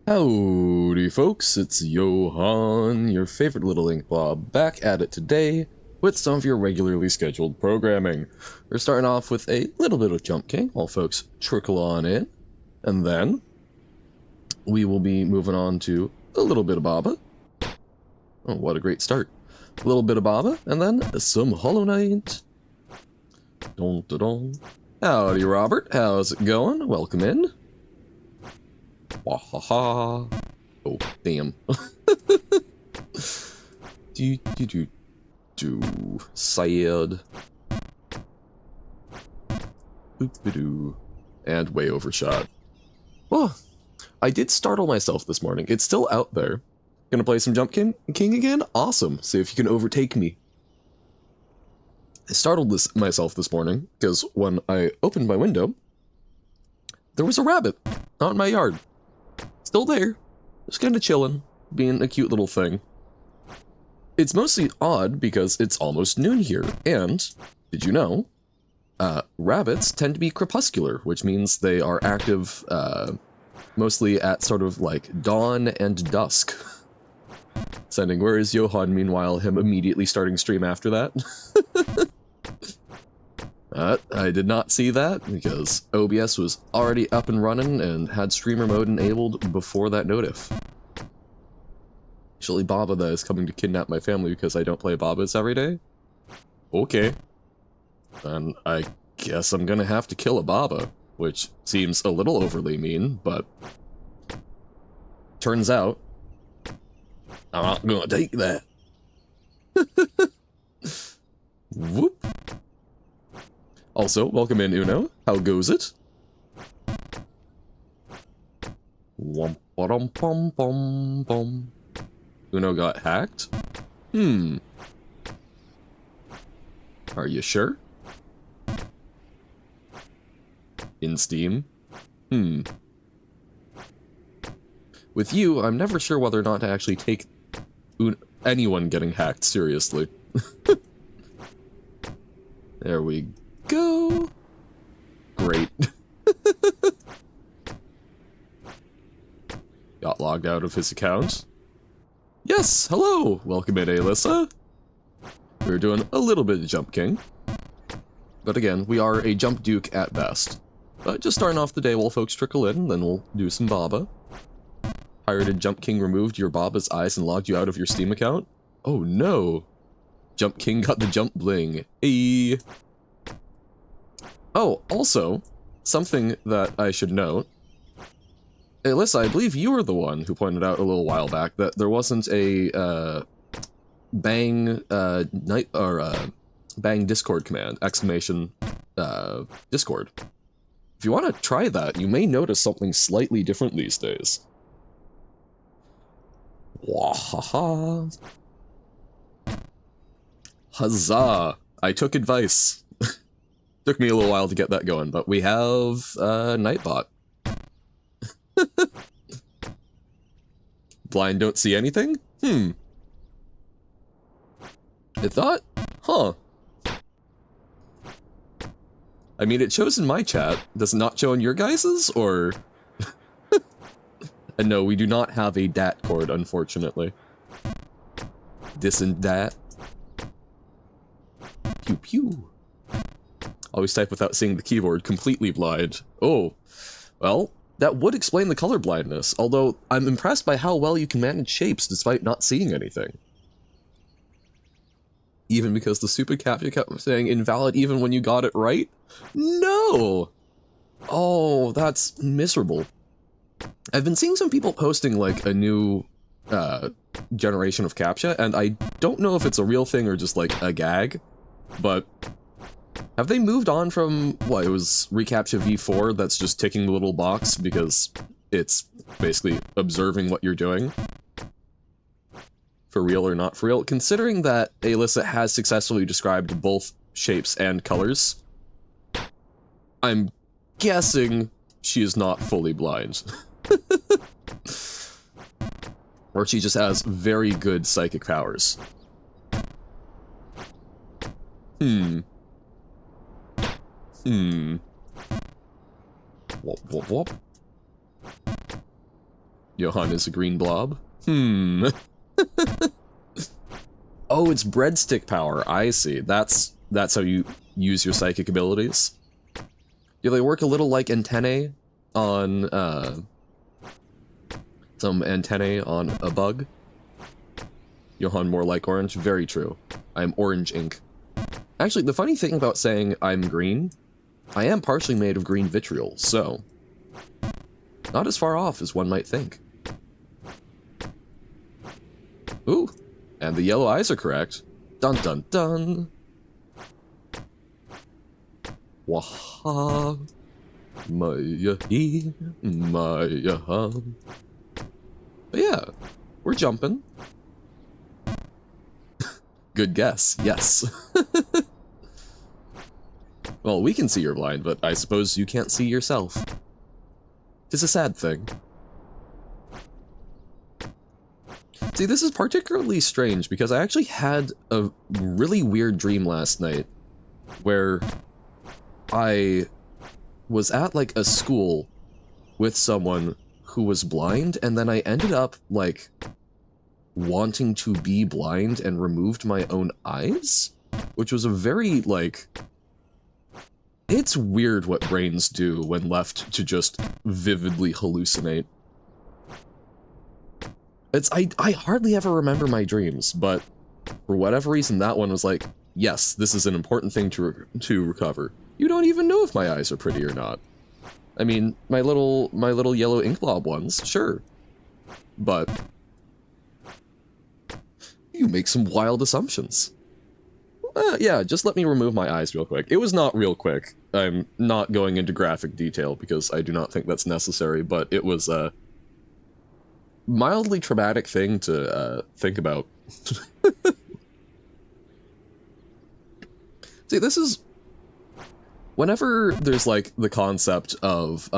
Howdy folks, it's Johan, your favorite little ink blob, back at it today with some of your regularly scheduled programming. We're starting off with a little bit of Jump King, while folks trickle on in, and then we will be moving on to a little bit of Baba. Oh, what a great start. A little bit of Baba, and then some Hollow Knight. Dun dun dun. Howdy Robert, how's it going? Welcome in. Wahaha. Oh, damn. do. Sad. Boop-a-doo. And way overshot. Oh, I did startle myself this morning. It's still out there. Gonna play some Jump King again? Awesome. See if you can overtake me. I startled myself this morning because when I opened my window, there was a rabbit out in my yard. Still there, just kind of chilling, being a cute little thing. It's mostly odd because it's almost noon here, and, did you know, rabbits tend to be crepuscular, which means they are active mostly at sort of like dawn and dusk. Sending, where is Johan, meanwhile, him immediately starting stream after that. I did not see that, because OBS was already up and running and had streamer mode enabled before that notif. Actually, Baba that is coming to kidnap my family because I don't play Babas every day? Okay. And I guess I'm gonna have to kill a Baba, which seems a little overly mean, but... turns out... I'm not gonna take that. Whoop. Also, welcome in, Uno. How goes it? Womp-ba-dum-pum-pum-pum. Uno got hacked? Are you sure? In Steam? With you, I'm never sure whether or not to actually take anyone getting hacked seriously. There we go. Great. Got logged out of his account. Yes, hello! Welcome in, Alyssa. We're doing a little bit of Jump King. But again, we are a Jump Duke at best. But just starting off the day while folks trickle in, then we'll do some Baba. Pirated Jump King removed your Baba's eyes and logged you out of your Steam account? Oh no! Jump King got the jump bling. Hey! Oh, also, something that I should note. Alyssa, I believe you were the one who pointed out a little while back that there wasn't a bang bang Discord command, exclamation Discord. If you want to try that, you may notice something slightly different these days. Wahaha. Huzzah! I took advice. Took me a little while to get that going, but we have Nightbot. Blind don't see anything? I thought? Huh. I mean, it shows in my chat. Does it not show in your guys's, or...? And no, we do not have a DAT cord, unfortunately. This and that. Pew pew. Always type without seeing the keyboard, completely blind. Oh, well, that would explain the color blindness, although I'm impressed by how well you can manage shapes despite not seeing anything. Even because the stupid captcha kept saying invalid even when you got it right? No! Oh, that's miserable. I've been seeing some people posting, like, a new, generation of captcha, and I don't know if it's a real thing or just, like, a gag, but... have they moved on from, what, it was reCAPTCHA v4 that's just ticking the little box because it's basically observing what you're doing? For real or not for real? Considering that Alyssa has successfully described both shapes and colors, I'm guessing she is not fully blind. Or she just has very good psychic powers. Wop, wop, wop. Johan is a green blob. Hmm. Oh, it's breadstick power. I see. That's how you use your psychic abilities. Do they work a little like antennae on, some antennae on a bug? Johan more like orange? Very true. I'm orange ink. Actually, the funny thing about saying I'm green, I am partially made of green vitriol, so not as far off as one might think. Ooh, and the yellow eyes are correct. Dun dun dun. Waha. Maya he. Maya. But yeah, we're jumping. Good guess, yes. Well, we can see you're blind, but I suppose you can't see yourself. It's a sad thing. See, this is particularly strange because I actually had a really weird dream last night where I was at like a school with someone who was blind, and then I ended up like wanting to be blind and removed my own eyes, which was a very like, it's weird what brains do when left to just vividly hallucinate. I hardly ever remember my dreams, but for whatever reason that one was like, yes, this is an important thing to recover. You don't even know if my eyes are pretty or not. I mean, my little yellow ink blob ones, sure. But you make some wild assumptions. Yeah, just let me remove my eyes real quick. It was not real quick. I'm not going into graphic detail because I do not think that's necessary, but it was a mildly traumatic thing to think about. See, this is... Whenever there's, like, the concept of,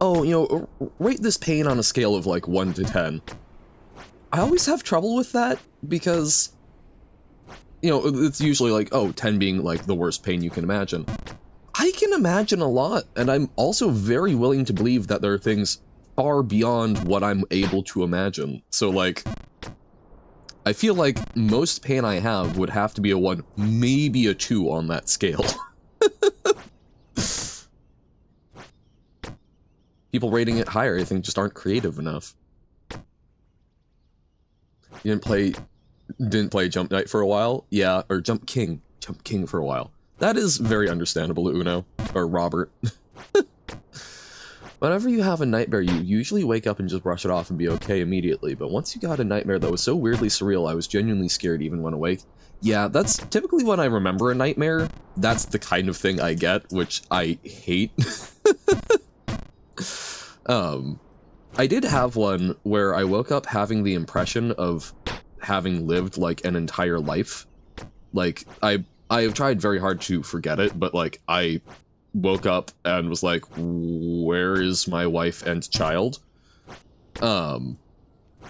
oh, you know, rate this pain on a scale of, like, 1 to 10. I always have trouble with that because, you know, it's usually like, oh, 10 being, like, the worst pain you can imagine. I can imagine a lot, and I'm also very willing to believe that there are things far beyond what I'm able to imagine. So, like, I feel like most pain I have would have to be a 1, maybe a 2 on that scale. People rating it higher, I think, just aren't creative enough. You didn't play Jump Knight for a while? Yeah, or Jump King for a while. That is very understandable, Uno, or Robert. Whenever you have a nightmare, you usually wake up and just brush it off and be okay immediately, but once you got a nightmare that was so weirdly surreal, I was genuinely scared even when awake. Yeah, that's typically when I remember a nightmare. That's the kind of thing I get, which I hate. I did have one where I woke up having the impression of having lived, like, an entire life. Like, I have tried very hard to forget it, but, like, I woke up and was like, where is my wife and child?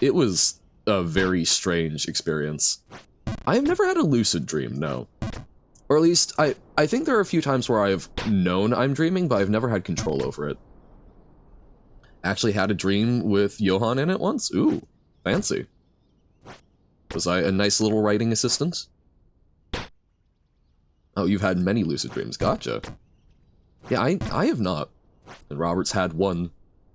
It was a very strange experience. I have never had a lucid dream, no. Or at least, I think there are a few times where I've known I'm dreaming, but I've never had control over it. Actually had a dream with Johan in it once? Ooh, fancy. Was I a nice little writing assistant? Oh, you've had many lucid dreams, gotcha. Yeah, I have not. And Robert's had one.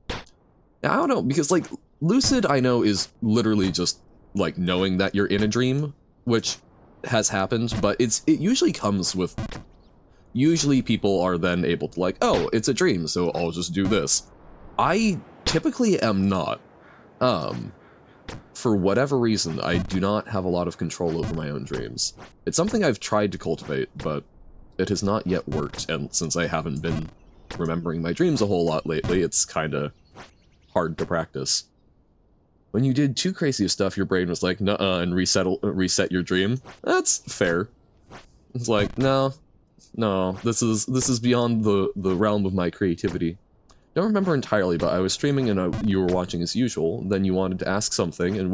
Yeah, I don't know, because, like, lucid, I know, is literally just, like, knowing that you're in a dream, which has happened, but it usually comes with... Usually people are then able to, like, oh, it's a dream, so I'll just do this. I typically am not. For whatever reason, I do not have a lot of control over my own dreams. It's something I've tried to cultivate, but it has not yet worked, and since I haven't been remembering my dreams a whole lot lately, it's kinda hard to practice. When you did too crazy of stuff, your brain was like, nuh-uh, and reset your dream. That's fair. It's like, no, this is beyond the realm of my creativity. Don't remember entirely, but I was streaming and you were watching as usual. Then you wanted to ask something, and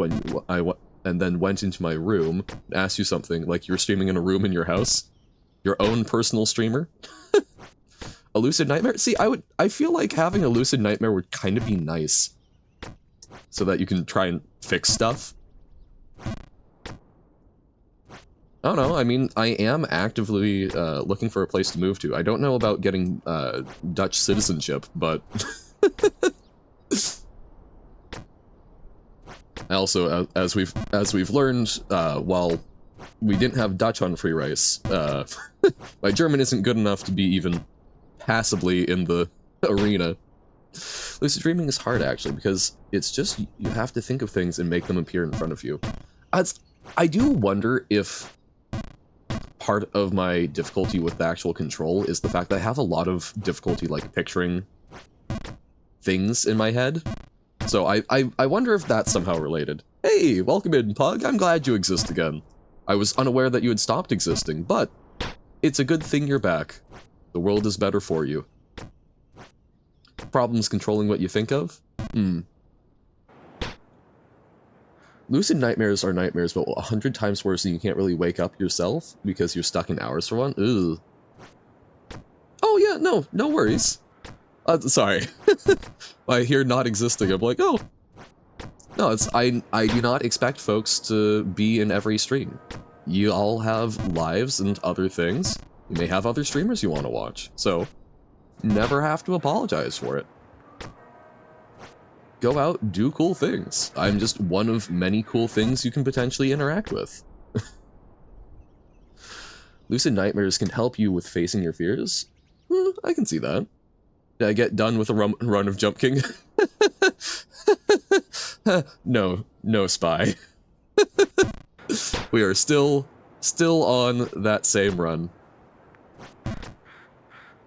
then went into my room and asked you something, like you were streaming in a room in your house, your own personal streamer. A lucid nightmare? See, I feel like having a lucid nightmare would kind of be nice. So that you can try and fix stuff. I don't know, I mean, I am actively looking for a place to move to. I don't know about getting Dutch citizenship, but... Also, as we've learned, while we didn't have Dutch on free rice, my German isn't good enough to be even passably in the arena. Lucid dreaming is hard, actually, because it's just, you have to think of things and make them appear in front of you. I do wonder if part of my difficulty with the actual control is the fact that I have a lot of difficulty, like, picturing things in my head. So I wonder if that's somehow related. Hey, welcome in, Pug. I'm glad you exist again. I was unaware that you had stopped existing, but it's a good thing you're back. The world is better for you. Problems controlling what you think of? Lucid nightmares are nightmares, but 100 times worse, and you can't really wake up yourself because you're stuck in hours for one. Ugh. Oh yeah, no worries. Sorry. I hear not existing, I'm like, oh. No, I do not expect folks to be in every stream. You all have lives and other things. You may have other streamers you want to watch, so never have to apologize for it. Go out, do cool things. I'm just one of many cool things you can potentially interact with. Lucid nightmares can help you with facing your fears? I can see that. Did I get done with a run of Jump King? No, Spy. We are still on that same run.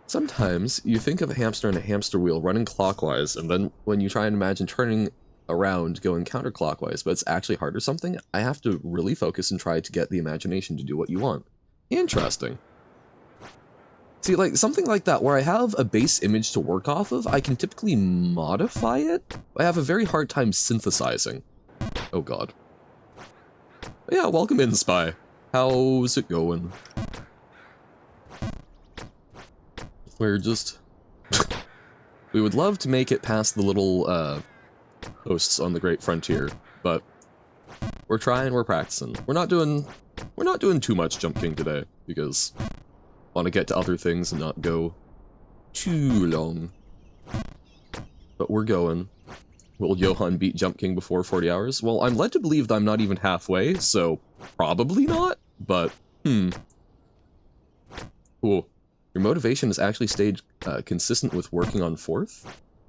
Sometimes you think of a hamster in a hamster wheel running clockwise, and then when you try and imagine turning around going counterclockwise, but it's actually hard or something, I have to really focus and try to get the imagination to do what you want. Interesting. See, like, something like that, where I have a base image to work off of, I can typically modify it. I have a very hard time synthesizing. Oh god. But yeah, welcome in, Spy. How's it going? We're just... we would love to make it past the little, hosts on the Great Frontier, but we're trying, we're practicing. We're not doing too much Jump King today, because I want to get to other things and not go too long. But we're going. Will Johan beat Jump King before 40 hours? Well, I'm led to believe that I'm not even halfway, so probably not, but, Cool. Your motivation has actually stayed consistent with working on 4th?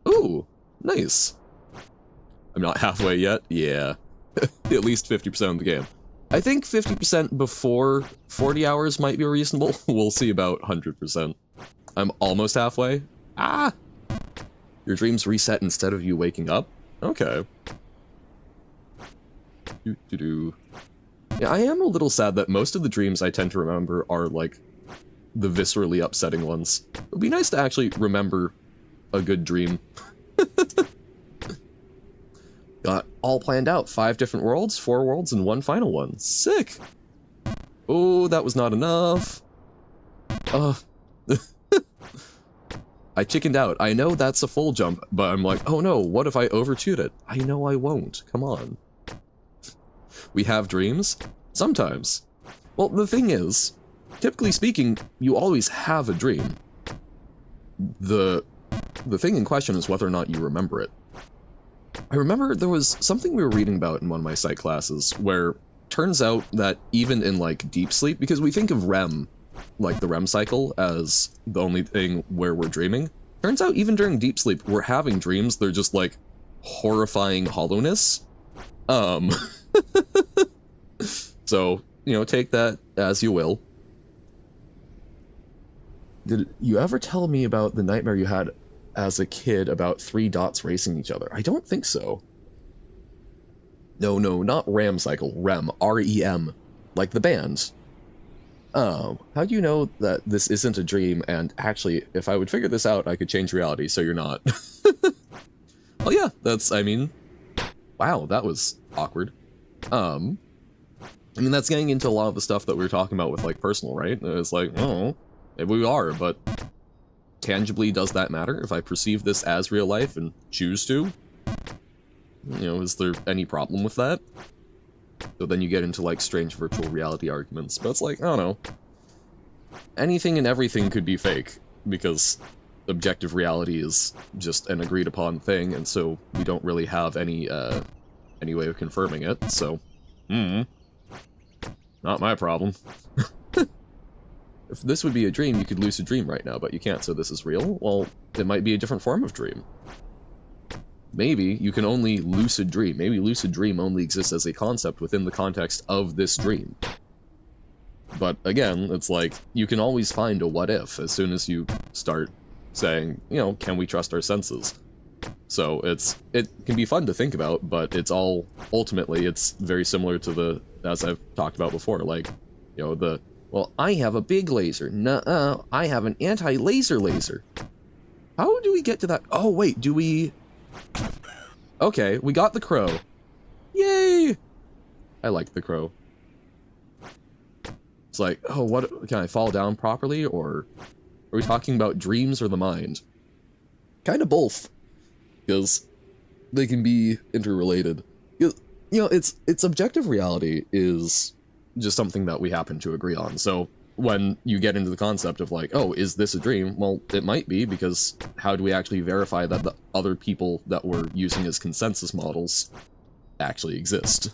Ooh, nice. I'm not halfway yet? Yeah. At least 50% of the game. I think 50% before 40 hours might be reasonable. We'll see about 100%. I'm almost halfway. Ah! Your dreams reset instead of you waking up? Okay. Yeah, I am a little sad that most of the dreams I tend to remember are, like, the viscerally upsetting ones. It would be nice to actually remember a good dream. Got all planned out. 5 different worlds, 4 worlds, and 1 final one. Sick! Oh, that was not enough. I chickened out. I know that's a full jump, but I'm like, oh no, what if I overshoot it? I know I won't. Come on. We have dreams? Sometimes. Well, the thing is, typically speaking, you always have a dream. The thing in question is whether or not you remember it. I remember there was something we were reading about in one of my psych classes where turns out that even in, like, deep sleep, because we think of REM, like the REM cycle, as the only thing where we're dreaming, turns out even during deep sleep, we're having dreams. They're just, like, horrifying hollowness. So, you know, take that as you will. Did you ever tell me about the nightmare you had as a kid about 3 dots racing each other? I don't think so. No, not RAM cycle. REM. R-E-M. Like the band. How do you know that this isn't a dream, and actually, if I would figure this out, I could change reality, so you're not. Well, yeah, that's, I mean... Wow, that was awkward. I mean, that's getting into a lot of the stuff that we were talking about with, like, personal, right? It's like, oh, maybe we are, but tangibly, does that matter? If I perceive this as real life and choose to, is there any problem with that? So then you get into, like, strange virtual reality arguments. But it's like, I don't know. Anything and everything could be fake, because objective reality is just an agreed-upon thing, and so we don't really have any way of confirming it, so... Not my problem. If this would be a dream, you could lucid dream right now, but you can't, so this is real? Well, it might be a different form of dream. Maybe you can only lucid dream. Maybe lucid dream only exists as a concept within the context of this dream. But again, it's like, you can always find a what if as soon as you start saying, can we trust our senses? So it can be fun to think about, but ultimately, it's very similar to as I've talked about before, like, well, I have a big laser. Nuh-uh, I have an anti-laser laser. How do we get to that? Oh, wait, do we... Okay, we got the crow. Yay! I like the crow. It's like, oh, what, can I fall down properly, or are we talking about dreams or the mind? Kind of both, because they can be interrelated. It's objective reality is just something that we happen to agree on. So when you get into the concept of like, oh, is this a dream? Well, it might be, because how do we actually verify that the other people that we're using as consensus models actually exist?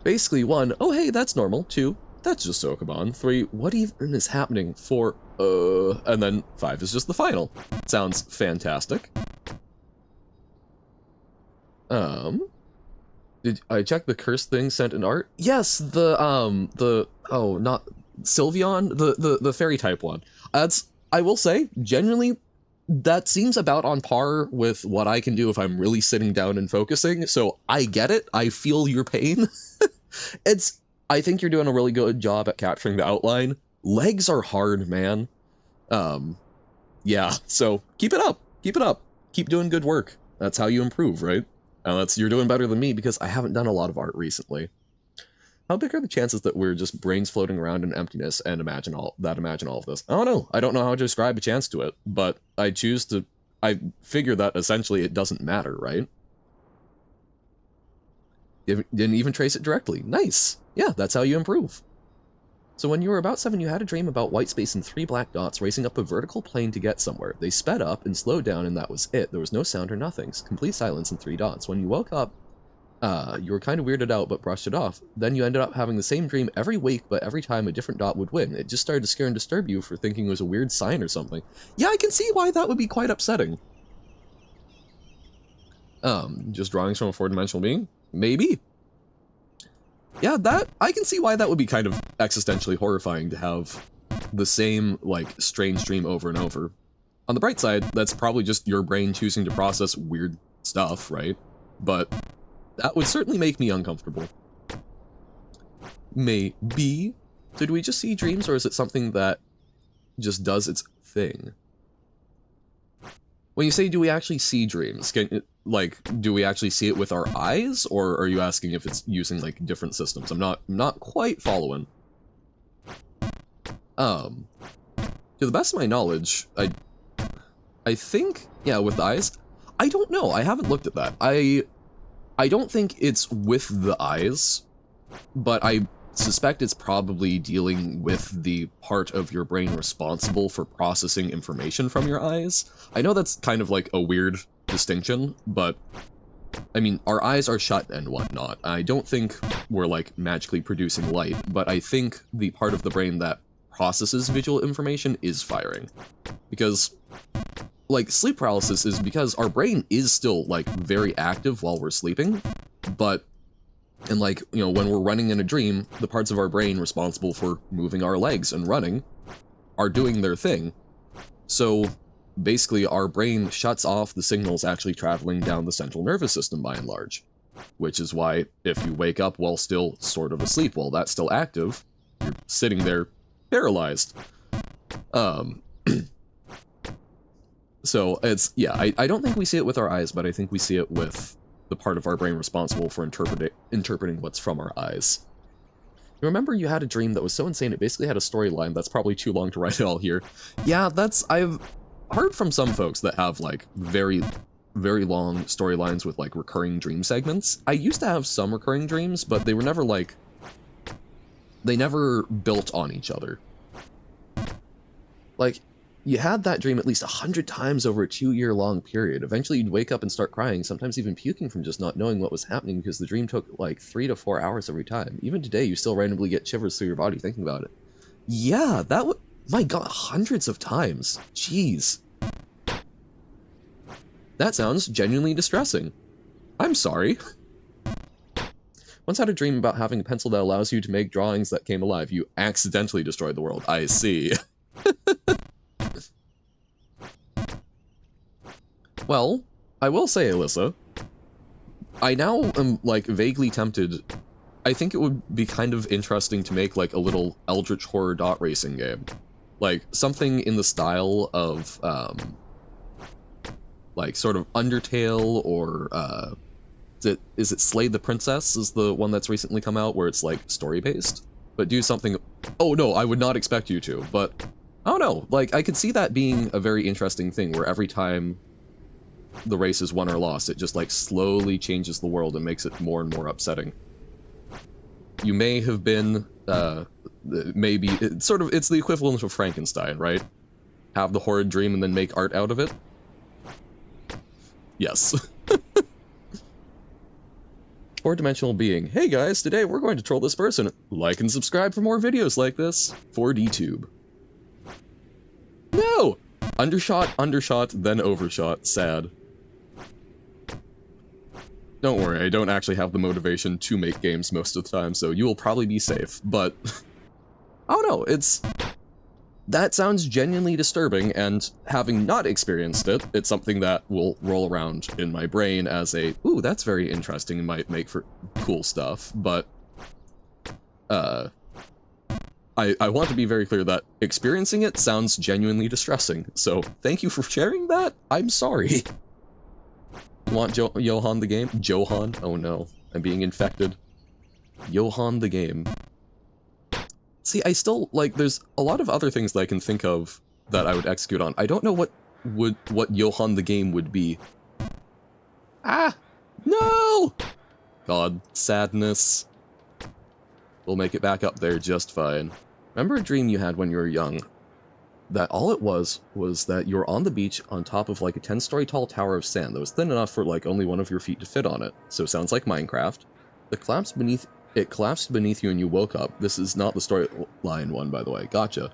Basically, 1, oh hey, that's normal. 2, that's just Sokoban. 3, what even is happening? 4, and then 5 is just the final. Sounds fantastic. Did I check the curse thing sent in art? Yes, not Sylveon, the fairy type one. I will say, genuinely, that seems about on par with what I can do if I'm really sitting down and focusing, so I get it, I feel your pain. I think you're doing a really good job at capturing the outline. Legs are hard, man. Yeah, so keep it up, keep doing good work. That's how you improve, right? And you're doing better than me, because I haven't done a lot of art recently. How big are the chances that we're just brains floating around in emptiness and imagine all of this? I don't know. I don't know how to describe a chance to it, but I figure that essentially it doesn't matter, right? You didn't even trace it directly. Nice. Yeah, that's how you improve. So when you were about 7, you had a dream about white space and 3 black dots racing up a vertical plane to get somewhere. They sped up and slowed down, and that was it. There was no sound or nothing. Complete silence and 3 dots. When you woke up, you were kind of weirded out, but brushed it off. Then you ended up having the same dream every week, but every time a different dot would win. It just started to scare and disturb you for thinking it was a weird sign or something. Yeah, I can see why that would be quite upsetting. Just drawings from a 4-dimensional being? Maybe. Yeah, I can see why that would be kind of existentially horrifying to have the same, like, strange dream over and over. On the bright side, that's probably just your brain choosing to process weird stuff, right? But that would certainly make me uncomfortable. Maybe. Did we just see dreams, or is it something that just does its thing? When you say, do we actually see dreams, do we actually see it with our eyes, or are you asking if it's using, like, different systems? I'm not quite following. To the best of my knowledge, I think, yeah, with the eyes, I don't know, I haven't looked at that. I don't think it's with the eyes, but I suspect it's probably dealing with the part of your brain responsible for processing information from your eyes. I know that's kind of like a weird distinction, but I mean, our eyes are shut and whatnot. I don't think we're like magically producing light, but I think the part of the brain that processes visual information is firing. Because, like, sleep paralysis is because our brain is still, like, very active while we're sleeping, but and like, when we're running in a dream, the parts of our brain responsible for moving our legs and running are doing their thing. So basically our brain shuts off the signals actually traveling down the central nervous system by and large. Which is why if you wake up while still sort of asleep, while that's still active, you're sitting there paralyzed. So it's, yeah, I don't think we see it with our eyes, but I think we see it with the part of our brain responsible for interpreting what's from our eyes. Remember you had a dream that was so insane it basically had a storyline that's probably too long to write it all here. Yeah, I've heard from some folks that have like very long storylines with like recurring dream segments. I used to have some recurring dreams, but they were never like, they never built on each other. Like, you had that dream at least 100 times over a 2-year-long period. Eventually you'd wake up and start crying, sometimes even puking from just not knowing what was happening because the dream took like 3 to 4 hours every time. Even today, you still randomly get shivers through your body thinking about it. Yeah, that would, my god, hundreds of times. Jeez. That sounds genuinely distressing. I'm sorry. Once had a dream about having a pencil that allows you to make drawings that came alive. You accidentally destroyed the world. I see. Well, I will say, Alyssa, I now am, like, vaguely tempted. I think it would be kind of interesting to make, like, a little Eldritch Horror dot racing game. Like, something in the style of, like, sort of Undertale or, is it Slay the Princess is the one that's recently come out, where it's, like, story-based? But do something... Oh, no, I would not expect you to, but... I don't know, like, I could see that being a very interesting thing, where every time the race is won or lost, it just, like, slowly changes the world and makes it more and more upsetting. You may have been, maybe... It's the equivalent of Frankenstein, right? Have the horrid dream and then make art out of it? Yes. Four-dimensional being. Hey guys, today we're going to troll this person. Like and subscribe for more videos like this. 4DTube. No! Undershot, undershot, then overshot. Sad. Don't worry, I don't actually have the motivation to make games most of the time, so you will probably be safe, but... I don't know, that sounds genuinely disturbing, and having not experienced it, it's something that will roll around in my brain as a, ooh, that's very interesting and might make for cool stuff, but... I want to be very clear that experiencing it sounds genuinely distressing, so thank you for sharing that. I'm sorry. You want Johan the game? Johan? Oh no, I'm being infected. Johan the game. See, I still, like, there's a lot of other things that I can think of that I would execute on. I don't know what Johan the game would be. Ah! No! God, sadness. We'll make it back up there just fine. Remember a dream you had when you were young? That all it was that you were on the beach on top of like a 10-story tall tower of sand that was thin enough for like only one of your feet to fit on it. So it sounds like Minecraft. It collapsed beneath you and you woke up. This is not the storyline one, by the way. Gotcha.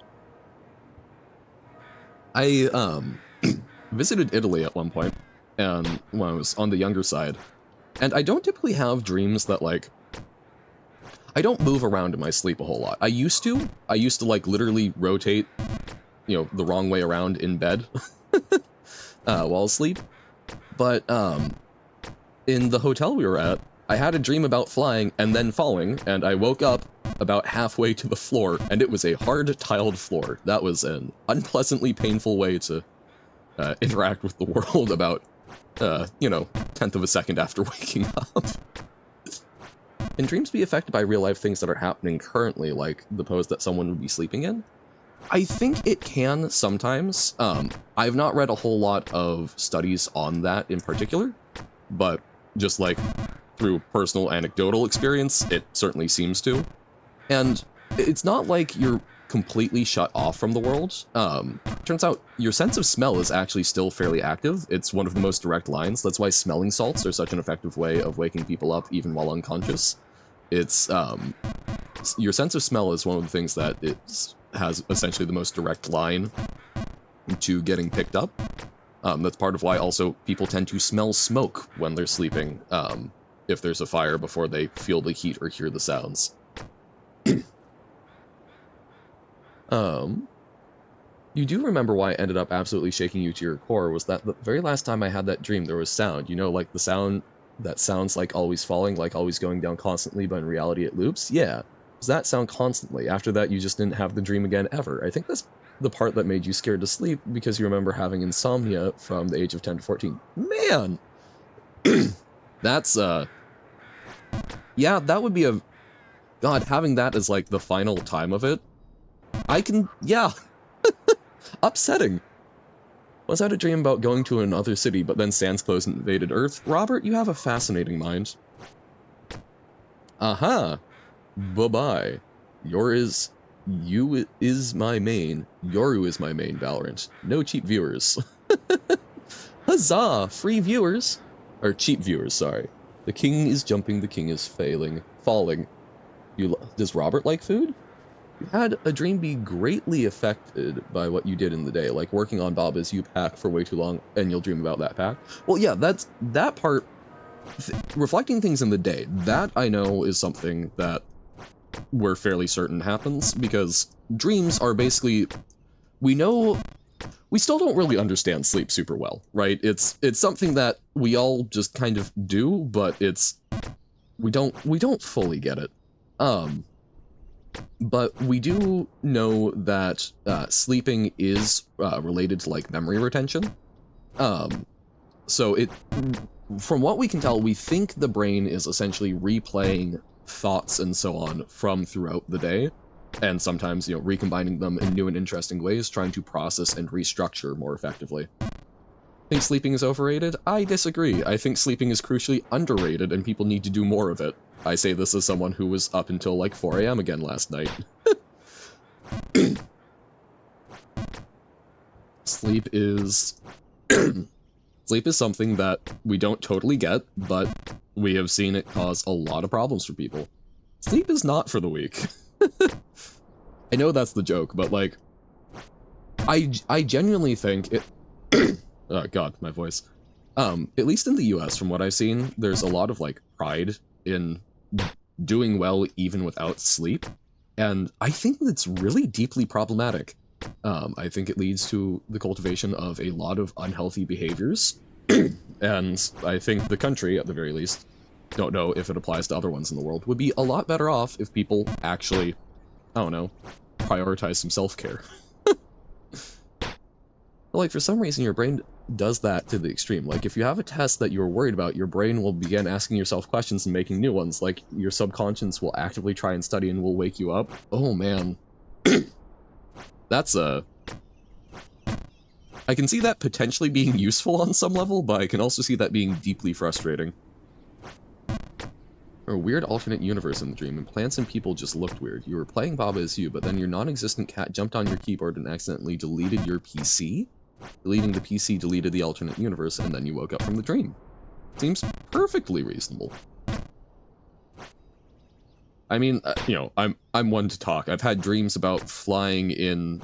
I visited Italy at one point, and when I was on the younger side, and I don't typically have dreams that like I don't move around in my sleep a whole lot. I used to like literally rotate, you know, the wrong way around in bed while asleep. But in the hotel we were at, I had a dream about flying and then falling, and I woke up about halfway to the floor, and it was a hard-tiled floor. That was an unpleasantly painful way to interact with the world about, you know, 1/10 of a second after waking up. Can dreams be affected by real-life things that are happening currently, like the pose that someone would be sleeping in? I think it can sometimes. I've not read a whole lot of studies on that in particular, but just like through personal anecdotal experience, it certainly seems to. And it's not like you're completely shut off from the world. Turns out your sense of smell is actually still fairly active. It's one of the most direct lines. That's why smelling salts are such an effective way of waking people up even while unconscious. It's, your sense of smell is one of the things that has essentially the most direct line to getting picked up. That's part of why also people tend to smell smoke when they're sleeping, if there's a fire, before they feel the heat or hear the sounds. You do remember why I ended up absolutely shaking you to your core was that the very last time I had that dream, there was sound. You know, like the sound that sounds like always falling, like always going down constantly, but in reality it loops? Yeah. Does that sound constantly? After that, you just didn't have the dream again ever. I think that's the part that made you scared to sleep, because you remember having insomnia from the age of 10 to 14. Man! That's, yeah, that would be a God, having that as, like, the final time of it, yeah, upsetting. Once I had a dream about going to another city, but then Sans closed and invaded Earth. Robert, you have a fascinating mind. Aha! Bye-bye. You is my main. Yoru is my main, Valorant. No cheap viewers. Huzzah! Free viewers! Or cheap viewers, sorry. The king is jumping, the king is falling. Does Robert like food? You had a dream be greatly affected by what you did in the day, like working on Baba's you pack for way too long, and you'll dream about that pack. Well, yeah, that part, reflecting things in the day, that I know is something that we're fairly certain happens, because dreams are basically, we still don't really understand sleep super well, right? It's something that we all just kind of do, but we don't fully get it. But we do know that sleeping is related to like memory retention. So from what we can tell, we think the brain is essentially replaying thoughts and so on from throughout the day, and sometimes, recombining them in new and interesting ways, trying to process and restructure more effectively. Think sleeping is overrated? I disagree. I think sleeping is crucially underrated and people need to do more of it. I say this as someone who was up until like 4 AM again last night. Sleep is something that we don't totally get, but we have seen it cause a lot of problems for people. Sleep is not for the weak. I know that's the joke, but like, I genuinely think it. Oh god, my voice. At least in the US, from what I've seen, there's a lot of like pride in doing well even without sleep, and I think that's really deeply problematic. I think it leads to the cultivation of a lot of unhealthy behaviors, and I think the country, at the very least, don't know if it applies to other ones in the world, would be a lot better off if people actually, I don't know, prioritize some self-care. Like, for some reason, your brain does that to the extreme. Like, if you have a test that you're worried about, your brain will begin asking yourself questions and making new ones. Like, your subconscious will actively try and study and will wake you up. Oh, man. That's I can see that potentially being useful on some level, but I can also see that being deeply frustrating. Or a weird alternate universe in the dream, and plants and people just looked weird. You were playing Baba as you, but then your non-existent cat jumped on your keyboard and accidentally deleted your PC? Deleting the PC deleted the alternate universe, and then you woke up from the dream. Seems perfectly reasonable. I mean, I'm one to talk. I've had dreams about flying in,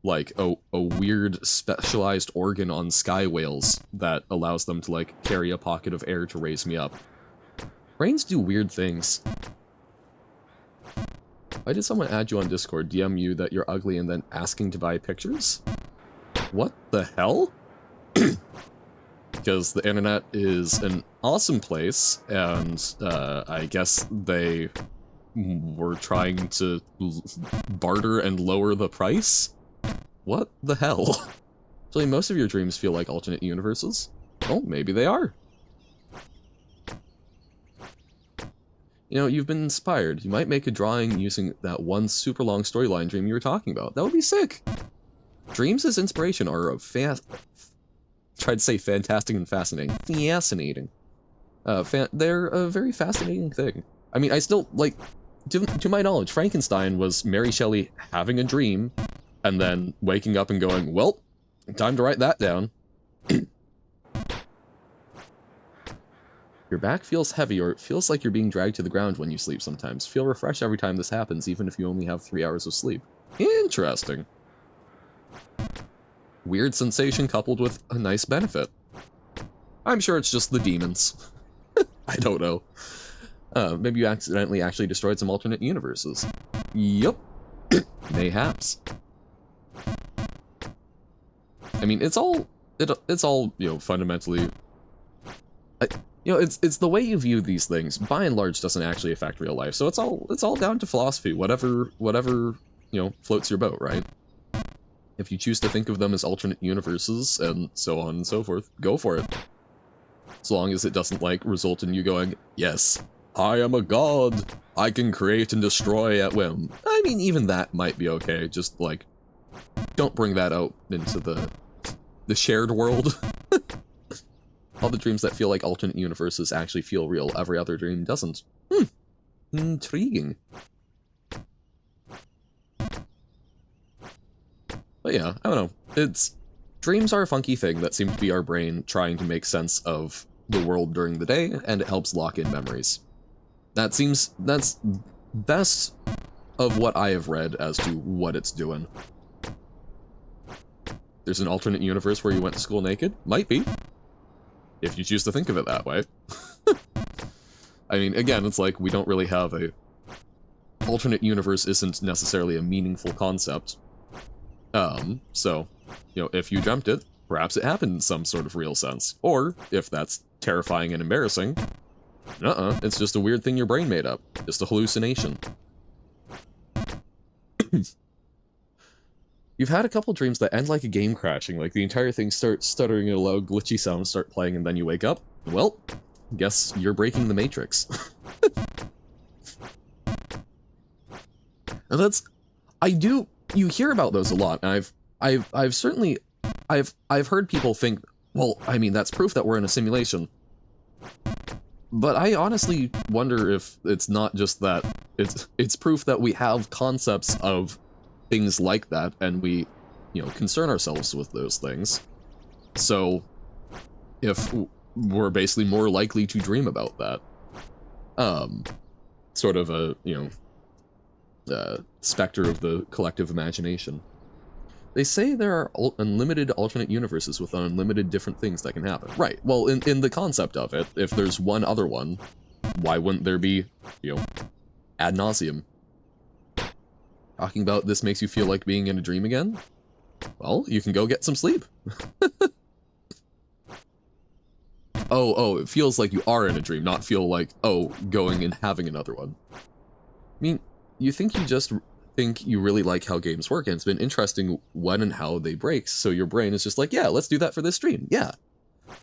like, a weird specialized organ on sky whales that allows them to, like, carry a pocket of air to raise me up. Brains do weird things. Why did someone add you on Discord, DM you that you're ugly, and then asking to buy pictures? What the hell? Because the internet is an awesome place, and I guess they were trying to barter and lower the price? What the hell? Actually, most of your dreams feel like alternate universes. Oh, maybe they are. You've been inspired. You might make a drawing using that one super long storyline dream you were talking about. That would be sick. Dreams as inspiration are tried to say fantastic and fascinating. Fascinating. They're a very fascinating thing. I mean, I still, like, to my knowledge, Frankenstein was Mary Shelley having a dream, and then waking up and going, well, time to write that down. Your back feels heavy, or it feels like you're being dragged to the ground when you sleep sometimes. Feel refreshed every time this happens, even if you only have 3 hours of sleep. Interesting. Weird sensation coupled with a nice benefit. I'm sure it's just the demons. I don't know. Maybe you accidentally actually destroyed some alternate universes. Yup. Mayhaps. I mean, it's all, fundamentally... it's the way you view these things, by and large, doesn't actually affect real life, so it's all down to philosophy, whatever, floats your boat, right? If you choose to think of them as alternate universes, and so on and so forth, go for it. As long as it doesn't, like, result in you going, yes, I am a god. I can create and destroy at whim. I mean, even that might be okay. Just, like, don't bring that out into the shared world. All the dreams that feel like alternate universes actually feel real. Every other dream doesn't. Intriguing. But yeah, I don't know. Dreams are a funky thing that seem to be our brain trying to make sense of the world during the day, and it helps lock in memories. That's best of what I have read as to what it's doing. There's an alternate universe where you went to school naked? Might be. If you choose to think of it that way. I mean, again, it's like we don't really have a... Alternate universe isn't necessarily a meaningful concept. So, you know, if you dreamt it, perhaps it happened in some sort of real sense. Or, if that's terrifying and embarrassing, it's just a weird thing your brain made up. Just a hallucination. You've had a couple dreams that end like a game crashing, like the entire thing starts stuttering and a loud glitchy sounds start playing and then you wake up. Well, guess you're breaking the Matrix. And you hear about those a lot, and I've certainly heard people think, well, I mean, that's proof that we're in a simulation. But I honestly wonder if it's not just that, it's proof that we have concepts of things like that, and we, you know, concern ourselves with those things. So, if we're basically more likely to dream about that, sort of a, you know, specter of the collective imagination. They say there are unlimited alternate universes with unlimited different things that can happen. Right, well, in the concept of it, if there's one other one, why wouldn't there be, you know, ad nauseum? Talking about this makes you feel like being in a dream again? Well, you can go get some sleep. Oh, it feels like you are in a dream, not feel like, oh, going and having another one. I mean, you think you really like how games work, and it's been interesting when and how they break, so your brain is just like, yeah, let's do that for this stream, yeah.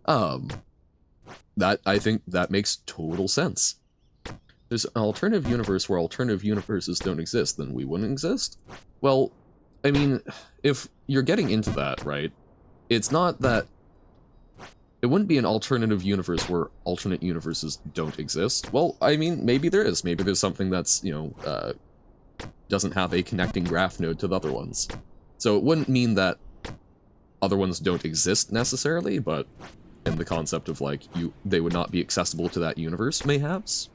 I think that makes total sense. There's an alternative universe where alternative universes don't exist, then we wouldn't exist? Well, I mean, if you're getting into that, right, it's not that... It wouldn't be an alternative universe where alternate universes don't exist. Well, I mean, maybe there is. Maybe there's something that's, you know, doesn't have a connecting graph node to the other ones. So it wouldn't mean that other ones don't exist necessarily, but in the concept of, like, they would not be accessible to that universe, mayhaps?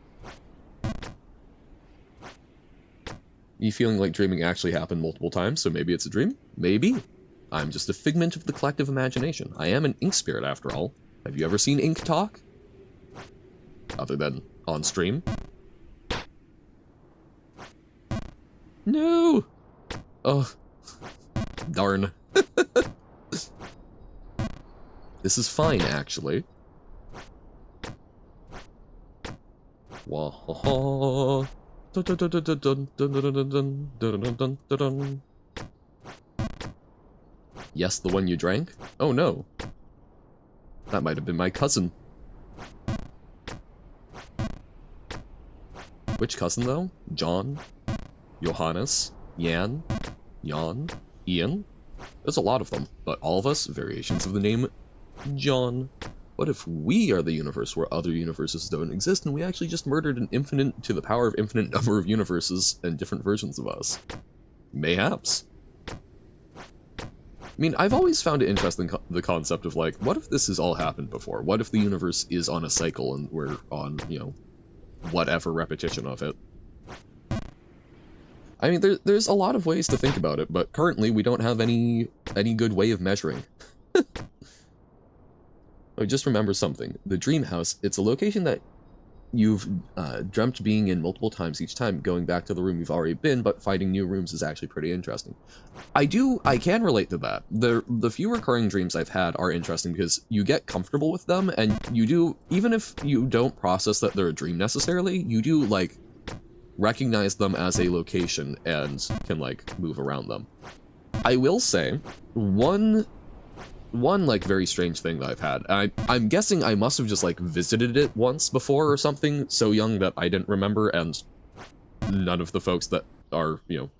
You feeling like dreaming actually happened multiple times, so maybe it's a dream? Maybe. I'm just a figment of the collective imagination. I am an ink spirit, after all. Have you ever seen ink talk? Other than on stream? No! Oh. Darn. This is fine, actually. Wah-ha-ha. Yes, the one you drank? Oh no. That might have been my cousin. Which cousin, though? John? Johannes? Jan? Jan? Ian? There's a lot of them, but all of us, variations of the name John. What if we are the universe where other universes don't exist, and we actually just murdered an infinite to the power of infinite number of universes and different versions of us? Mayhaps. I mean, I've always found it interesting, the concept of, like, what if this has all happened before? What if the universe is on a cycle and we're on, you know, whatever repetition of it? I mean, there's a lot of ways to think about it, but currently we don't have any good way of measuring. Oh, just remember something. The dream house, it's a location that you've dreamt being in multiple times each time, going back to the room you've already been, but finding new rooms is actually pretty interesting. I can relate to that. The few recurring dreams I've had are interesting because you get comfortable with them, and you do, even if you don't process that they're a dream necessarily, you do, like, recognize them as a location and can, like, move around them. I will say, one one, like, very strange thing that I've had. I'm guessing I must have just, like, visited it once before or something, so young that I didn't remember, and none of the folks that are, you know,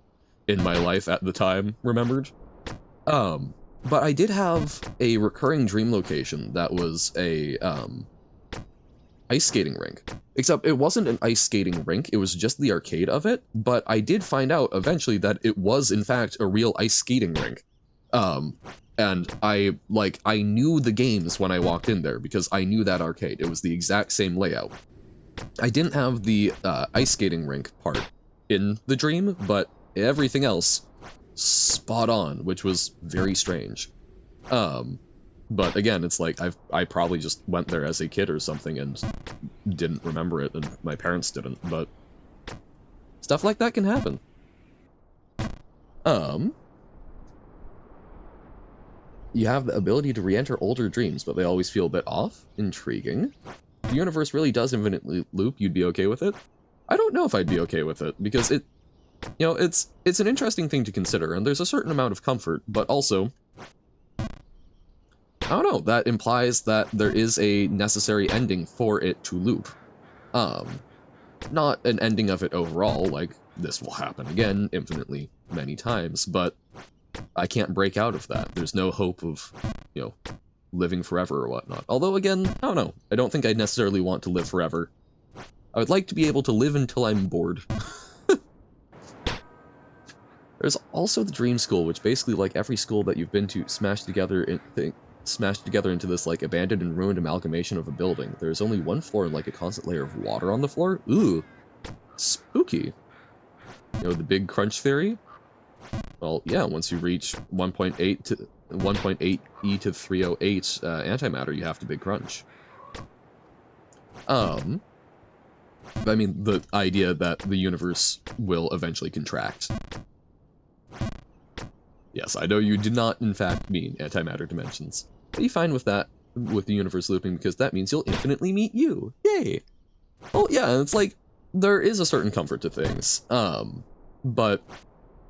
in my life at the time remembered. But I did have a recurring dream location that was a, ice skating rink. Except it wasn't an ice skating rink, it was just the arcade of it, but I did find out eventually that it was, in fact, a real ice skating rink. And I knew the games when I walked in there, because I knew that arcade. It was the exact same layout. I didn't have the ice skating rink part in the dream, but everything else, spot on, which was very strange. But again, it's like, I probably just went there as a kid or something and didn't remember it, and my parents didn't, but stuff like that can happen. You have the ability to re-enter older dreams, but they always feel a bit off. Intriguing. If the universe really does infinitely loop, you'd be okay with it? I don't know if I'd be okay with it, because it, you know, it's an interesting thing to consider, and there's a certain amount of comfort, but also, I don't know, that implies that there is a necessary ending for it to loop. Not an ending of it overall, like, this will happen again infinitely many times, but I can't break out of that. There's no hope of, you know, living forever or whatnot. Although, again, I don't know. I don't think I'd necessarily want to live forever. I would like to be able to live until I'm bored. There's also the Dream School, which basically, like every school that you've been to, smashed together into this, like, abandoned and ruined amalgamation of a building. There's only one floor and, like, a constant layer of water on the floor. Ooh, spooky. You know, the big crunch theory? Well, yeah, once you reach 1.8 to 1.8 e to 308 antimatter, you have to big crunch. I mean, the idea that the universe will eventually contract. Yes, I know you did not, in fact, mean antimatter dimensions. Be fine with that, with the universe looping, because that means you'll infinitely meet you. Yay! Well, yeah, it's like, there is a certain comfort to things. But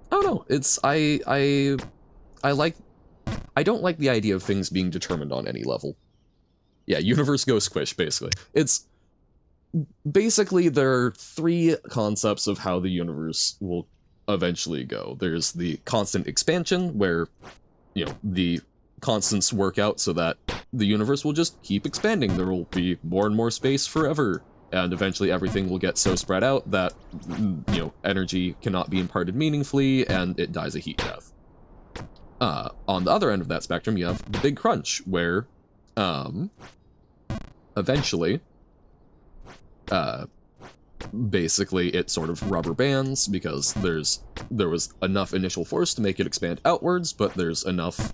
I don't know, it's, I don't like the idea of things being determined on any level. Yeah, universe go squish, basically. It's, basically, there are three concepts of how the universe will eventually go. There's the constant expansion, where, you know, the constants work out so that the universe will just keep expanding. There will be more and more space forever, and eventually everything will get so spread out that, you know, energy cannot be imparted meaningfully, and it dies a heat death. On the other end of that spectrum, you have the big crunch, where, eventually, basically it sort of rubber bands, because there was enough initial force to make it expand outwards, but there's enough,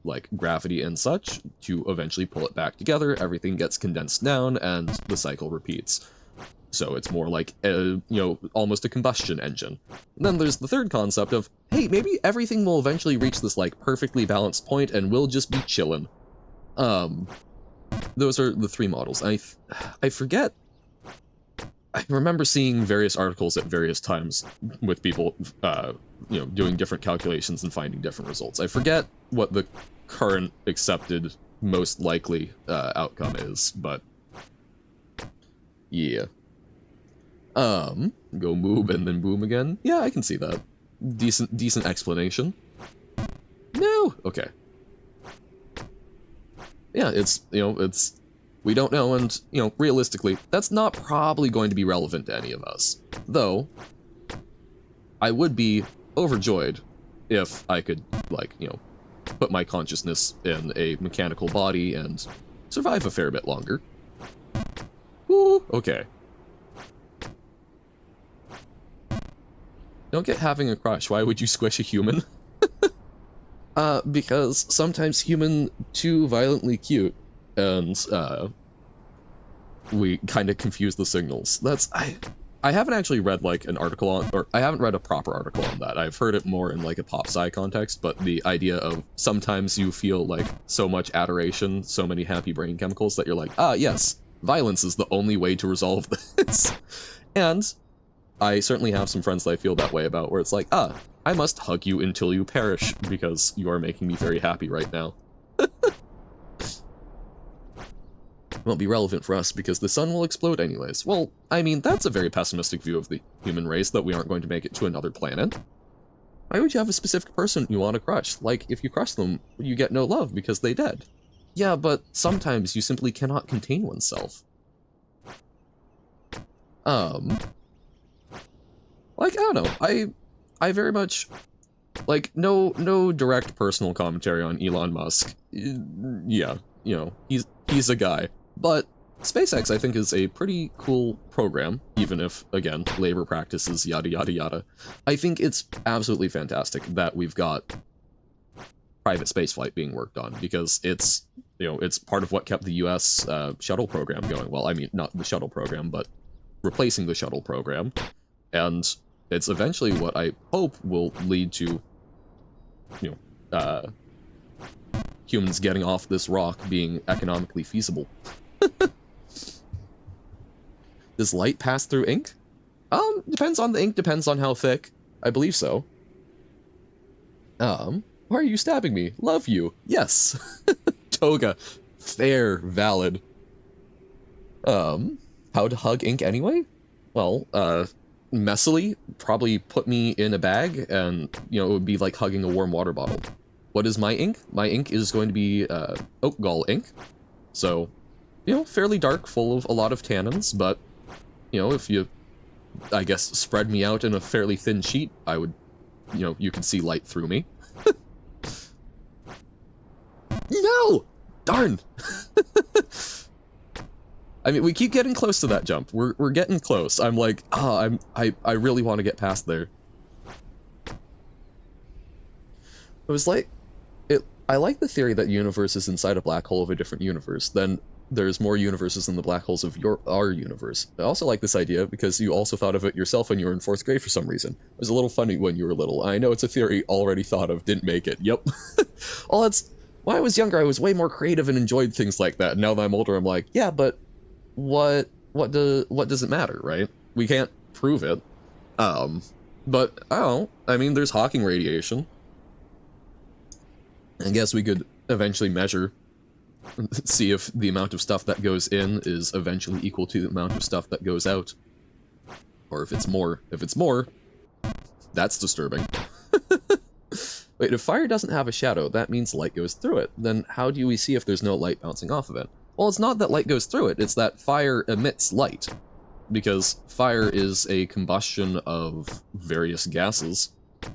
like, gravity and such to eventually pull it back together, everything gets condensed down, and the cycle repeats. So it's more like, you know, almost a combustion engine. And then there's the third concept of, hey, maybe everything will eventually reach this, like, perfectly balanced point, and we'll just be chillin'. Those are the three models. I forget. I remember seeing various articles at various times with people, you know, doing different calculations and finding different results. I forget what the current accepted most likely outcome is, but yeah. Go moob and then boom again. Yeah, I can see that. Decent explanation. No, okay. Yeah, it's, you know, it's, we don't know, and, you know, realistically, that's not probably going to be relevant to any of us. Though, I would be overjoyed if I could, like, you know, put my consciousness in a mechanical body and survive a fair bit longer. Ooh, okay. Don't get having a crush. Why would you squish a human? Because sometimes human too violently cute, and, we kind of confuse the signals. That's, I haven't actually read, like, an article on, or I haven't read a proper article on that. I've heard it more in, like, a pop sci context, but the idea of sometimes you feel, like, so much adoration, so many happy brain chemicals that you're like, ah, yes, violence is the only way to resolve this. And I certainly have some friends that I feel that way about, where it's like, ah, I must hug you until you perish, because you are making me very happy right now. won't be relevant for us because the sun will explode anyways. Well, I mean, that's a very pessimistic view of the human race, that we aren't going to make it to another planet. Why would you have a specific person you want to crush? Like, if you crush them, you get no love because they dead. Yeah, but sometimes you simply cannot contain oneself. Like, I don't know, I very much, like, no direct personal commentary on Elon Musk. Yeah, you know, he's a guy. But SpaceX, I think, is a pretty cool program, even if, again, labor practices, yada yada yada. I think it's absolutely fantastic that we've got private spaceflight being worked on, because it's, you know, it's part of what kept the US shuttle program going. Well, I mean, not the shuttle program, but replacing the shuttle program. And it's eventually what I hope will lead to, you know, humans getting off this rock being economically feasible. Does light pass through ink? Depends on the ink, depends on how thick. I believe so. Why are you stabbing me? Love you. Yes. Toga. Fair. Valid. How to hug ink anyway? Well, messily, probably put me in a bag, and, you know, it would be like hugging a warm water bottle. What is my ink? My ink is going to be, oak gall ink. So, you know, fairly dark, full of a lot of tannins, but, you know, if you, I guess, spread me out in a fairly thin sheet, I would, you know, you could see light through me. No! Darn! I mean, we keep getting close to that jump. We're getting close. I'm like, I really want to get past there. It was like, I like the theory that universe is inside a black hole of a different universe. Then there's more universes than the black holes of our universe. I also like this idea because you also thought of it yourself when you were in 4th grade for some reason. It was a little funny when you were little. I know it's a theory already thought of, didn't make it. Yep. Well, that's, when I was younger, I was way more creative and enjoyed things like that. Now that I'm older, I'm like, yeah, but what does it matter, right? We can't prove it. But I don't know. I mean, there's Hawking radiation. I guess we could eventually measure, see if the amount of stuff that goes in is eventually equal to the amount of stuff that goes out. Or if it's more. If it's more, that's disturbing. Wait, if fire doesn't have a shadow, that means light goes through it. Then how do we see if there's no light bouncing off of it? Well, it's not that light goes through it, it's that fire emits light. Because fire is a combustion of various gases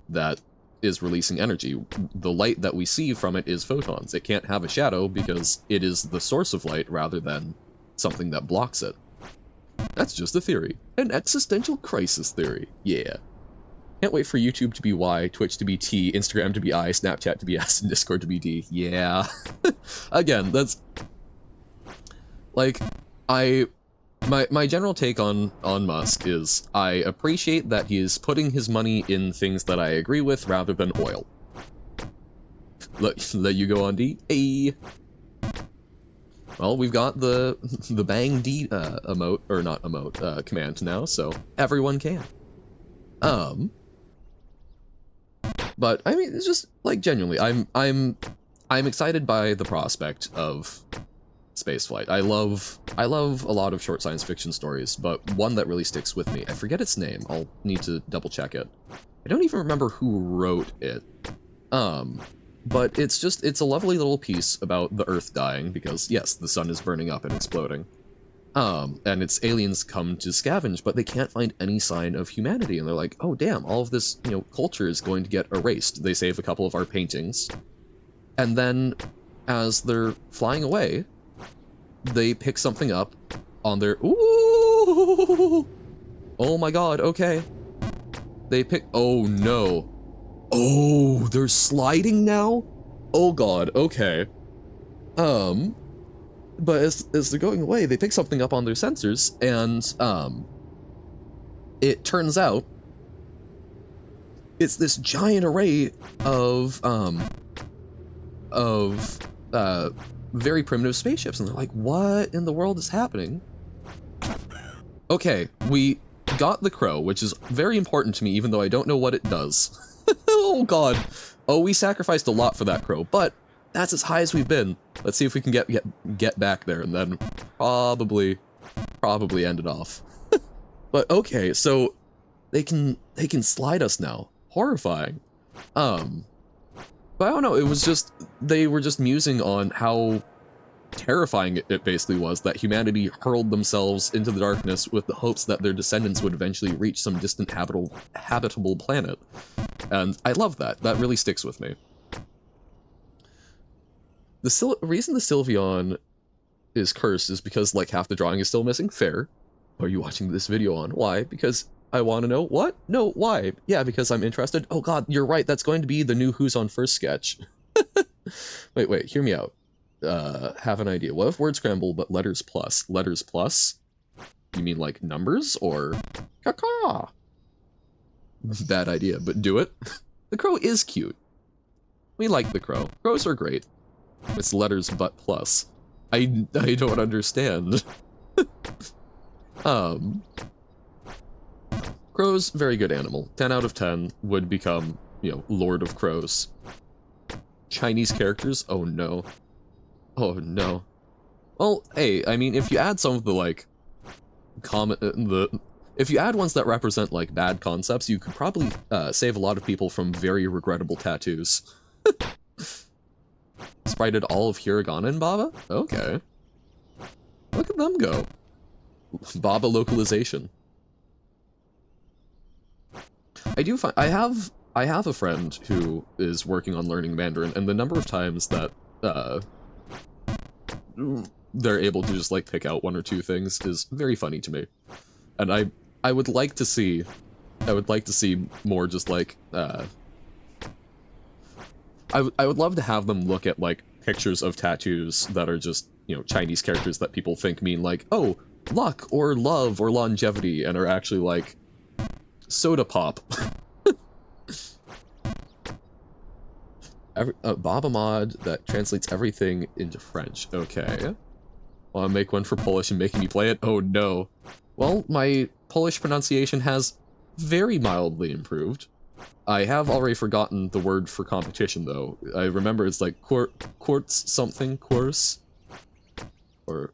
that is releasing energy. The light that we see from it is photons. It can't have a shadow because it is the source of light rather than something that blocks it. That's just a theory. An existential crisis theory. Yeah. Can't wait for YouTube to be Y, Twitch to be T, Instagram to be I, Snapchat to be S, and Discord to be D. Yeah. Again, that's... like, my general take on Musk is I appreciate that he is putting his money in things that I agree with rather than oil. Let you go on D. Hey. Well, we've got the bang D emote, or not emote, command now, so everyone can. But I mean, it's just like genuinely, I'm excited by the prospect of spaceflight. I love a lot of short science fiction stories, but one that really sticks with me, I forget its name, I'll need to double check it. I don't even remember who wrote it. But it's a lovely little piece about the Earth dying, because yes, the sun is burning up and exploding. And its aliens come to scavenge, but they can't find any sign of humanity, and they're like, oh damn, all of this, you know, culture is going to get erased. They save a couple of our paintings, and then, as they're flying away, they pick something up on their... Ooh! Oh my god, okay. They pick... Oh no. Oh, they're sliding now? Oh god, okay. But as they're going away, they pick something up on their sensors, and, it turns out it's this giant array of very primitive spaceships, and they're like, what in the world is happening? Okay, we got the crow, which is very important to me, even though I don't know what it does. Oh god. Oh, we sacrificed a lot for that crow, but That's as high as we've been. Let's see if we can get back there, and then probably end it off. But okay, so they can slide us now. Horrifying. But I don't know, it was just, they were just musing on how terrifying it basically was that humanity hurled themselves into the darkness with the hopes that their descendants would eventually reach some distant habitable planet. And I love that. That really sticks with me. The reason the Sylveon is cursed is because, like, half the drawing is still missing. Fair. What are you watching this video on? Why? Because I want to know. What? No, why? Yeah, because I'm interested. Oh god, you're right. That's going to be the new Who's on First sketch. Wait, hear me out. Have an idea. What if word scramble but letters plus? Letters plus? You mean like numbers or caca? Bad idea, but do it. The crow is cute. We like the crow. Crows are great. It's letters but plus. I don't understand. Crows, very good animal. 10 out of 10 would become, you know, Lord of Crows. Chinese characters? Oh no. Oh no. Well, hey, I mean, if you add some of the, like, if you add ones that represent, like, bad concepts, you could probably save a lot of people from very regrettable tattoos. Sprited all of Hiragana and Baba? Okay. Look at them go. Baba localization. I have a friend who is working on learning Mandarin, and the number of times that they're able to just, like, pick out one or two things is very funny to me. And I would like to see more just, like, I would love to have them look at, like, pictures of tattoos that are just, you know, Chinese characters that people think mean, like, oh, luck or love or longevity, and are actually, like, soda pop. Baba mod that translates everything into French. Okay. Wanna make one for Polish and making me play it? Oh no. Well, my Polish pronunciation has very mildly improved. I have already forgotten the word for competition, though. I remember it's like quartz something, course? Or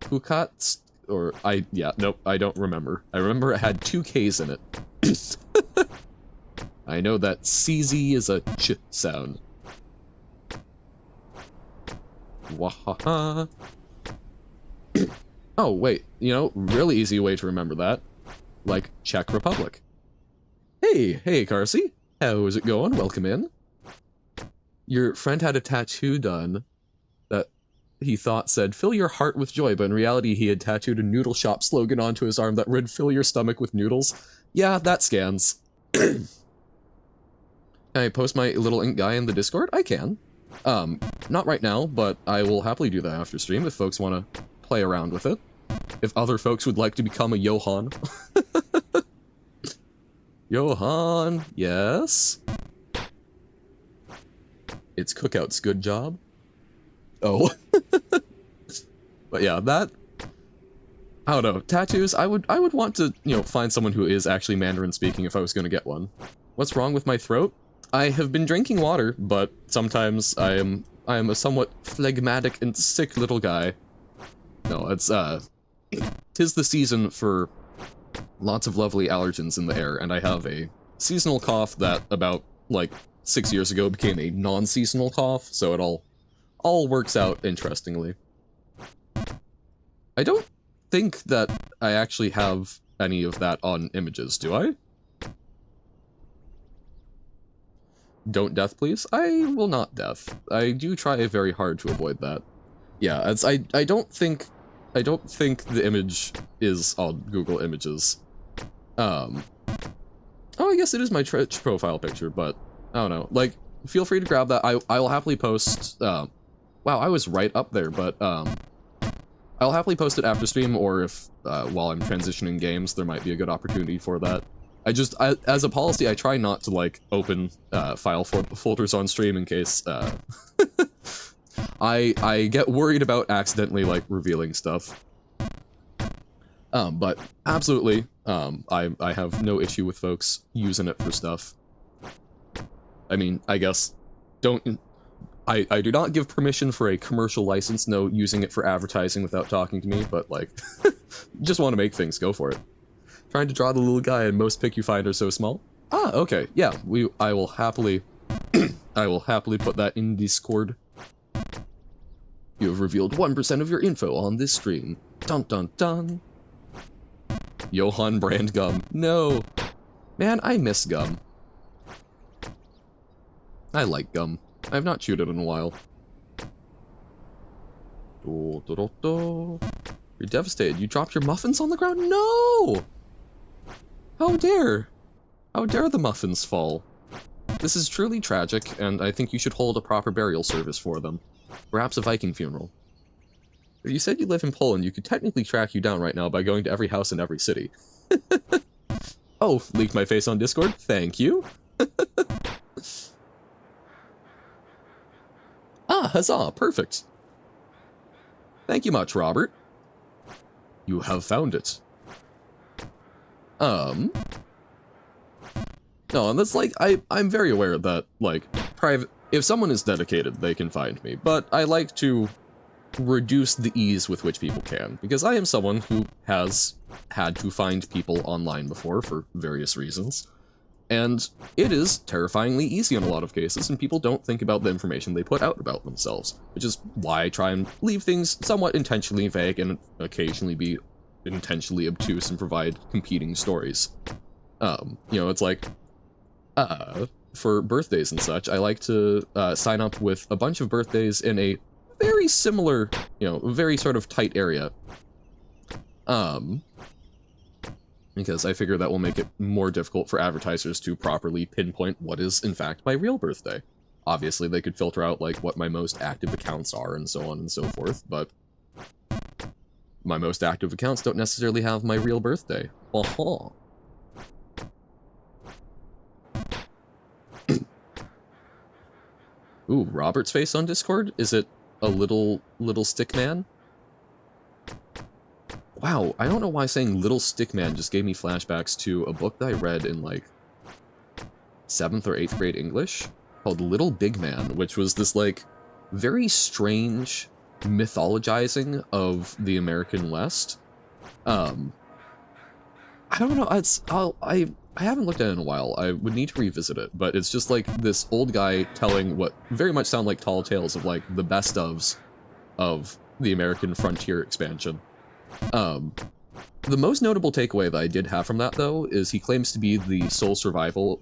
kukats? Or yeah, nope, I don't remember. I remember it had 2 Ks in it. I know that CZ is a ch sound. Wahaha. Oh, wait, you know, really easy way to remember that. Like, Czech Republic. Hey, Carsey. How's it going? Welcome in. Your friend had a tattoo done that he thought said, "Fill your heart with joy," but in reality he had tattooed a noodle shop slogan onto his arm that read, "Fill your stomach with noodles." Yeah, that scans. Can I post my little ink guy in the Discord? I can. Not right now, but I will happily do that after stream if folks want to play around with it. If other folks would like to become a Johan. Johan, yes? It's Cookout's good job. Oh. But yeah, that... I don't know, tattoos, I would want to, you know, find someone who is actually Mandarin speaking if I was gonna get one. What's wrong with my throat? I have been drinking water, but sometimes I am a somewhat phlegmatic and sick little guy. No, it's, 'tis the season for lots of lovely allergens in the air, and I have a seasonal cough that about, like, 6 years ago became a non-seasonal cough, so it all works out interestingly. I don't think that I actually have any of that on images, do I? Don't death, please? I will not death. I do try very hard to avoid that. Yeah, it's, I don't think the image is on Google Images. Oh, I guess it is my Twitch profile picture, but I don't know. Like, feel free to grab that. I will happily post, wow, I was right up there, but, I'll happily post it after stream, or if, while I'm transitioning games, there might be a good opportunity for that. As a policy, I try not to, like, open, file folders on stream in case, I get worried about accidentally, like, revealing stuff. But absolutely, I have no issue with folks using it for stuff. I mean, I guess, I do not give permission for a commercial license, no using it for advertising without talking to me, but like, just want to make things, go for it. Trying to draw the little guy and most pick you find are so small. Ah, okay, yeah, I will happily, I will happily put that in Discord. You have revealed 1% of your info on this stream. Dun dun dun. Johann brand gum. No. Man, I miss gum. I like gum. I have not chewed it in a while. You're devastated. You dropped your muffins on the ground? No! How dare? How dare the muffins fall? This is truly tragic, and I think you should hold a proper burial service for them. Perhaps a Viking funeral. If you said you live in Poland, you could technically track you down right now by going to every house in every city. Oh, leaked my face on Discord? Thank you. Ah, huzzah, perfect. Thank you much, Robert. You have found it. No, and that's like, I'm very aware that, like, if someone is dedicated, they can find me, but I like to reduce the ease with which people can, because I am someone who has had to find people online before for various reasons. And it is terrifyingly easy in a lot of cases, and people don't think about the information they put out about themselves, which is why I try and leave things somewhat intentionally vague and occasionally be intentionally obtuse and provide competing stories. You know, it's like, for birthdays and such, I like to sign up with a bunch of birthdays in a very similar, you know, very sort of tight area. Because I figure that will make it more difficult for advertisers to properly pinpoint what is, in fact, my real birthday. Obviously, they could filter out, like, what my most active accounts are and so on and so forth, but my most active accounts don't necessarily have my real birthday. Aha. Ooh, Robert's face on Discord? Is it a little stick man? Wow, I don't know why saying little stick man just gave me flashbacks to a book that I read in, like, 7th or 8th grade English called Little Big Man, which was this, like, very strange mythologizing of the American West. I don't know, I haven't looked at it in a while. I would need to revisit it, but it's just like this old guy telling what very much sound like tall tales of, like, the best ofs of the American frontier expansion. The most notable takeaway that I did have from that, though, is he claims to be the sole survivor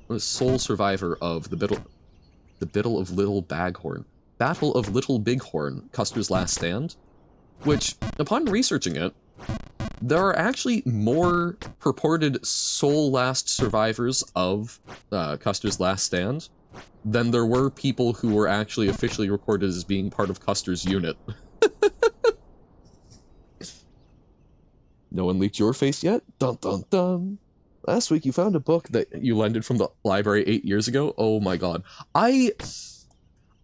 of the Battle of Little Bighorn, Custer's Last Stand, which, upon researching it, there are actually more purported sole last survivors of Custer's Last Stand than there were people who were actually officially recorded as being part of Custer's unit. No one leaked your face yet? Dun dun dun. Last week you found a book that you lended from the library 8 years ago? Oh my god. I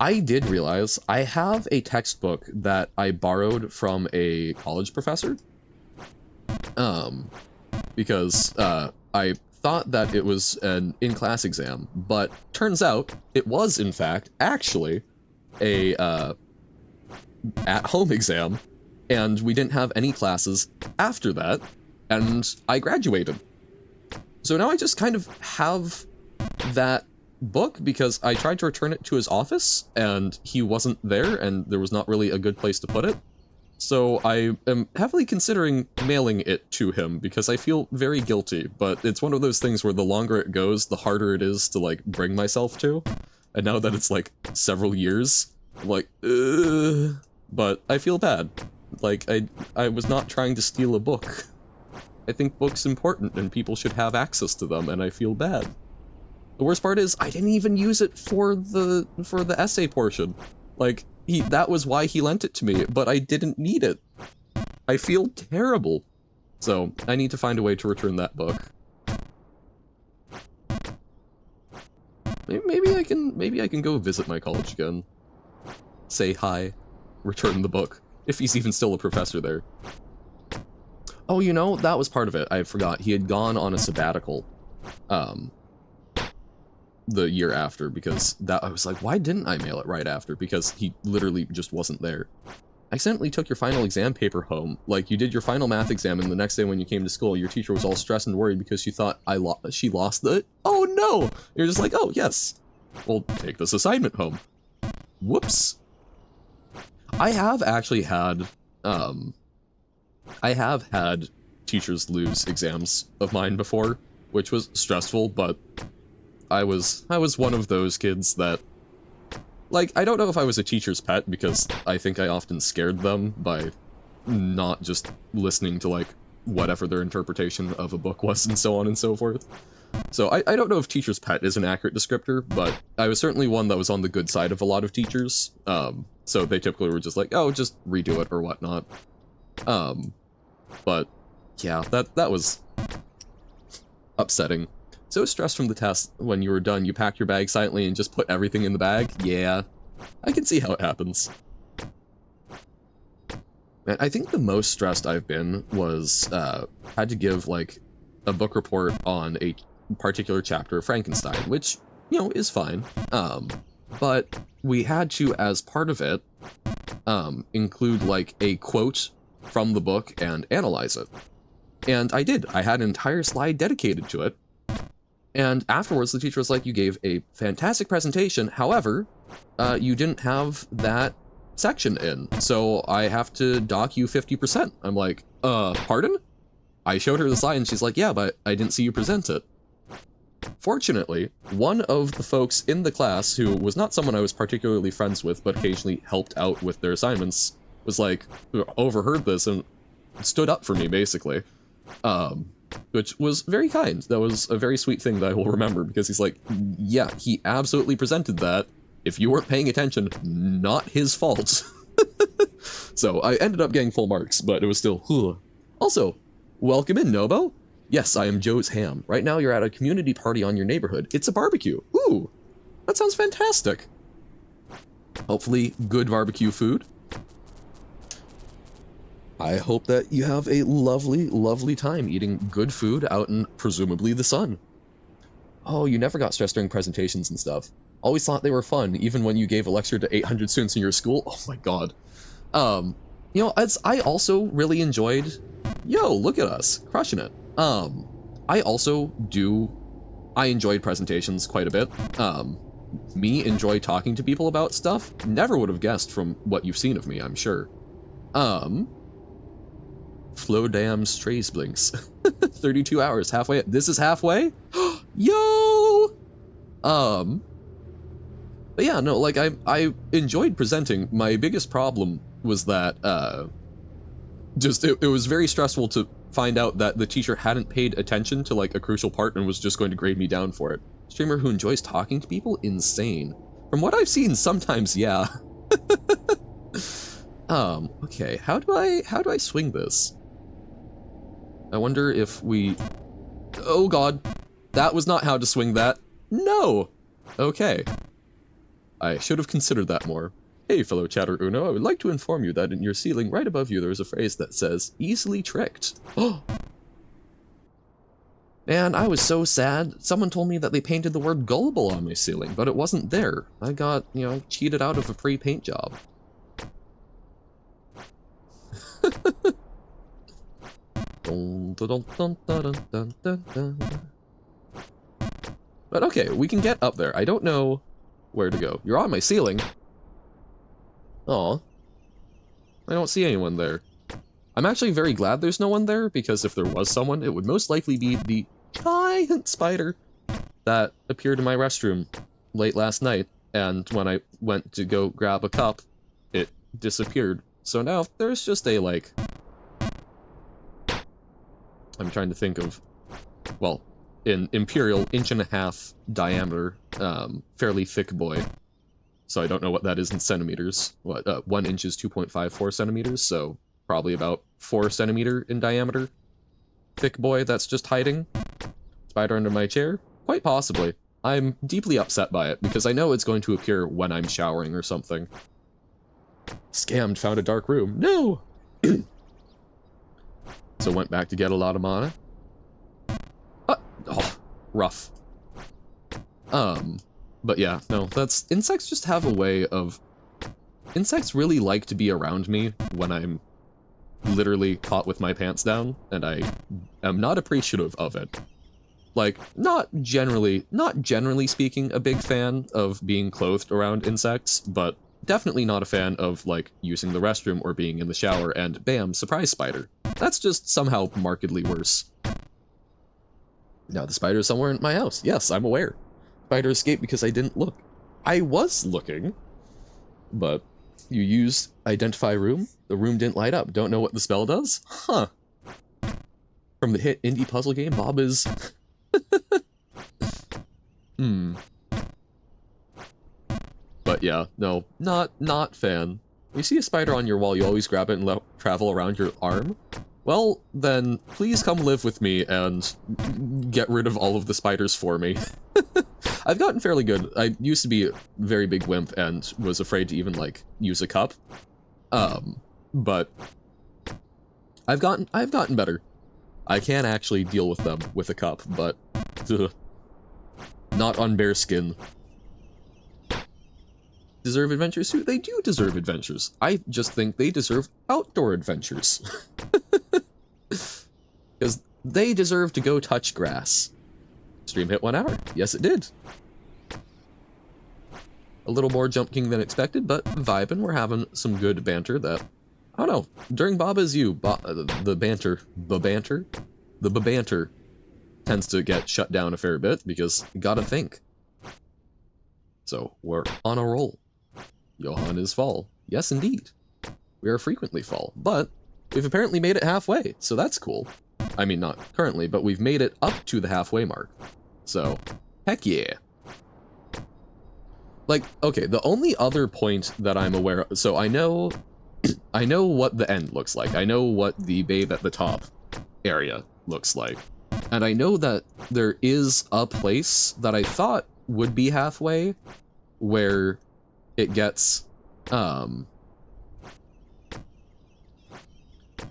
did realize I have a textbook that I borrowed from a college professor. Because I thought that it was an in-class exam, but turns out it was, in fact, actually a at-home exam. And we didn't have any classes after that, and I graduated. So now I just kind of have that book because I tried to return it to his office, and he wasn't there, and there was not really a good place to put it. So I am heavily considering mailing it to him because I feel very guilty, but it's one of those things where the longer it goes, the harder it is to, like, bring myself to. And now that it's, like, several years, I'm like, ugh. But I feel bad. Like, I was not trying to steal a book. I think books important and people should have access to them, and I feel bad. The worst part is, I didn't even use it for the essay portion. Like, that was why he lent it to me, but I didn't need it. I feel terrible. So, I need to find a way to return that book. Maybe I can go visit my college again. Say hi. Return the book. If he's even still a professor there. Oh, you know, that was part of it. I forgot. He had gone on a sabbatical. the year after, because that I was like, why didn't I mail it right after? Because he literally just wasn't there. I accidentally took your final exam paper home. Like, you did your final math exam, and the next day when you came to school, your teacher was all stressed and worried because she thought she lost it. Oh no! You're just like, oh yes. Well, take this assignment home. Whoops. I have actually had, I have had teachers lose exams of mine before, which was stressful, but I was one of those kids that, like, I don't know if I was a teacher's pet, because I think I often scared them by not just listening to, like, whatever their interpretation of a book was and so on and so forth. So I don't know if teacher's pet is an accurate descriptor, but I was certainly one that was on the good side of a lot of teachers. So they typically were just like, oh, just redo it or whatnot. But yeah, that was upsetting. So stressed from the test, when you were done, you packed your bag silently and just put everything in the bag? Yeah, I can see how it happens. Man, I think the most stressed I've been was, had to give, like, a book report on a particular chapter of Frankenstein, which, you know, is fine. But we had to, as part of it, include, like, a quote from the book and analyze it. And I did. I had an entire slide dedicated to it. And afterwards, the teacher was like, you gave a fantastic presentation, however, you didn't have that section in, so I have to dock you 50%. I'm like, pardon? I showed her the slide and she's like, yeah, but I didn't see you present it. Fortunately, one of the folks in the class, who was not someone I was particularly friends with, but occasionally helped out with their assignments, was like, overheard this and stood up for me, basically. Which was very kind. That was a very sweet thing that I will remember, because he's like, yeah, he absolutely presented that. If you weren't paying attention, not his fault. So I ended up getting full marks, but it was still, huh. Also, welcome in, Nobo. Yes, I am Joe's Ham. Right now you're at a community party on your neighborhood. It's a barbecue. Ooh, that sounds fantastic. Hopefully good barbecue food. I hope that you have a lovely, lovely time eating good food out in presumably the sun. Oh, you never got stressed during presentations and stuff. Always thought they were fun, even when you gave a lecture to 800 students in your school. Oh my god. You know, as I also really enjoyed... Yo, look at us, crushing it. I enjoyed presentations quite a bit. Me enjoy talking to people about stuff. Never would have guessed from what you've seen of me, I'm sure. Flow Dam Strays Blinks. 32 hours, halfway. This is halfway? Yo! But yeah, no, like, I enjoyed presenting. My biggest problem was that, it was very stressful to find out that the teacher hadn't paid attention to, like, a crucial part and was just going to grade me down for it. Streamer who enjoys talking to people? Insane. From what I've seen, sometimes, yeah. Okay, how do I swing this? I wonder if we... Oh god, that was not how to swing that. No! Okay. I should have considered that more. Hey, fellow Chatter Uno, I would like to inform you that in your ceiling right above you there is a phrase that says, easily tricked. Oh! Man, I was so sad. Someone told me that they painted the word gullible on my ceiling, but it wasn't there. I got, you know, cheated out of a free paint job. But okay, we can get up there. I don't know where to go. You're on my ceiling. Aw. I don't see anyone there. I'm actually very glad there's no one there, because if there was someone, it would most likely be the giant spider that appeared in my restroom late last night, and when I went to go grab a cup, it disappeared. So now there's just a, like... I'm trying to think of... Well, an imperial 1.5-inch diameter, fairly thick boy. So I don't know what that is in centimeters. What, 1 inch is 2.54 centimeters, so probably about 4 centimeter in diameter. Thick boy that's just hiding. Spider under my chair? Quite possibly. I'm deeply upset by it, because I know it's going to appear when I'm showering or something. Scammed, found a dark room. No! So went back to get a lot of mana. Oh, rough. But yeah, no, that's... Insects just have a way of... Insects really like to be around me when I'm literally caught with my pants down, and I am not appreciative of it. Like, not generally speaking, a big fan of being clothed around insects, but definitely not a fan of, like, using the restroom or being in the shower and bam, surprise spider. That's just somehow markedly worse. Now the spider is somewhere in my house. Yes, I'm aware. Spider escaped because I didn't look. I was looking, but you used identify room. The room didn't light up. Don't know what the spell does? Huh. From the hit indie puzzle game, Bob is... But yeah, no, not fan. You see a spider on your wall, you always grab it and travel around your arm? Well, then, please come live with me and get rid of all of the spiders for me. I've gotten fairly good. I used to be a very big wimp and was afraid to even, like, use a cup. But I've gotten better. I can actually deal with them with a cup, but not on bare skin. Deserve adventures too? They do deserve adventures. I just think they deserve outdoor adventures. Because they deserve to go touch grass. Stream hit 1 hour. Yes, it did. A little more Jump King than expected, but vibing. We're having some good banter that... I don't know. During Baba's You, the banter tends to get shut down a fair bit because you gotta think. So, we're on a roll. Johan is fall. Yes, indeed. We are frequently fall, but we've apparently made it halfway, so that's cool. I mean, not currently, but we've made it up to the halfway mark. So, heck yeah. Like, okay, the only other point that I'm aware of, so I know what the end looks like. I know what the babe at the top area looks like. And I know that there is a place that I thought would be halfway where it gets, I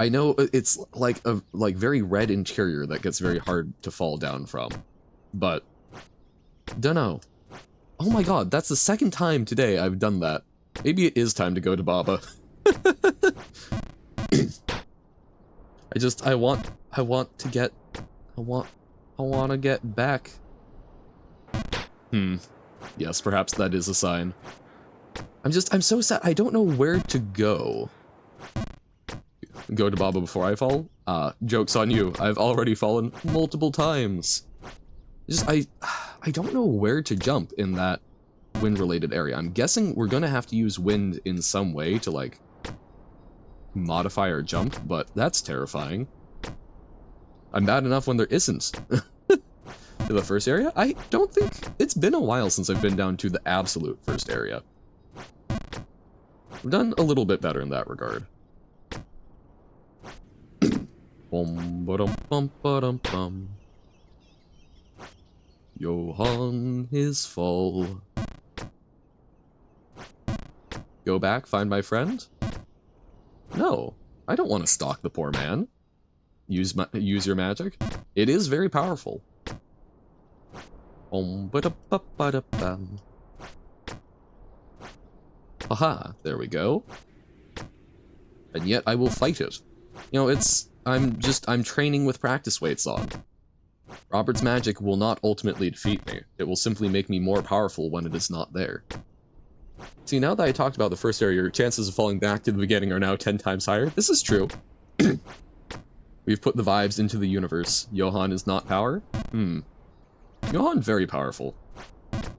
know it's like a very red interior that gets very hard to fall down from, but dunno. Oh my god, that's the second time today I've done that. Maybe it is time to go to Baba. I want to get back. Yes, perhaps that is a sign. I'm so sad. I don't know where to go. Go to Baba before I fall? Joke's on you. I've already fallen multiple times. I don't know where to jump in that wind-related area. I'm guessing we're gonna have to use wind in some way to, like, modify our jump, but that's terrifying. I'm bad enough when there isn't. To the first area? I don't think... It's been a while since I've been down to the absolute first area. I've done a little bit better in that regard. Johan is full. Go back, find my friend? No, I don't want to stalk the poor man. Use your magic. It is very powerful. Aha, there we go. And yet I will fight it. You know, I'm training with practice weights on. Robert's magic will not ultimately defeat me. It will simply make me more powerful when it is not there. See, now that I talked about the first area, your chances of falling back to the beginning are now 10 times higher. This is true. We've put the vibes into the universe. Johan is not power? Johan very powerful.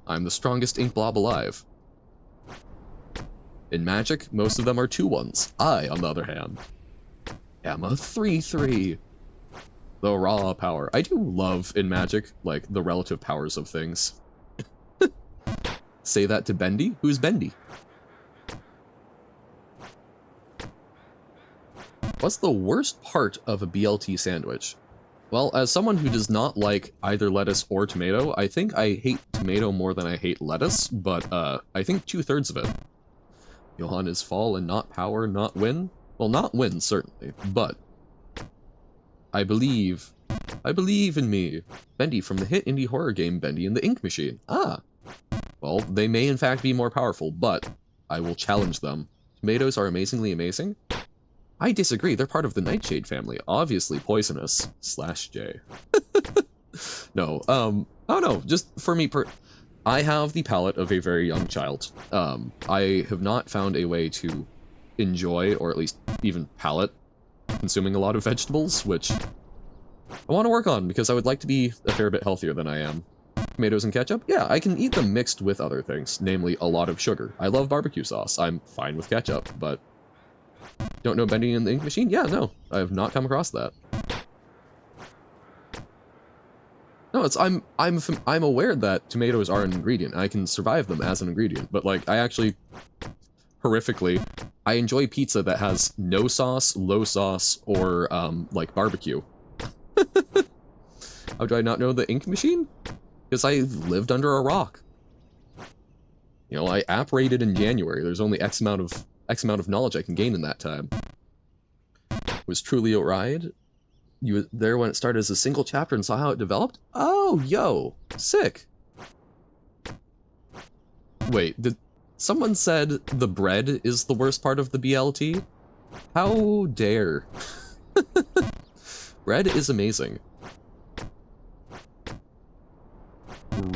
I'm the strongest ink blob alive. In magic, most of them are 2-1s. I, on the other hand, am a 3-3. The raw power. I do love, in magic, like, the relative powers of things. Say that to Bendy? Who's Bendy? What's the worst part of a BLT sandwich? Well, as someone who does not like either lettuce or tomato, I think I hate tomato more than I hate lettuce, but I think 2/3 of it. Johan is fall and not power, not win? Well, not win, certainly, but I believe I believe in me. Bendy from the hit indie horror game Bendy and the Ink Machine. Ah. Well, they may in fact be more powerful, but I will challenge them. Tomatoes are amazingly amazing? I disagree. They're part of the Nightshade family. Obviously poisonous. /J. No, oh no, just for me I have the palate of a very young child. I have not found a way to enjoy, or at least even palate, consuming a lot of vegetables, which I want to work on because I would like to be a fair bit healthier than I am. Tomatoes and ketchup? Yeah, I can eat them mixed with other things, namely a lot of sugar. I love barbecue sauce. I'm fine with ketchup, but don't know Bendy and the Ink Machine? Yeah, no, I have not come across that. No, it's I'm aware that tomatoes are an ingredient. I can survive them as an ingredient, but like I actually horrifically I enjoy pizza that has no sauce, low sauce, or like barbecue. How do I not know the Ink Machine? Because I lived under a rock. You know, I app rated in January. There's only X amount of knowledge I can gain in that time. Was truly a ride. You were there when it started as a single chapter and saw how it developed? Oh, yo, sick. Wait, did someone said the bread is the worst part of the BLT? How dare. Bread is amazing.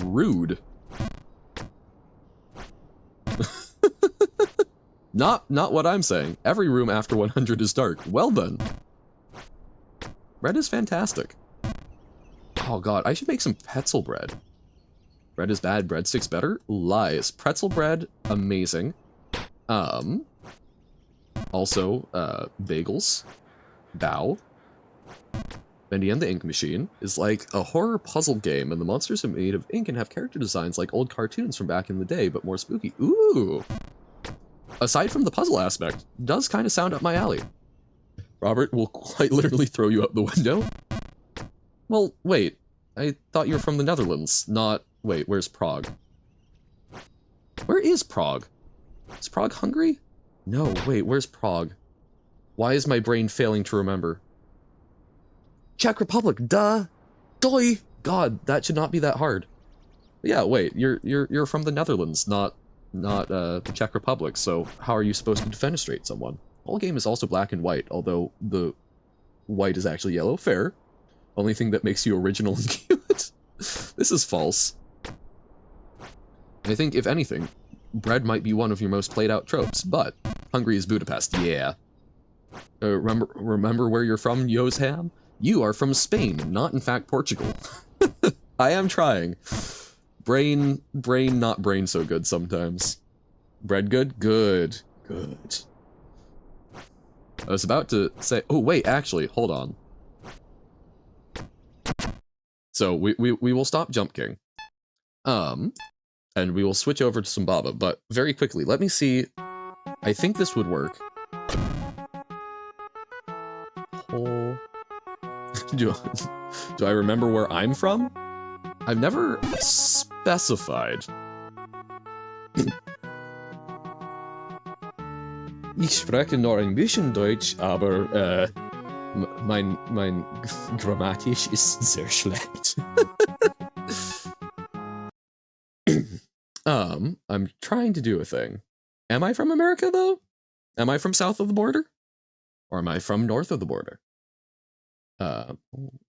Rude. Not what I'm saying. Every room after 100 is dark. Well then. Bread is fantastic. Oh god, I should make some pretzel bread. Bread is bad, breadsticks better? Lies. Pretzel bread, amazing. Also, bagels. Bow. Bendy and the Ink Machine is like a horror puzzle game, and the monsters are made of ink and have character designs like old cartoons from back in the day, but more spooky. Ooh! Aside from the puzzle aspect, does kind of sound up my alley. Robert will quite literally throw you out the window. Well, wait. I thought you were from the Netherlands, not... Wait, where's Prague? Where is Prague? Is Prague Hungary? No, wait, where's Prague? Why is my brain failing to remember? Czech Republic, duh! Doi! God, that should not be that hard. But yeah, wait, you're from the Netherlands, not the Czech Republic, so how are you supposed to defenestrate someone? The whole game is also black and white, although the white is actually yellow. Fair. Only thing that makes you original and cute. This is false. I think, if anything, bread might be one of your most played out tropes, but Hungary is Budapest, yeah. Remember where you're from, Yosham? You are from Spain, not in fact Portugal. I am trying. Brain, not brain so good sometimes. Bread good? Good. Good. I was about to say, oh wait, actually, hold on. So we will stop Jump King. And we will switch over to some Baba, but very quickly, let me see. I think this would work. Whole... do I remember where I'm from? I've never specified. Ich spreche noch ein bisschen Deutsch, aber mein Grammatisch ist sehr schlecht. I'm trying to do a thing. Am I from America, though? Am I from south of the border? Or am I from north of the border?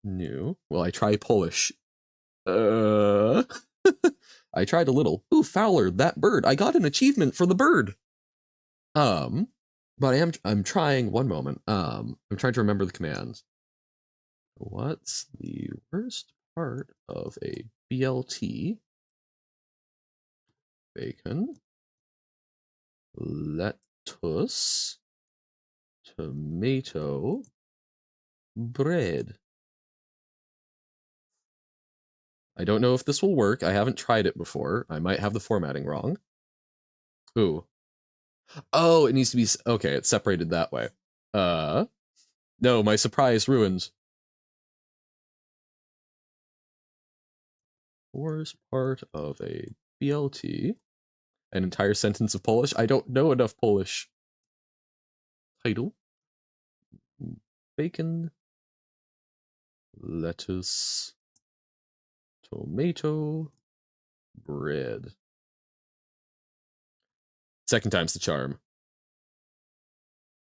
New. Well, I try Polish. I tried a little. Ooh, Fowler, that bird. I got an achievement for the bird. But I'm trying, one moment. I'm trying to remember the commands. What's the worst part of a BLT? Bacon. Lettuce. Tomato. Bread. I don't know if this will work. I haven't tried it before. I might have the formatting wrong. Ooh. Oh, it needs to be... Okay, it's separated that way. No, my surprise ruined. Worst part of a BLT. An entire sentence of Polish? I don't know enough Polish. Title. Bacon. lettuce, tomato, bread. Second time's the charm.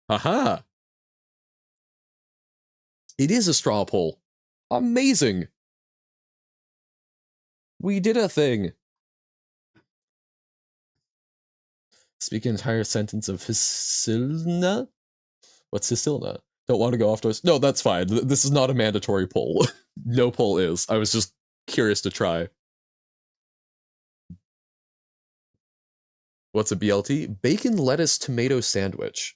Haha! It is a straw poll. Amazing! We did a thing! Speak an entire sentence of Hysilna? What's Hysilna? Don't want to go off to us. No, that's fine. This is not a mandatory poll. No poll is. I was just curious to try. What's a BLT? Bacon, lettuce, tomato sandwich.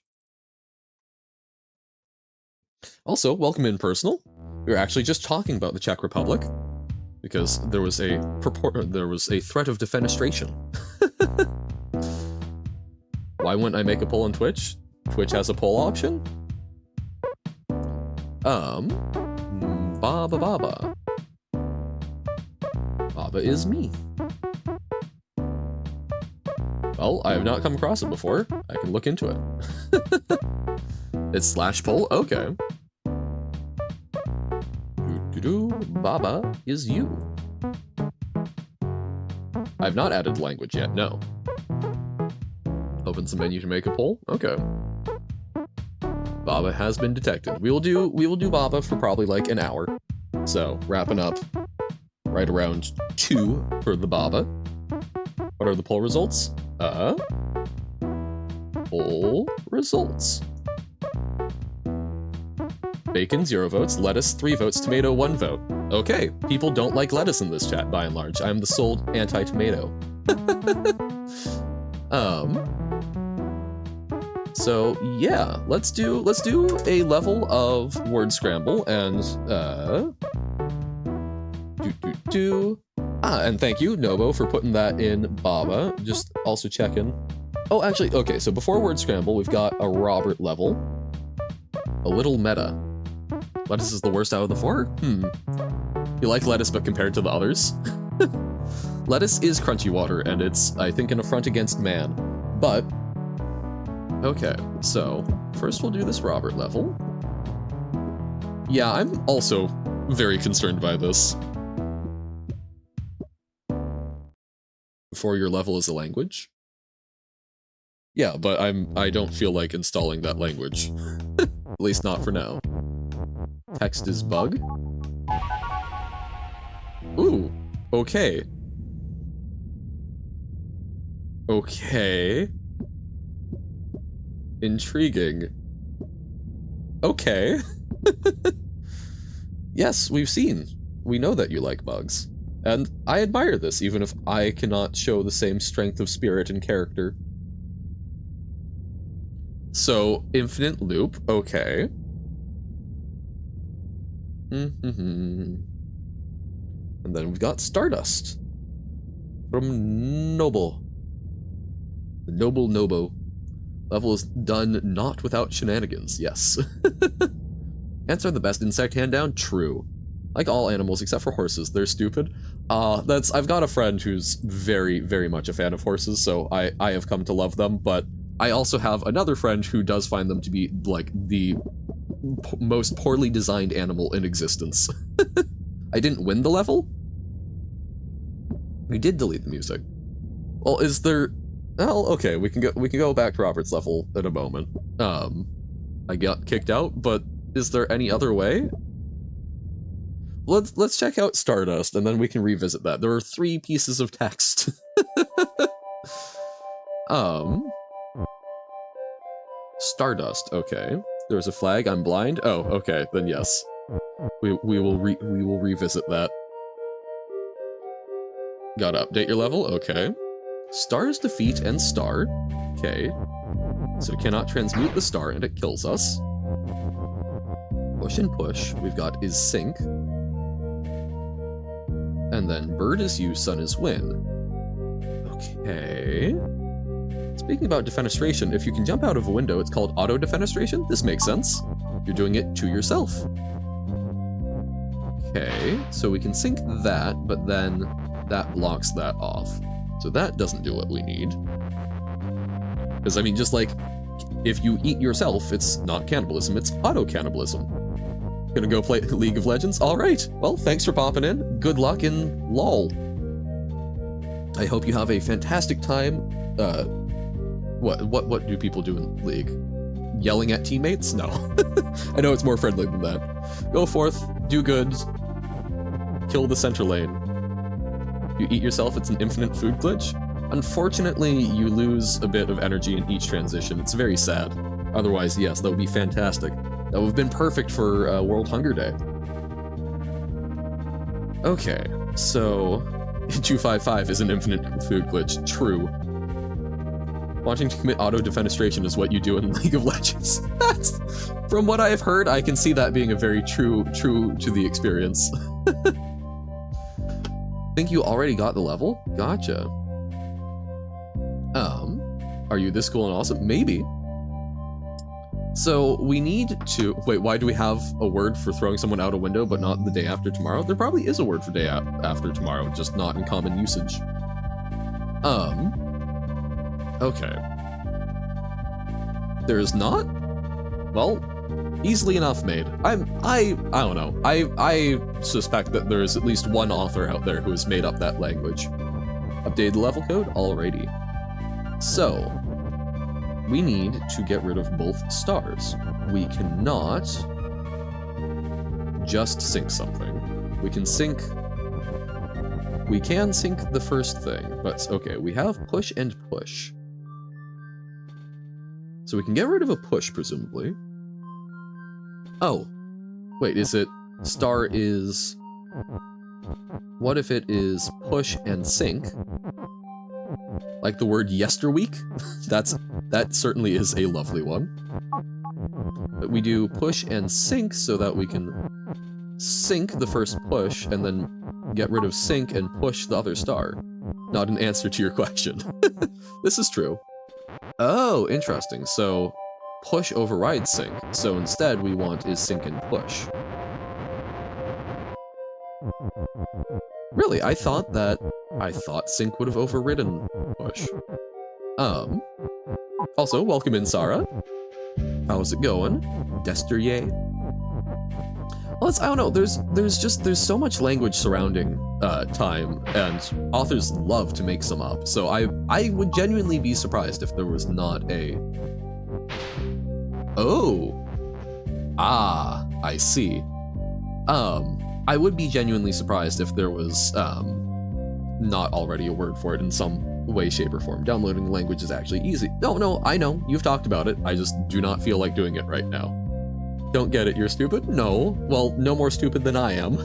Also, welcome in personal. We were actually just talking about the Czech Republic because there was a threat of defenestration. Why wouldn't I make a poll on Twitch? Twitch has a poll option. Baba Baba. Baba is me. Well, I have not come across it before. I can look into it. It's /poll? Okay. Baba is you. I've not added language yet, no. Open some menu to make a poll? Okay. Baba has been detected. We will do Baba for probably like an hour. So, wrapping up right around 2 for the Baba. What are the poll results? Poll results. Bacon, 0 votes. Lettuce, 3 votes. Tomato, 1 vote. Okay, people don't like lettuce in this chat, by and large. I'm the sole anti-tomato. So yeah, let's do a level of word scramble and and thank you, Nobo, for putting that in Baba. Just also checking. Oh, actually, okay, so before word scramble, we've got a Robert level. A little meta. Lettuce is the worst out of the 4? You like lettuce, but compared to the others? Lettuce is crunchy water, and it's, I think, an affront against man. But, okay, so, first we'll do this Robert level. Yeah, I'm also very concerned by this. Before your level is a language? Yeah, but I don't feel like installing that language. At least not for now. Text is bug. Ooh, okay. Okay. Intriguing. Okay. Yes, we've seen. We know that you like bugs. And I admire this, even if I cannot show the same strength of spirit and character. So, infinite loop, okay. And then we've got Stardust. From Noble. The Noble Nobo. Level is done not without shenanigans, yes. Ants are the best insect, hand down, true. Like all animals except for horses, they're stupid. I've got a friend who's very, very much a fan of horses, so I have come to love them, but I also have another friend who does find them to be, like, the most poorly designed animal in existence. I didn't win the level? We did delete the music. Well, is there... Well, okay, we can go back to Robert's level in a moment. I got kicked out, but is there any other way? Let's check out Stardust, and then we can revisit that. There are 3 pieces of text. Stardust, okay. There's a flag, I'm blind. Oh, okay, then yes. We will revisit that. Gotta update your level, okay. Stars defeat and star, okay. So we cannot transmute the star and it kills us. Push and push, we've got is sink. And then bird is you, sun is win. Okay. Speaking about defenestration, if you can jump out of a window, it's called auto-defenestration. This makes sense. You're doing it to yourself. Okay, so we can sink that, but then that blocks that off. So that doesn't do what we need. Because, I mean, just like, if you eat yourself, it's not cannibalism, it's auto-cannibalism. Gonna go play League of Legends? Alright, well, thanks for popping in. Good luck in LOL. I hope you have a fantastic time. What do people do in League? Yelling at teammates? No. I know it's more friendly than that. Go forth, do good, kill the center lane. You eat yourself, it's an infinite food glitch. Unfortunately, you lose a bit of energy in each transition. It's very sad. Otherwise, yes, that would be fantastic. That would have been perfect for World Hunger Day. Okay, so 255 is an infinite food glitch. True. Wanting to commit auto-defenestration is what you do in League of Legends. That's, from what I've heard, I can see that being a very true to the experience. Think you already got the level? Gotcha. Are you this cool and awesome? Maybe. So we need to, wait, why do we have a word for throwing someone out a window but not the day after tomorrow? There probably is a word for day after tomorrow, just not in common usage. Okay. There is not? Well, easily enough made. I don't know. I suspect that there is at least one author out there who has made up that language. Updated the level code? Alrighty. So, we need to get rid of both stars. We cannot just sync something. We can sync the first thing, but okay, we have push and push. So we can get rid of a push, presumably. Oh, wait, is it star is... What if it is push and sync? Like the word yesterweek? That certainly is a lovely one. But we do push and sync so that we can sync the first push and then get rid of sync and push the other star. Not an answer to your question. This is true. Oh, interesting. So push overrides sync. So instead we want is sync and push. Really, I thought sync would have overridden push. Also, welcome in, Sarah. How's it going? Desterye? Well, I don't know, there's so much language surrounding time, and authors love to make some up, so I would genuinely be surprised if there was not a... Oh! Ah, I see. I would be genuinely surprised if there was, not already a word for it in some way, shape, or form. Downloading the language is actually easy. No, I know, you've talked about it, I just do not feel like doing it right now. Don't get it, you're stupid? No. Well, no more stupid than I am.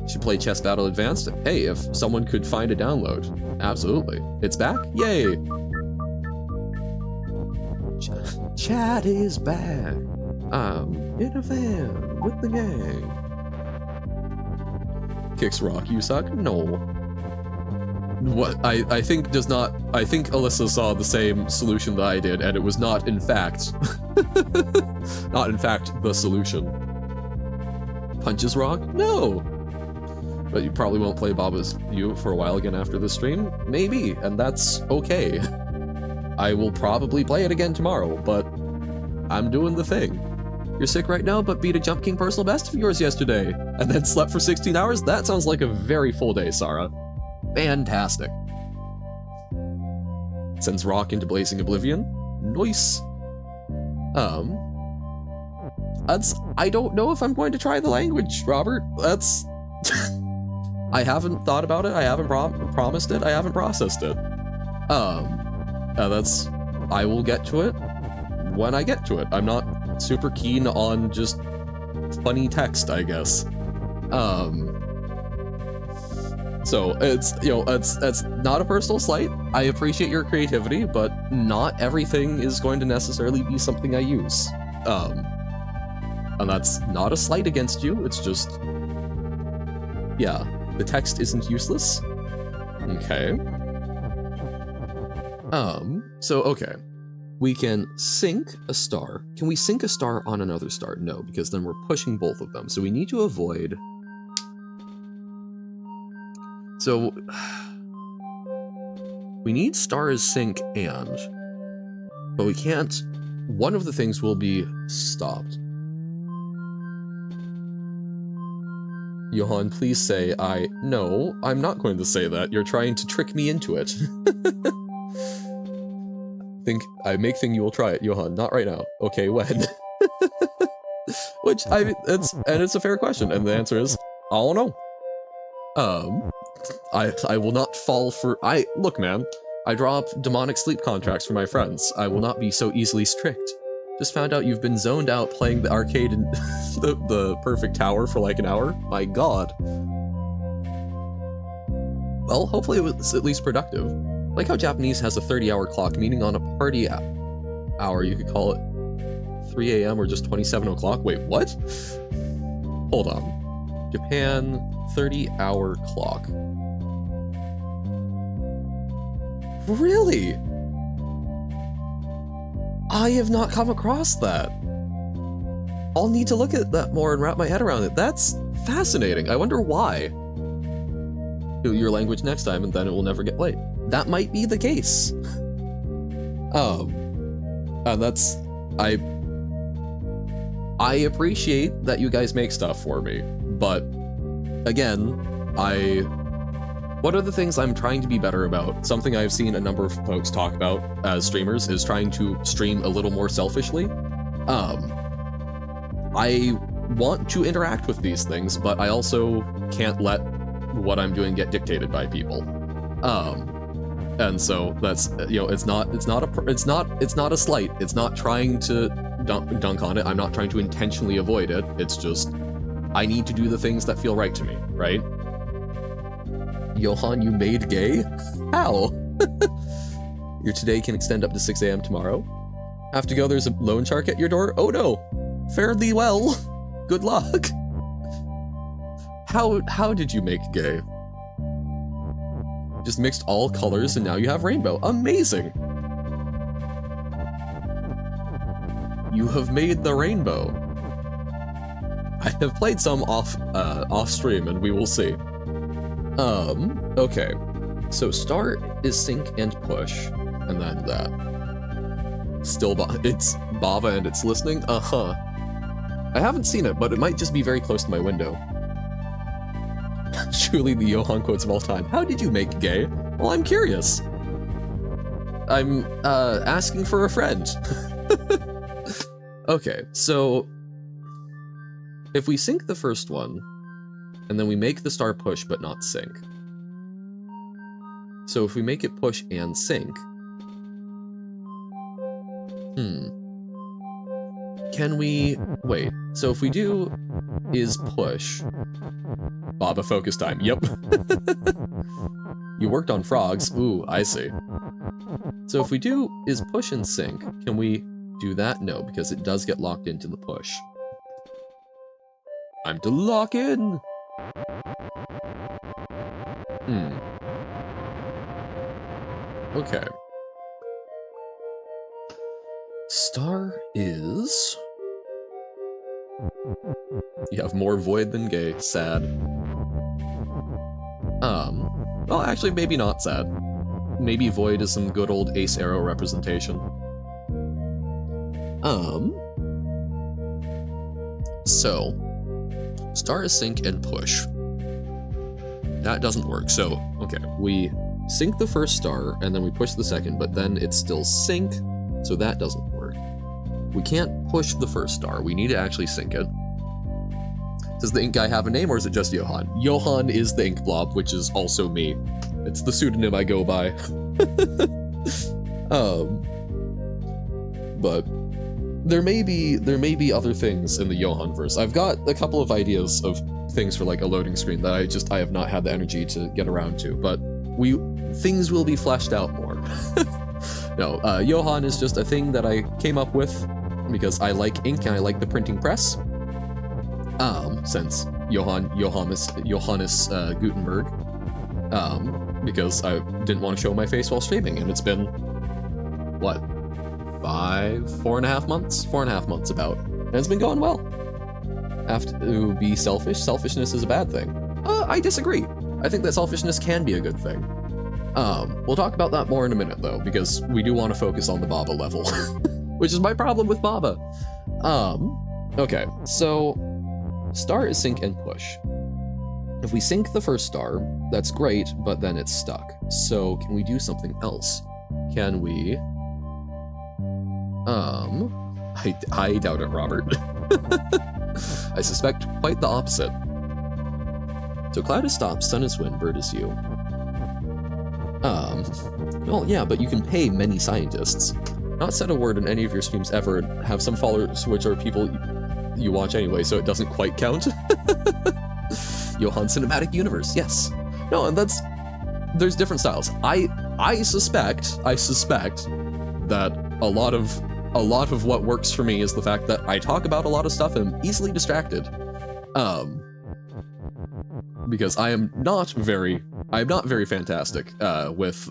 Should play Chess Battle Advanced? Hey, if someone could find a download. Absolutely. It's back? Yay! Chat is back. I'm in a van with the gang. Kicks rock, you suck? No. What, I think Alyssa saw the same solution that I did, and it was not in fact, not in fact the solution. Punches rock? No! But you probably won't play Baba's You for a while again after this stream? Maybe, and that's okay. I will probably play it again tomorrow, but I'm doing the thing. You're sick right now, but beat a Jump King personal best of yours yesterday, and then slept for 16 hours? That sounds like a very full day, Sarah. Fantastic. Sends rock into blazing oblivion. Nice. I don't know if I'm going to try the language, Robert. That's... I haven't thought about it, I haven't promised it, I haven't processed it. I will get to it when I get to it. I'm not super keen on just funny text, I guess. So it's, you know, it's not a personal slight. I appreciate your creativity, but not everything is going to necessarily be something I use. And that's not a slight against you, it's just, yeah, the text isn't useless. Okay. So, okay. We can sync a star. Can we sync a star on another star? No, because then we're pushing both of them. So we need to avoid... So... we need stars sync and... But we can't one of the things will be stopped. Johan, please say no, I'm not going to say that. You're trying to trick me into it. I make thing you will try it, Johan. Not right now. Okay, when? Which, it's a fair question, and the answer is, I don't know. I will not fall for, look man, I draw up demonic sleep contracts for my friends. I will not be so easily strict. Just found out you've been zoned out playing the arcade in the perfect tower for like an hour. My god. Well, hopefully it was at least productive. Like how Japanese has a 30-hour clock, meaning on a party hour you could call it 3 a.m. or just 27 o'clock. Wait, what? Hold on. Japan 30-hour clock. Really? I have not come across that. I'll need to look at that more and wrap my head around it. That's fascinating. I wonder why. Do your language next time and then it will never get played. That might be the case. I appreciate that you guys make stuff for me, but again, one of the things I'm trying to be better about, something I've seen a number of folks talk about as streamers, is trying to stream a little more selfishly. I want to interact with these things, but I also can't let what I'm doing get dictated by people. And so that's, it's not a slight. It's not trying to dunk on it. I'm not trying to intentionally avoid it. It's just, I need to do the things that feel right to me, right? Johan, you made gay? How? Your today can extend up to 6 a.m. tomorrow. Have to go, there's a loan shark at your door? Oh no! Fare thee well! Good luck! How did you make gay? Just mixed all colors and now you have rainbow. Amazing! You have made the rainbow. I have played some off stream and we will see. Okay. So start is sync and push, and then that. Still, it's Bava and it's listening? Uh-huh. I haven't seen it, but it might just be very close to my window. Truly the Johan quotes of all time. How did you make gay? Well, I'm curious. I'm, asking for a friend. Okay, so if we sync the first one, and then we make the star push but not sync. So if we make it push and sync, can we, wait, so if we do is push, Baba focus time, yep. You worked on frogs, ooh, I see. So if we do is push and sync, can we do that? No, because it does get locked into the push. Time to lock in! Okay. Star is... You have more void than gay. Sad. Well, actually, maybe not sad. Maybe void is some good old ace arrow representation. So... Star is sync and push. That doesn't work, so, okay, we sync the first star, and then we push the second, but then it's still sync, so that doesn't work. We can't push the first star, we need to actually sync it. Does the ink guy have a name, or is it just Johan? Johan is the ink blob, which is also me. It's the pseudonym I go by. But there may be other things in the Johan verse. I've got a couple of ideas of things for like a loading screen that I have not had the energy to get around to, but things will be fleshed out more. No, Johan is just a thing that I came up with because I like ink and I like the printing press. Since Johannes Gutenberg. Because I didn't want to show my face while streaming, and it's been, what, 4.5 months? 4.5 months about. And it's been going well. Have to be selfish? Selfishness is a bad thing. I disagree. I think that selfishness can be a good thing. We'll talk about that more in a minute, though, because we do want to focus on the Baba level. which is my problem with Baba. Okay, so star is sync and push. If we sync the first star, that's great, but then it's stuck. So can we do something else? Can we... I doubt it, Robert. I suspect quite the opposite. So cloud is stop, sun is wind, bird is you. Well, yeah, but you can pay many scientists. Not said a word in any of your streams ever, have some followers which are people you watch anyway, so it doesn't quite count. Johan Cinematic Universe, yes. No, and there's different styles. I suspect that a lot of what works for me is the fact that I talk about a lot of stuff and I'm easily distracted. Because I am not very fantastic with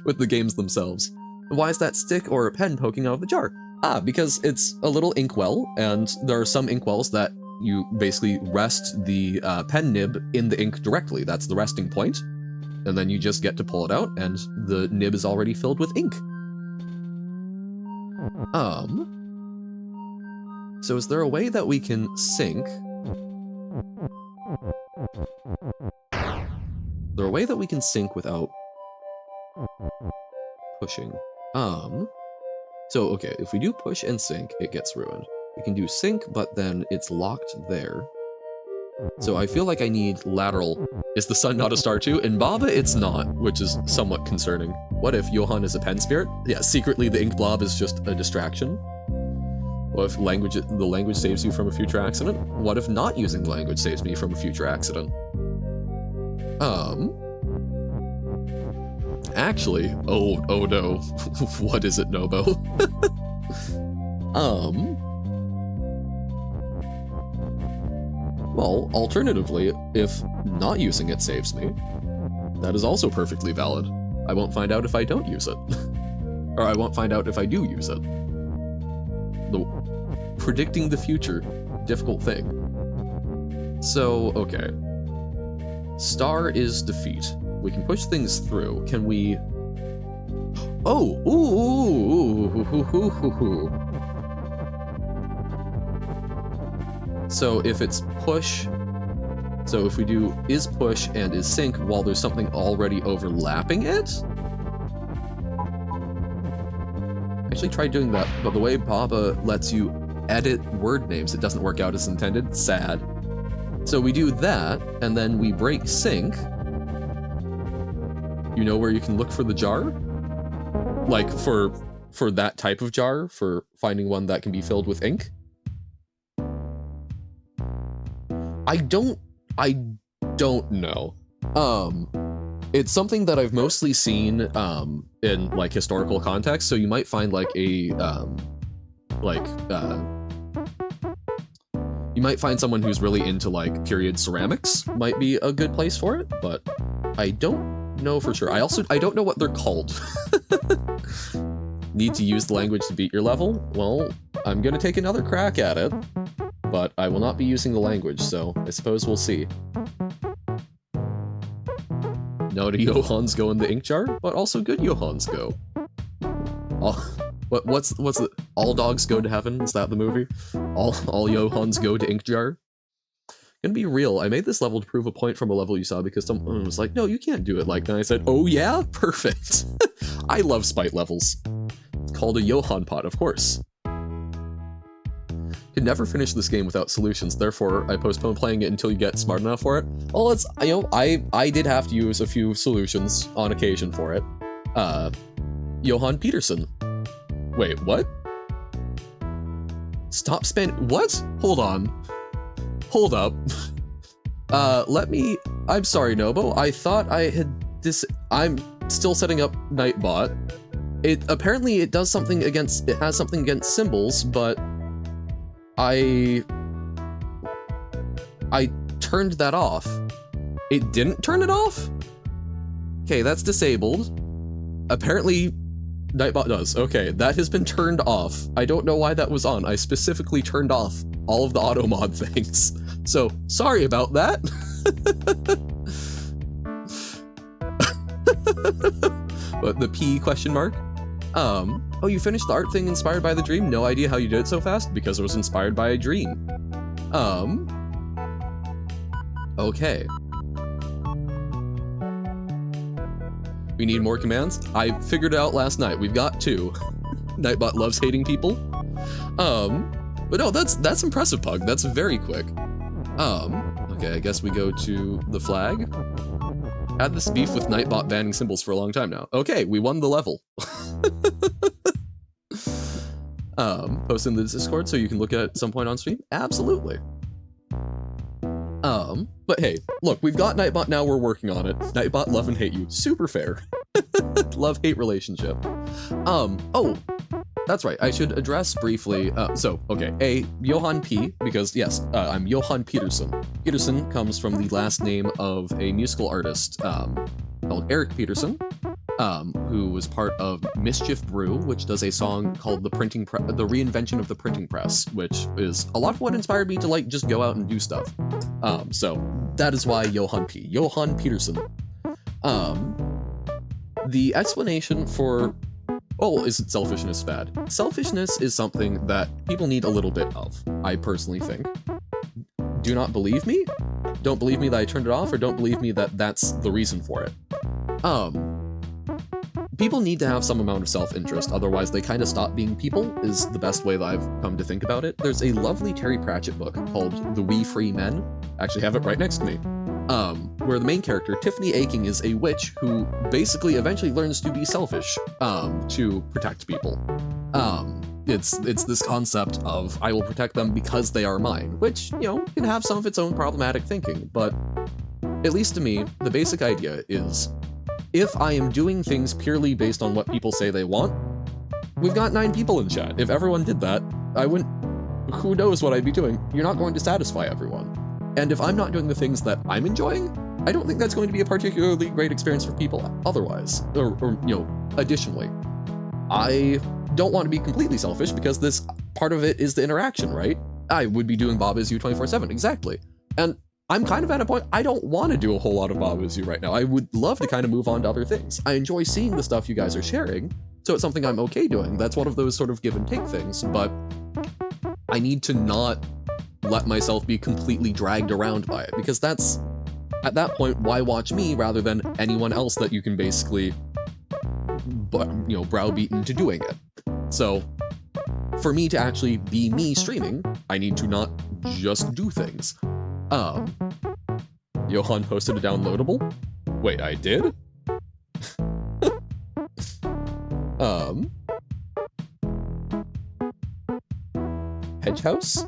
with the games themselves. Why is that stick or a pen poking out of the jar? Because it's a little inkwell, and there are some inkwells that you basically rest the pen nib in the ink directly. That's the resting point, and then you just get to pull it out, and the nib is already filled with ink. So is there a way that we can sync? Is there a way that we can sync without pushing? So, okay, if we do push and sync, it gets ruined. We can do sync, but then it's locked there. So I feel like I need lateral. Is the sun not a star too? In Baba, it's not, which is somewhat concerning. What if Johan is a pen spirit? Yeah, secretly the ink blob is just a distraction. What if the language saves you from a future accident? What if not using the language saves me from a future accident? Actually, oh no. What is it, Nobo? Well, alternatively, if not using it saves me, that is also perfectly valid. I won't find out if I don't use it. Or I won't find out if I do use it. Predicting the future, difficult thing. So, okay. Star is defeat. We can push things through. Can we... Oh! Ooh! So if it's push... So if we do is push and is sync while there's something already overlapping it? I actually tried doing that, but the way Baba lets you edit word names, it doesn't work out as intended. Sad. So we do that, and then we break sync. You know where you can look for the jar? Like, for that type of jar, for finding one that can be filled with ink? I don't know. It's something that I've mostly seen, in, like, historical context, so you might find, like, you might find someone who's really into, like, period ceramics might be a good place for it, but I don't know for sure. I don't know what they're called. Need to use the language to beat your level? Well, I'm gonna take another crack at it, but I will not be using the language, so I suppose we'll see. No to Johans go in the ink jar, but also good Johans go. What's the all dogs go to heaven? Is that the movie? All Johans go to ink jar? Gonna be real, I made this level to prove a point from a level you saw because someone was like, no, you can't do it like that. I said, oh yeah? Perfect. I love spite levels. It's called a Johan pot, of course. Could never finish this game without solutions, therefore I postpone playing it until you get smart enough for it. Well, it's, you know, I did have to use a few solutions on occasion for it. Johan Peterson. Wait, what? Stop spending, what? Hold on. Hold up. I'm sorry, Nobo. I thought I had I'm still setting up Nightbot. Apparently it does something against, it has something against symbols, but I turned that off. It didn't turn it off? Okay, that's disabled. Apparently Nightbot does. Okay, that has been turned off. I don't know why that was on. I specifically turned off all of the auto mod things. So, sorry about that. What, the P question mark? Oh, you finished the art thing inspired by the dream? No idea how you did it so fast, because it was inspired by a dream. Okay. We need more commands? I figured it out last night. We've got 2. Nightbot loves hating people. But no, that's impressive, Pug. That's very quick. Okay, I guess we go to the flag. Had this beef with Nightbot banning symbols for a long time now. Okay, we won the level. Post in the Discord so you can look at it at some point on stream? Absolutely. But hey, look, we've got Nightbot now, we're working on it. Nightbot, love and hate you. Super fair. Love-hate relationship. Oh, that's right, I should address briefly, okay, Johan P, because yes, I'm Johan Peterson. Peterson comes from the last name of a musical artist, called Eric Peterson, who was part of Mischief Brew, which does a song called The Reinvention of the Printing Press, which is a lot of what inspired me to, like, just go out and do stuff. So that is why Johan P. Johan Peterson. The explanation for, oh, is it selfishness bad? Selfishness is something that people need a little bit of, I personally think. Do not believe me? Don't believe me that I turned it off, or don't believe me that that's the reason for it. People need to have some amount of self-interest, otherwise they kind of stop being people, is the best way that I've come to think about it. There's a lovely Terry Pratchett book called The We Free Men, I actually have it right next to me, where the main character, Tiffany Aching, is a witch who basically eventually learns to be selfish, to protect people. It's this concept of, I will protect them because they are mine, which, you know, can have some of its own problematic thinking, but at least to me, the basic idea is, if I am doing things purely based on what people say they want, we've got 9 people in chat. If everyone did that, I wouldn't, who knows what I'd be doing. You're not going to satisfy everyone. And if I'm not doing the things that I'm enjoying, I don't think that's going to be a particularly great experience for people otherwise, or you know, additionally. I don't want to be completely selfish because this part of it is the interaction, right? I would be doing Bob Is You 24/7, exactly. And I'm kind of at a point, I don't want to do a whole lot of Bob Is You right now. I would love to kind of move on to other things. I enjoy seeing the stuff you guys are sharing, so it's something I'm okay doing. That's one of those sort of give and take things, but I need to not let myself be completely dragged around by it, because that's, at that point, why watch me rather than anyone else that you can basically, you know, browbeat into doing it. So for me to actually be me streaming, I need to not just do things. Johan posted a downloadable? Wait, I did? Hedge House?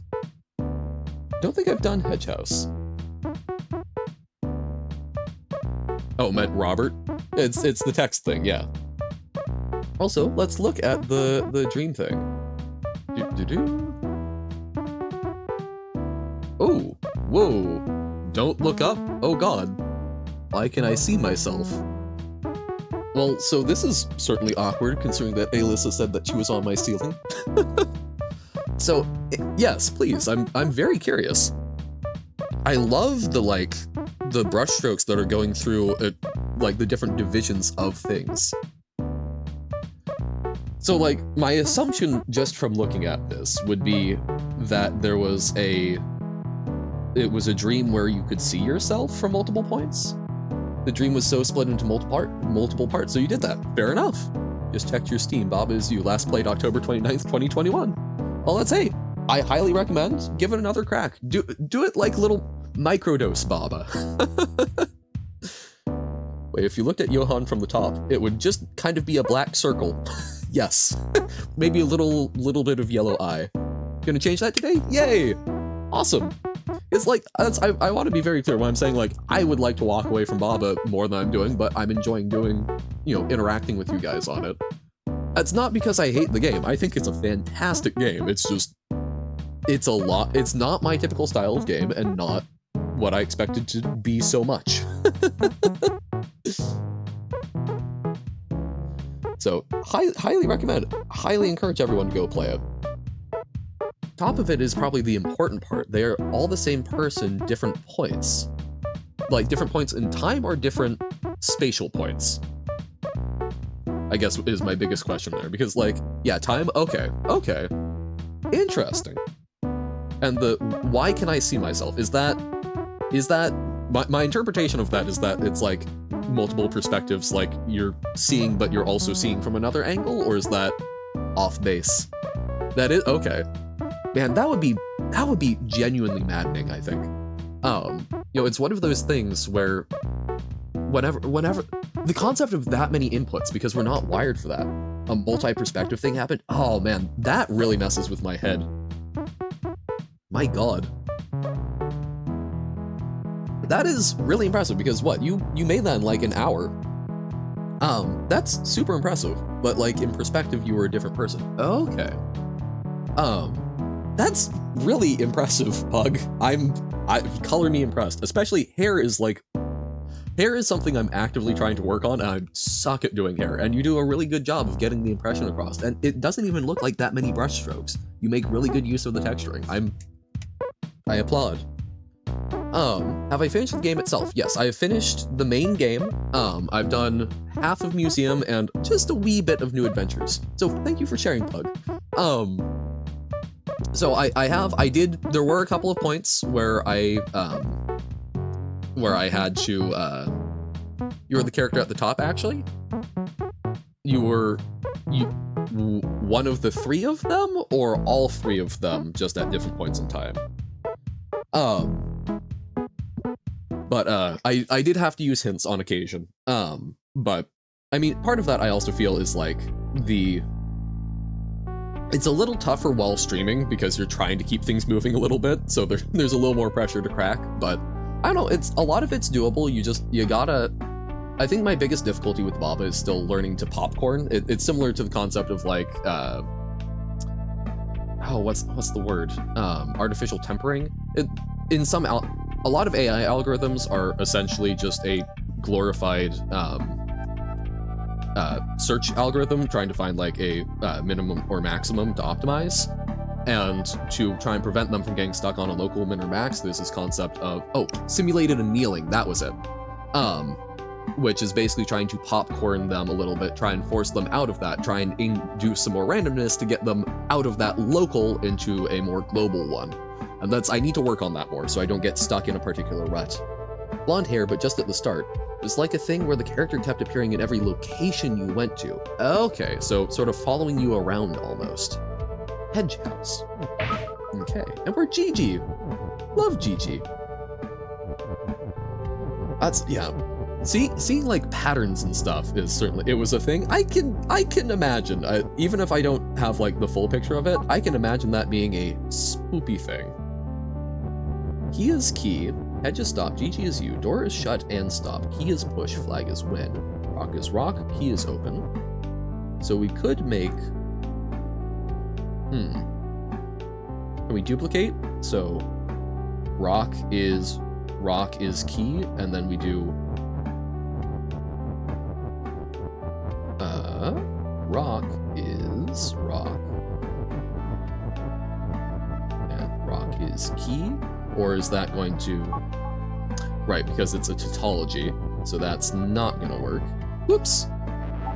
Don't think I've done Hedge House. Oh, meant Robert? It's the text thing, yeah. Also, let's look at the dream thing. Oh, whoa. Don't look up? Oh god. Why can I see myself? Well, so this is certainly awkward, considering that Alyssa said that she was on my ceiling. So, yes, please, I'm very curious. I love the brush strokes that are going through, like, the different divisions of things. So, like, my assumption just from looking at this would be that there was it was a dream where you could see yourself from multiple points. The dream was so split into multiple parts, so you did that. Fair enough. Just checked your Steam. Bob Is You last played October 29th, 2021. Well, that's, hey, I highly recommend. Give it another crack. Do it like little microdose Baba. Wait, if you looked at Johan from the top, it would just kind of be a black circle. Yes. Maybe a little bit of yellow eye. Gonna change that today? Yay! Awesome. It's like, I want to be very clear when I'm saying, like, I would like to walk away from Baba more than I'm doing, but I'm enjoying doing, you know, interacting with you guys on it. That's not because I hate the game. I think it's a fantastic game. It's just, it's a lot. It's not my typical style of game and not what I expected to be so much. So, highly recommend. Highly encourage everyone to go play it. Top of it is probably the important part. They are all the same person, different points. Like, different points in time or different spatial points. I guess is my biggest question there, because like, yeah, time, okay, interesting. And the why can I see myself? Is that my interpretation of that is that it's like multiple perspectives, like you're seeing but you're also seeing from another angle, or is that off base? That is okay. Man, that would be genuinely maddening, I think. You know, it's one of those things where whenever the concept of that many inputs, because we're not wired for that, a multi-perspective thing happened. Oh man, that really messes with my head. My god. That is really impressive, because what, you made that in like an hour. That's super impressive, but like in perspective you were a different person. Okay. That's really impressive, Pug. Color me impressed. Especially hair is something I'm actively trying to work on, and I suck at doing hair, and you do a really good job of getting the impression across, and it doesn't even look like that many brush strokes. You make really good use of the texturing. I applaud. Have I finished the game itself? Yes, I have finished the main game. I've done half of Museum and just a wee bit of New Adventures. So thank you for sharing, Pug. So there were a couple of points where I had to, you were the character at the top, actually. You were one of the three of them, or all three of them, just at different points in time? But I did have to use hints on occasion. But I mean, part of that I also feel is like it's a little tougher while streaming because you're trying to keep things moving a little bit, so there's a little more pressure to crack, but I don't know, a lot of it's doable. You gotta, I think my biggest difficulty with Baba is still learning to popcorn. It's similar to the concept of like, what's the word? Artificial tempering. A lot of AI algorithms are essentially just a glorified search algorithm trying to find like a minimum or maximum to optimize. And to try and prevent them from getting stuck on a local min or max, there's this concept of, simulated annealing, that was it. Which is basically trying to popcorn them a little bit, try and force them out of that, try and induce some more randomness to get them out of that local into a more global one. And I need to work on that more so I don't get stuck in a particular rut. Blonde hair, but just at the start. It was like a thing where the character kept appearing in every location you went to. Okay, so sort of following you around almost. Hedge house. Okay, and we're Gigi. Love Gigi. That's, yeah. Seeing like patterns and stuff is certainly, it was a thing. I can imagine, even if I don't have like the full picture of it, I can imagine that being a spoopy thing. Key is key, hedge is stop, GG is you, door is shut and stop, key is push, flag is win, rock is rock, key is open. So we could make, can we duplicate? So rock is key, and then we do rock is rock, and rock is key, or is that going to, right, because it's a tautology, so that's not gonna work. Whoops,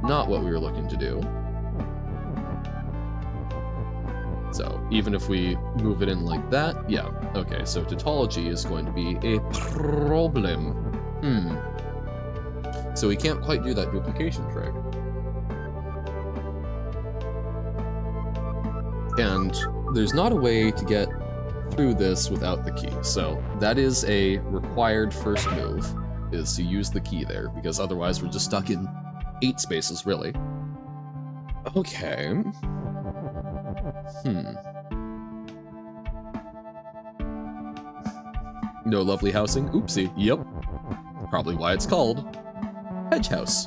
not what we were looking to do. So even if we move it in like that, yeah, okay, so tautology is going to be a problem. So we can't quite do that duplication trick. And there's not a way to get through this without the key, so that is a required first move, is to use the key there, because otherwise we're just stuck in 8 spaces, really. Okay. No lovely housing? Oopsie. Yep. Probably why it's called Hedge House.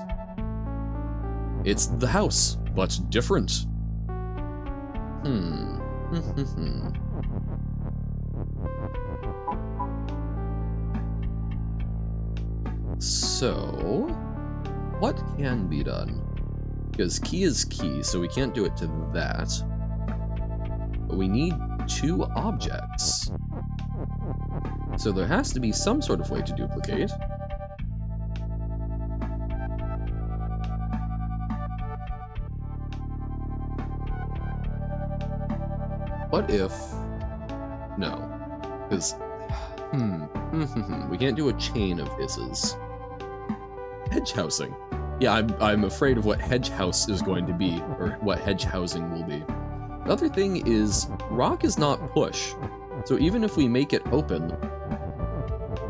It's the house, but different. So, what can be done? Because key is key, so we can't do it to that. But we need 2 objects. So there has to be some sort of way to duplicate. what if... No. Because... we can't do a chain of isses. Hedge housing. Yeah, I'm afraid of what hedge house is going to be, or what hedge housing will be. The other thing is, rock is not push. So even if we make it open,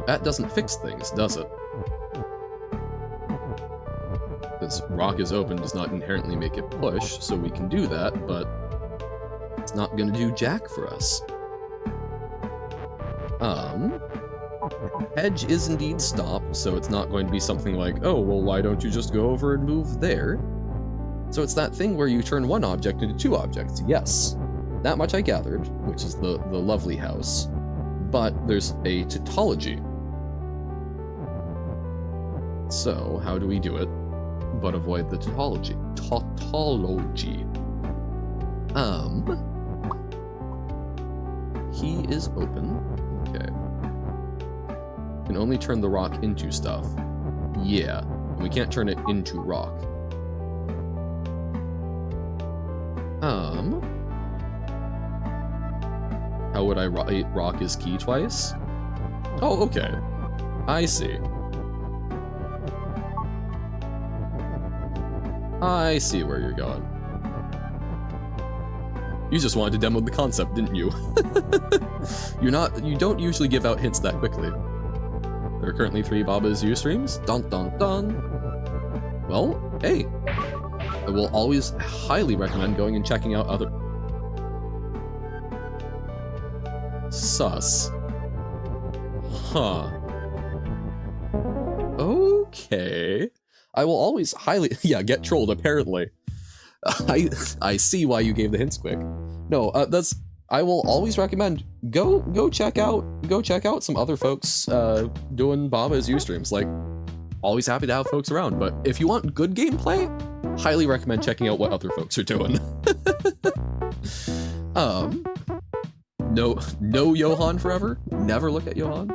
that doesn't fix things, does it? Because rock is open does not inherently make it push, so we can do that, but it's not gonna do jack for us. Hedge is indeed stop, so it's not going to be something like, oh, well, why don't you just go over and move there? So it's that thing where you turn one object into two objects, yes. That much I gathered, which is the lovely house. But there's a tautology. So, how do we do it, but avoid the tautology? Tautology. Key is open. Okay. Can only turn the rock into stuff. Yeah, and we can't turn it into rock. How would I write rock is key twice? Oh, okay. I see. I see where you're going. You just wanted to demo the concept, didn't you? You don't usually give out hints that quickly. There are currently 3 Baba's Ustreams. Dun dun dun. Well, hey. I will always highly recommend going and checking out other... Sus. Huh. Okay. I will always highly... Yeah, get trolled, apparently. I see why you gave the hints quick. No, that's... I will always recommend go check out some other folks doing Baba's Ustreams. Like, always happy to have folks around, but if you want good gameplay, highly recommend checking out what other folks are doing. No Johan forever. Never look at Johan.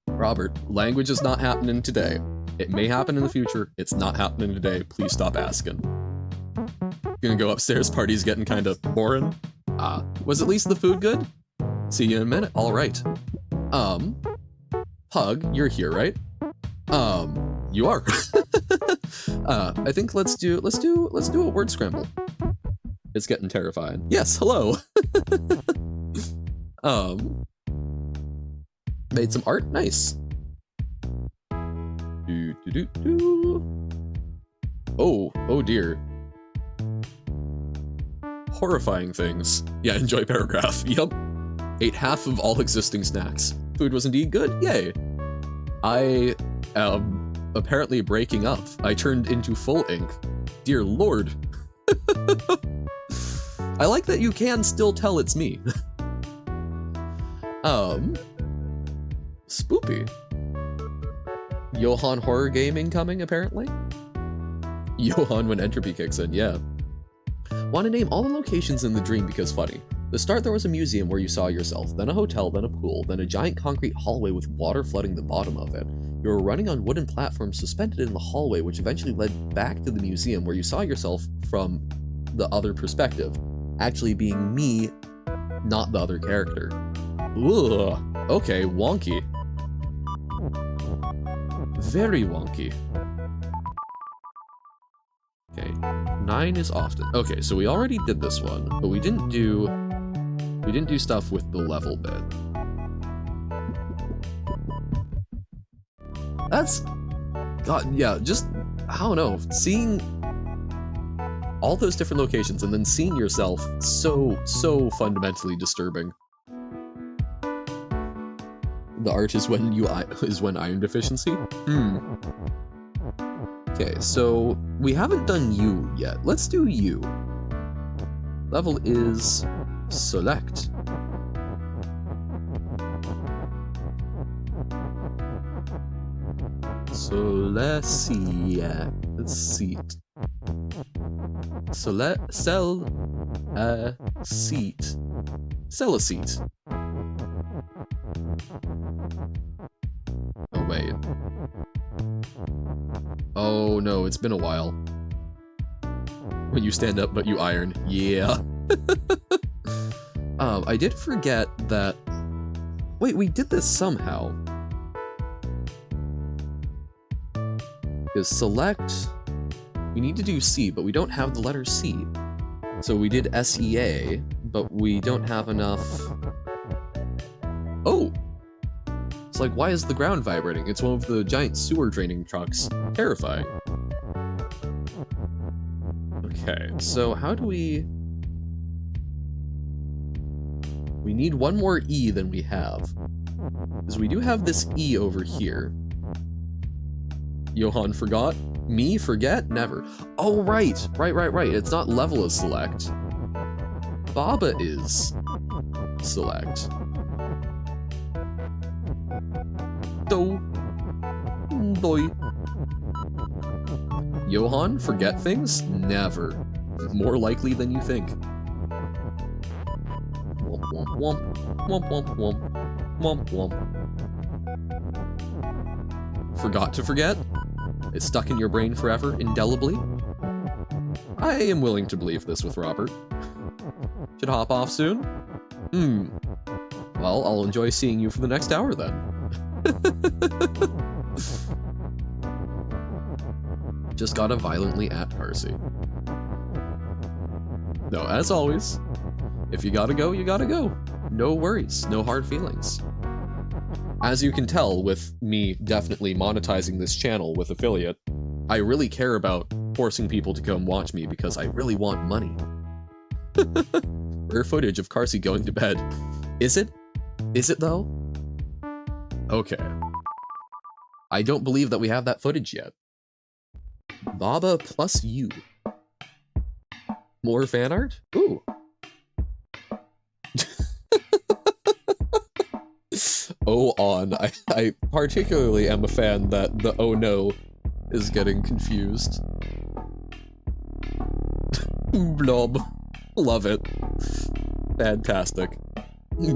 Robert, language is not happening today. It may happen in the future. It's not happening today. Please stop asking. Gonna go upstairs. Party's getting kind of boring. Was at least the food good? See you in a minute. All right. Pug, you're here, right? You are. I think let's do a word scramble. It's getting terrifying. Yes, hello. Made some art. Nice. Oh dear. Horrifying things. Yeah, enjoy paragraph. Yup. Ate half of all existing snacks. Food was indeed good. Yay. I am apparently breaking up. I turned into full ink. Dear Lord. I like that you can still tell it's me. Spoopy. Johan horror gaming coming, apparently? Johan when entropy kicks in, yeah. Want to name all the locations in the dream because funny. The start there was a museum where you saw yourself, then a hotel, then a pool, then a giant concrete hallway with water flooding the bottom of it. You were running on wooden platforms suspended in the hallway, which eventually led back to the museum where you saw yourself from the other perspective, actually being me, not the other character. Ugh. Okay, wonky. Very wonky. Okay, 9 is often. Okay, so we already did this one, but we didn't do stuff with the level bit. That's... God, yeah, just, I don't know, seeing all those different locations and then seeing yourself so fundamentally disturbing. The art is when iron deficiency? Okay, so we haven't done you yet. Let's do you. Level is select. So let's see. Let's see. So sell a seat. Sell a seat. Oh wait. Oh no, it's been a while. When you stand up but you iron. Yeah. I did forget that... Wait, we did this somehow. Because select... We need to do C, but we don't have the letter C. So we did SEA, but we don't have enough... Oh! It's like, why is the ground vibrating? It's one of the giant sewer draining trucks. Terrifying. Okay, so how do we... We need one more E than we have. Because we do have this E over here. Johan forgot? Me forget? Never. Oh, right! Right. It's not level as select. Baba is select. Do. Boy. Johan forget things? Never. More likely than you think. Womp womp womp. Womp womp womp. Womp womp. Forgot to forget? It's stuck in your brain forever, indelibly? I am willing to believe this with Robert. Should hop off soon? Well, I'll enjoy seeing you for the next hour then. Just gotta violently at Parsi. No, as always, if you gotta go, you gotta go. No worries, no hard feelings. As you can tell with me definitely monetizing this channel with affiliate, I really care about forcing people to come watch me because I really want money. Rare footage of Carsey going to bed. Is it? Is it though? Okay. I don't believe that we have that footage yet. Baba plus you. More fan art? Ooh. Oh, on. I particularly am a fan that the oh no is getting confused. Blob. Love it. Fantastic.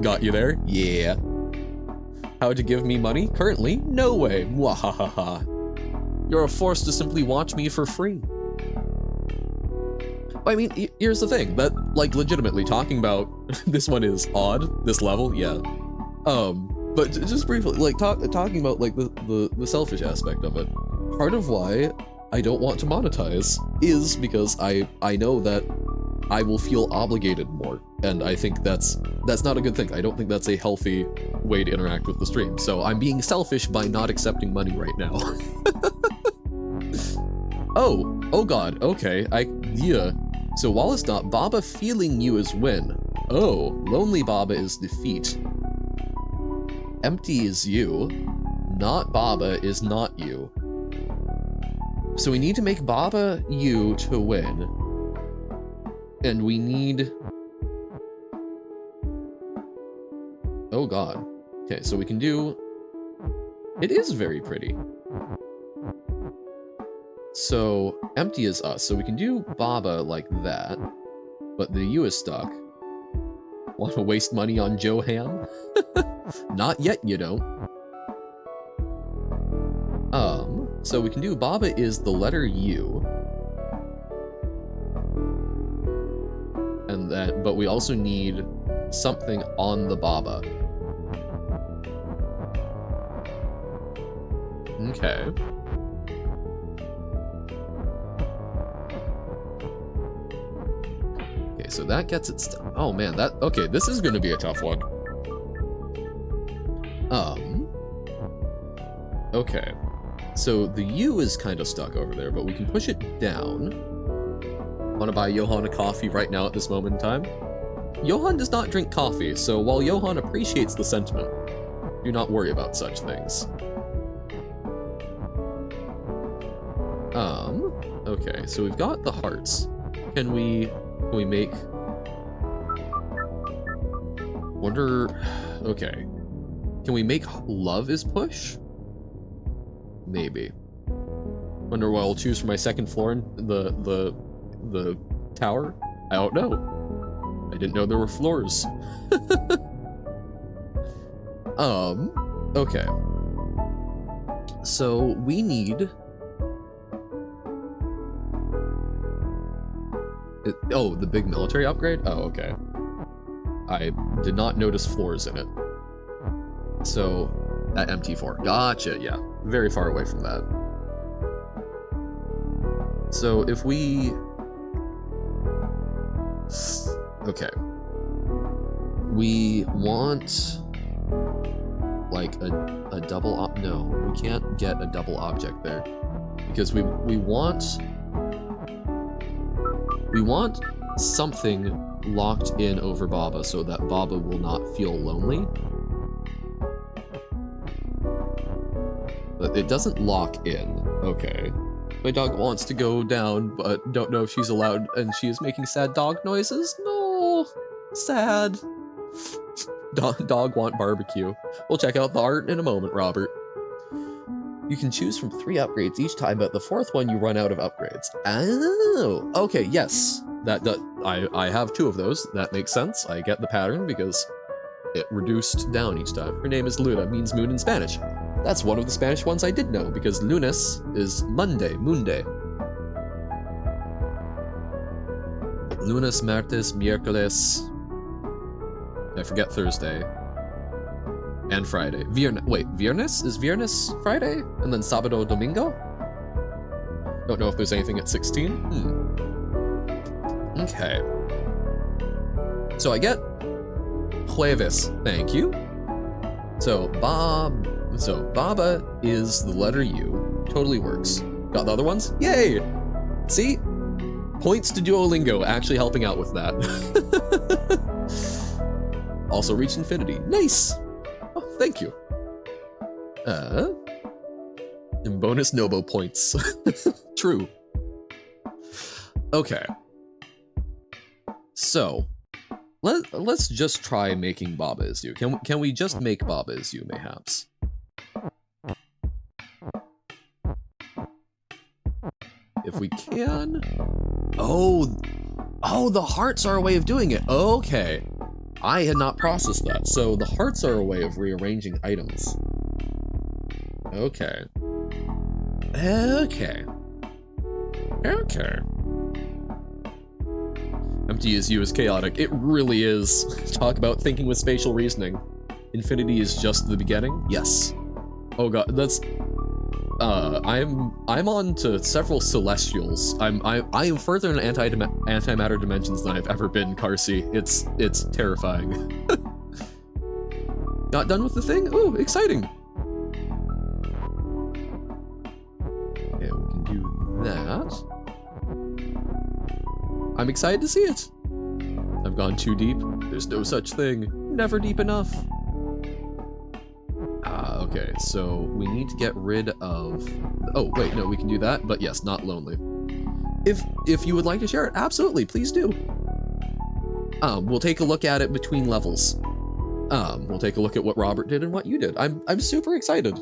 Got you there? Yeah. How to give me money? Currently? No way. Mwahahaha. You're a force to simply watch me for free. I mean, here's the thing, that, like, legitimately, talking about this one is odd, this level, yeah. But just briefly, like, talking about, like, the selfish aspect of it, part of why I don't want to monetize is because I know that I will feel obligated more, and I think that's not a good thing. I don't think that's a healthy way to interact with the stream, so I'm being selfish by not accepting money right now. Oh god, okay, yeah. So while it's not Baba feeling you is win. Oh, lonely Baba is defeat. Empty is you. Not Baba is not you. So we need to make Baba you to win. And we need... Oh god. Okay, so we can do... It is very pretty. So, empty is us, so we can do Baba like that, but the U is stuck. Want to waste money on Joe Ham? Not yet, you don't. So we can do Baba is the letter U. And that, but we also need something on the Baba. Okay. Okay, so that gets it stuck. Oh man, that, okay, this is gonna be a tough one. Okay. So the U is kind of stuck over there, but we can push it down. Want to buy Johan a coffee right now at this moment in time? Johan does not drink coffee, so while Johan appreciates the sentiment, do not worry about such things. Okay, so we've got the hearts. Can we make... Wonder... Okay. Can we make love is push? Maybe. Wonder what I'll choose for my second floor in the tower? I don't know. I didn't know there were floors. Okay. So we need... Oh, the big military upgrade? Oh, okay. I did not notice floors in it. So, at MT4. Gotcha, yeah. Very far away from that. So, if we... Okay. We want... like a double no, we can't get a double object there. Because we want something locked in over Baba so that Baba will not feel lonely. But it doesn't lock in. Okay. My dog wants to go down, but don't know if she's allowed, and she is making sad dog noises? No! Sad. Dog want barbecue. We'll check out the art in a moment, Robert. You can choose from 3 upgrades each time, but the 4th one you run out of upgrades. Oh! Okay, yes. I have 2 of those. That makes sense. I get the pattern because it reduced down each time. Her name is Luna, means moon in Spanish. That's one of the Spanish ones I did know, because lunes is Monday, moon day. Lunes, martes, miércoles... I forget Thursday. And Friday. Viernes? Is Viernes Friday? And then Sábado, Domingo? Don't know if there's anything at 16. Okay. So I get Jueves. Thank you. So Baba is the letter U. Totally works. Got the other ones? Yay! See? Points to Duolingo actually helping out with that. Also reach infinity. Nice! Oh, thank you. And bonus Nobo points. True. Okay. So, let's just try making Baba as you. Can we just make Baba as you, mayhaps? If we can... Oh, the hearts are a way of doing it. Okay. I had not processed that, so the hearts are a way of rearranging items. Okay. Okay. Okay. Empty as you is chaotic. It really is. Talk about thinking with spatial reasoning. Infinity is just the beginning? Yes. Oh god, that's... I'm on to several celestials. I am further in antimatter dimensions than I've ever been, Carsey. It's terrifying. Got done with the thing? Ooh, exciting! Okay, we can do that. I'm excited to see it. I've gone too deep. There's no such thing. Never deep enough. Okay, so we need to get rid of... Oh, wait, no, we can do that, but yes, not lonely. If you would like to share it, absolutely, please do. We'll take a look at it between levels. We'll take a look at what Robert did and what you did. I'm super excited.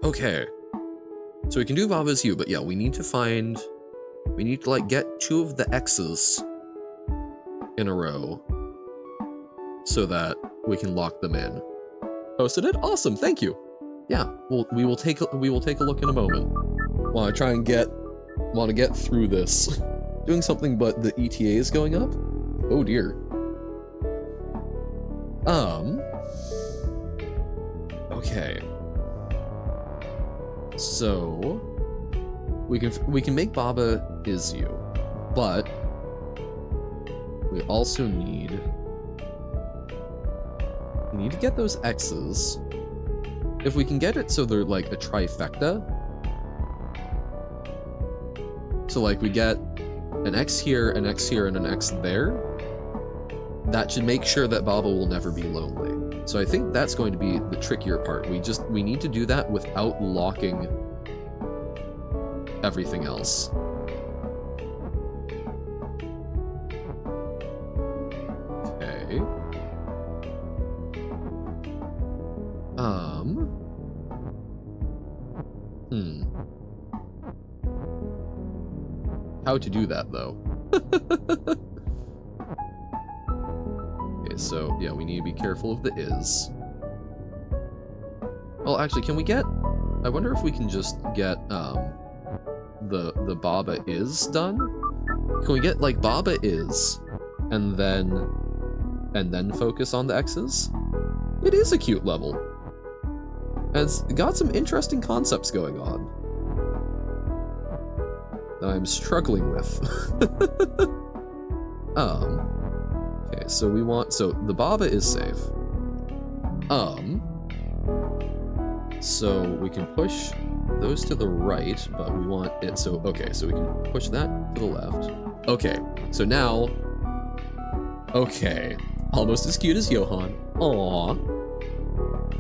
Okay. So we can do Baba's You, but yeah, we need to like get 2 of the X's in a row so that we can lock them in. Posted it? Awesome, thank you. Yeah, we will take a look in a moment. While I try and want to get through this. Doing something but the ETA is going up? Oh dear. Okay. So we can make Baba is you, but we also need to get those X's. If we can get it so they're like a trifecta. So like we get an X here, an X here, and an X there. That should make sure that Baba will never be lonely. So I think that's going to be the trickier part. We need to do that without locking everything else. Okay. How to do that, though? Okay, so, yeah, we need to be careful of the is. Well, actually, can we get... I wonder if we can just get, the Baba is done? Can we get like Baba is, and then focus on the X's? It is a cute level. And it's got some interesting concepts going on that I'm struggling with. Okay, so the Baba is safe. So we can push those to the right, but we want it so, okay, so we can push that to the left. Okay, so now, okay, almost as cute as Johan. Aww.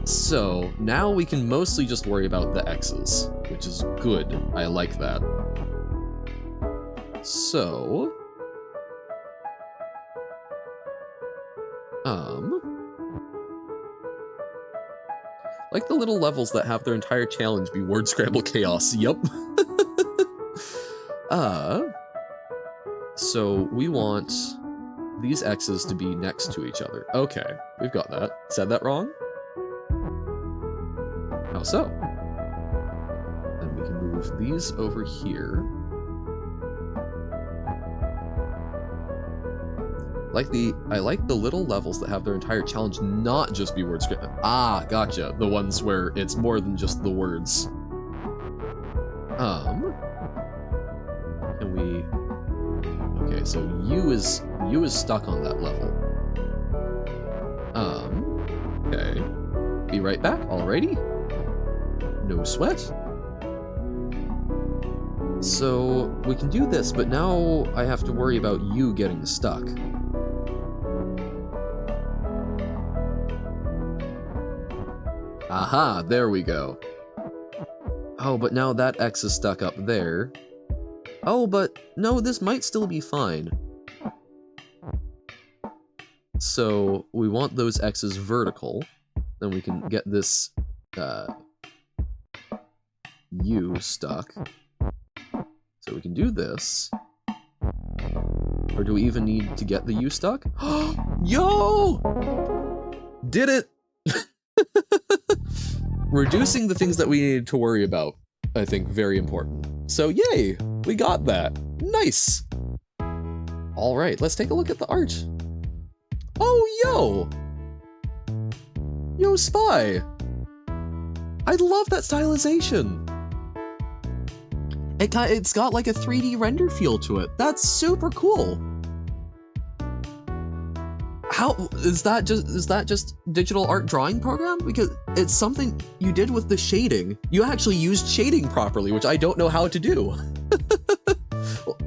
So now we can mostly just worry about the X's, which is good. I like that. So, like the little levels that have their entire challenge be word scramble chaos. Yup. So we want these X's to be next to each other. Okay, we've got that. Said that wrong? How so? Then we can move these over here. I like the little levels that have their entire challenge not just be word script. Ah, gotcha. The ones where it's more than just the words. Can we? Okay, so U is stuck on that level. Okay. Be right back. Alrighty. No sweat. So we can do this, but now I have to worry about you getting stuck. Aha, there we go. Oh, but now that X is stuck up there. Oh, but no, this might still be fine. So we want those X's vertical. Then we can get this U stuck. So we can do this. Or do we even need to get the U stuck? Yo! Did it! Reducing the things that we needed to worry about, I think, very important. So yay, we got that. Nice. All right, let's take a look at the art. Oh, yo, Spy. I love that stylization. It's got like a 3D render feel to it. That's super cool. How is that just digital art drawing program? Because it's something you did with the shading. You actually used shading properly, which I don't know how to do. Well,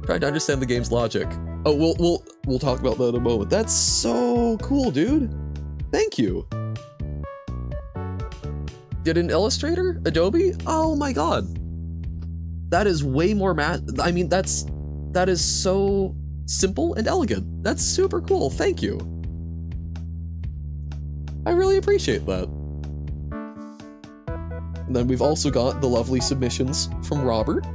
trying to understand the game's logic. Oh, we'll talk about that in a moment. That's so cool, dude. Thank you. Did an Illustrator? Adobe? Oh my god. That is way more I mean, that is so simple and elegant. That's super cool. Thank you. I really appreciate that. And then we've also got the lovely submissions from Robert.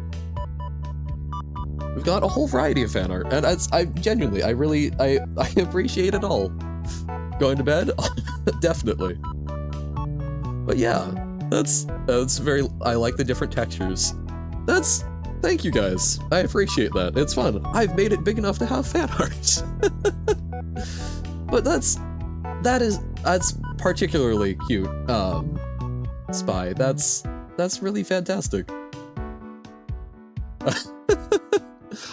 We've got a whole variety of fan art, and I genuinely, I appreciate it all. Going to bed? Definitely. But yeah, that's very, I like the different textures. Thank you guys. I appreciate that. It's fun. I've made it big enough to have fan art. But that's particularly cute. Spy. That's really fantastic.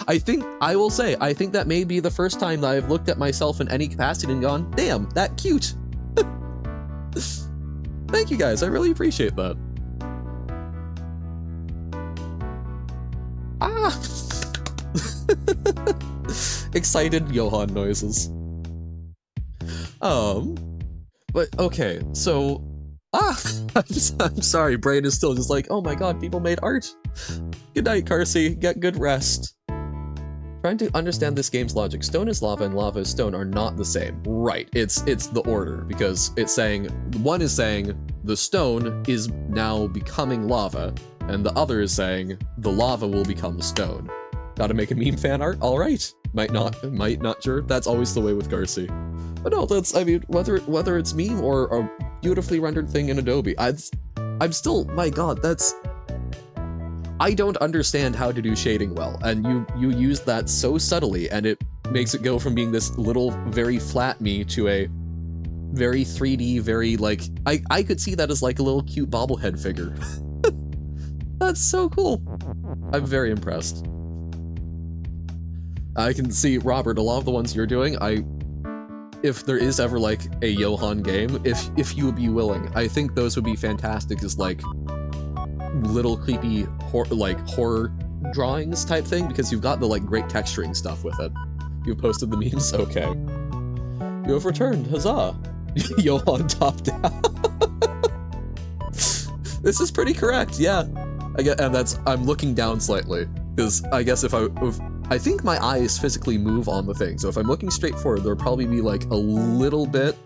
I think that may be the first time that I've looked at myself in any capacity and gone, damn, that cute. Thank you guys. I really appreciate that. Ah! Excited Johan noises. But okay, so I'm sorry, brain is still just like, oh my god, people made art. Good night, Carsey. Get good rest. Trying to understand this game's logic. Stone is lava and lava is stone are not the same. Right, it's the order, because it's saying, one is saying the stone is now becoming lava, and the other is saying the lava will become stone. Gotta make a meme fan art? Alright. Might not, sure. That's always the way with Garcia. But no, that's, I mean, whether it's meme or a beautifully rendered thing in Adobe, I'm still, my god, I don't understand how to do shading well, and you use that so subtly, and it makes it go from being this little, very flat me to a very 3D, very, like, I could see that as like a little cute bobblehead figure. That's so cool. I'm very impressed. I can see, Robert, a lot of the ones you're doing, if there is ever like a Johan game, if you would be willing, I think those would be fantastic as like little creepy horror drawings type thing, because you've got the like great texturing stuff with it. You've posted the memes? Okay. You have returned, huzzah! Johan top down. This is pretty correct, yeah. I'm looking down slightly, because I guess if I think my eyes physically move on the thing, so if I'm looking straight forward, there'll probably be like a little bit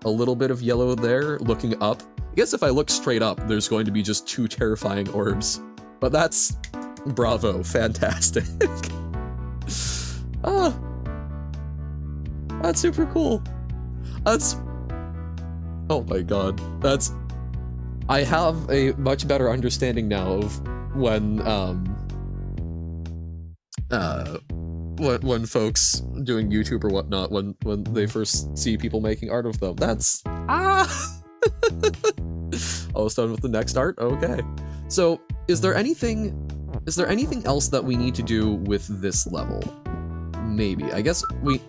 of yellow there looking up. I guess if I look straight up, there's going to be just 2 terrifying orbs. But that's... bravo, fantastic. Ah, that's super cool. That's... oh my god. That's... I have a much better understanding now of when folks doing YouTube or whatnot, when they first see people making art of them. That's... ah! Almost done with the next art? Okay. So, is there anything else that we need to do with this level? Maybe. I guess we...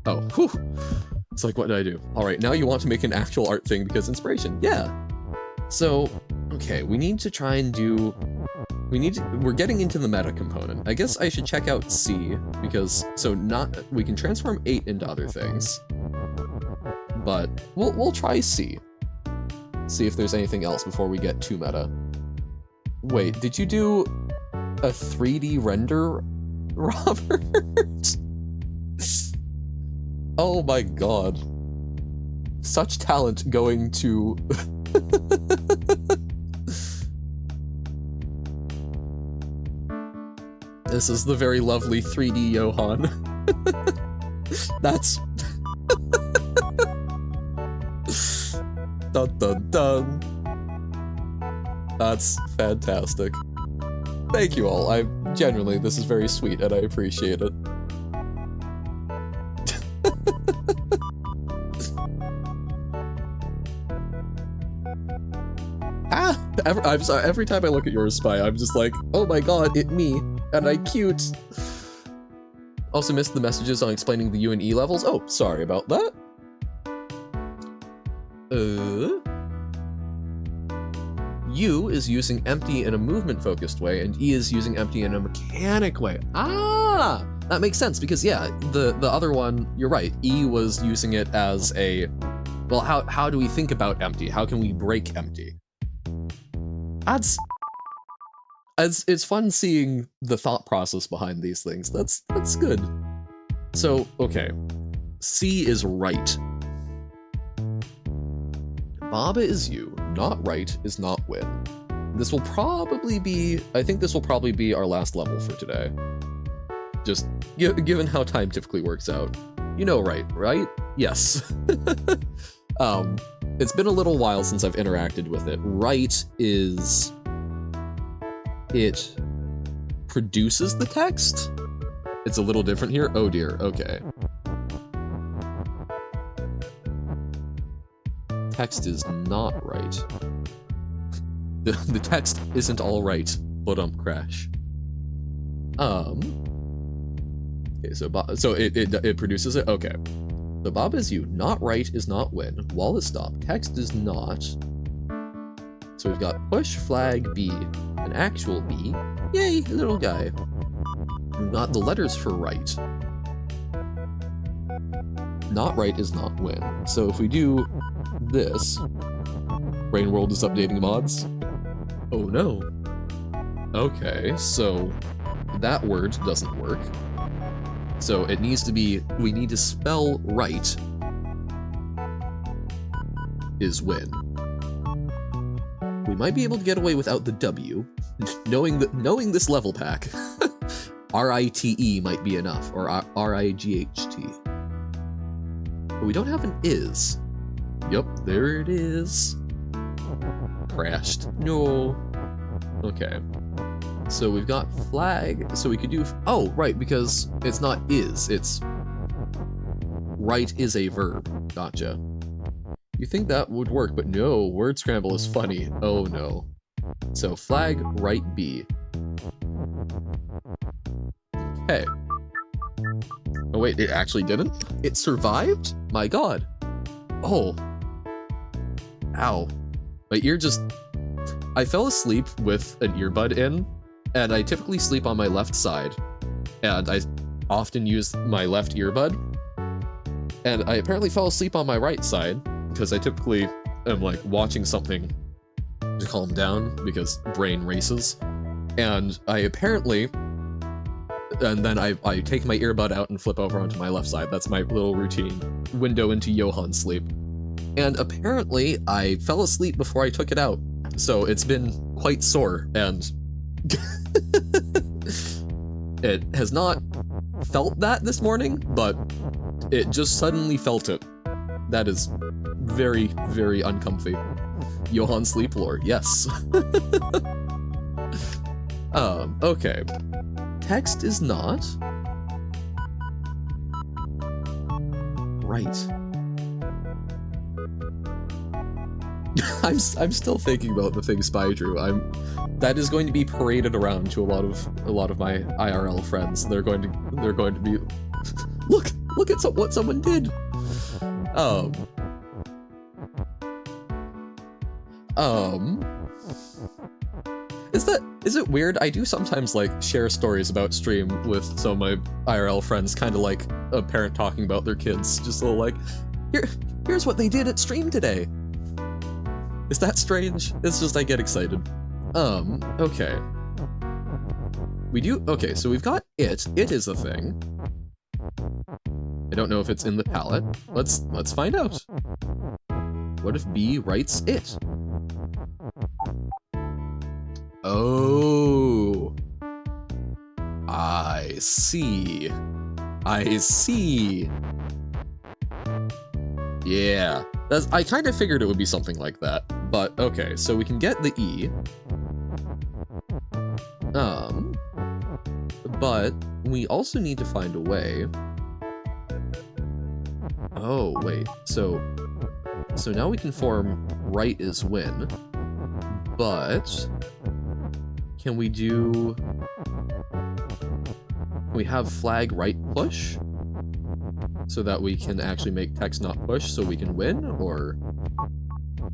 oh, whew. It's like, what did I do? Alright, now you want to make an actual art thing because inspiration. Yeah. So, okay, we need to try and do... we're getting into the meta component. I guess I should check out C, because, we can transform 8 into other things. But we'll try C. See if there's anything else before we get too meta. Wait, did you do a 3D render, Robert? Oh my god. Such talent going to... This is the very lovely 3D Johan. That's... dun dun dun. That's fantastic. Thank you all. Genuinely, this is very sweet and I appreciate it. I'm sorry, every time I look at yours, Spy, I'm just like, oh my god, it me, and I cute. Also missed the messages on explaining the U and E levels. Oh, sorry about that. U is using empty in a movement-focused way, and E is using empty in a mechanic way. Ah! That makes sense, because yeah, the other one, you're right, E was using it as a... well, how do we think about empty? How can we break empty? It's fun seeing the thought process behind these things. That's good. So, okay. C is right. Baba is you. Not right is not win. This will probably be... I think this will probably be our last level for today. Just given how time typically works out. You know right? Yes. It's been a little while since I've interacted with it. Right is... it produces the text? It's a little different here? Oh dear, okay. Text is not right. The text isn't all right, but crash. Okay, so it produces it? Okay. So Bob is you, not right is not win, wall is stop, text is not. So we've got push, flag, B, an actual B, yay, little guy. We've got the letters for right. Not right is not win. So if we do this, Brain World is updating mods. Oh no. Okay, so that word doesn't work. So it needs to be, we need to spell right is win. We might be able to get away without the W, knowing this level pack. R-I-T-E might be enough, or R-I-G-H-T. But we don't have an is. Yup, there it is. Crashed. No. Okay. So we've got flag, so we could do, oh, right, because it's not is, it's right is a verb. Gotcha. You think that would work, but no, word scramble is funny. Oh no. So flag right B. Okay. Oh wait, it actually didn't? It survived? My god. Oh. Ow. My ear just... I fell asleep with an earbud in, and I typically sleep on my left side, and I often use my left earbud, and I apparently fell asleep on my right side, because I typically am like watching something to calm down, because brain races, and I apparently... And then I take my earbud out and flip over onto my left side. That's my little routine. Window into Johan's sleep. And apparently, I fell asleep before I took it out. So it's been quite sore, and it has not felt that this morning, but it just suddenly felt it. That is very, very uncomfy. Johan sleep lore, yes. Okay. Text is not. Right. I'm still thinking about the thing Spy drew. That is going to be paraded around to a lot of my IRL friends. They're going to be look at what someone did. Is it weird? I do sometimes like share stories about stream with some of my IRL friends, kind of like a parent talking about their kids, just a little like, here's what they did at stream today. Is that strange? It's just I get excited. Okay. Okay, so we've got it. It is a thing. I don't know if it's in the palette. Let's find out. What if B writes it? Oh. I see. I see. Yeah. I kind of figured it would be something like that. But okay, so we can get the E. But we also need to find a way. Oh, wait. So now we can form right is win. But can we have flag right push? So that we can actually make text not push so we can win, or...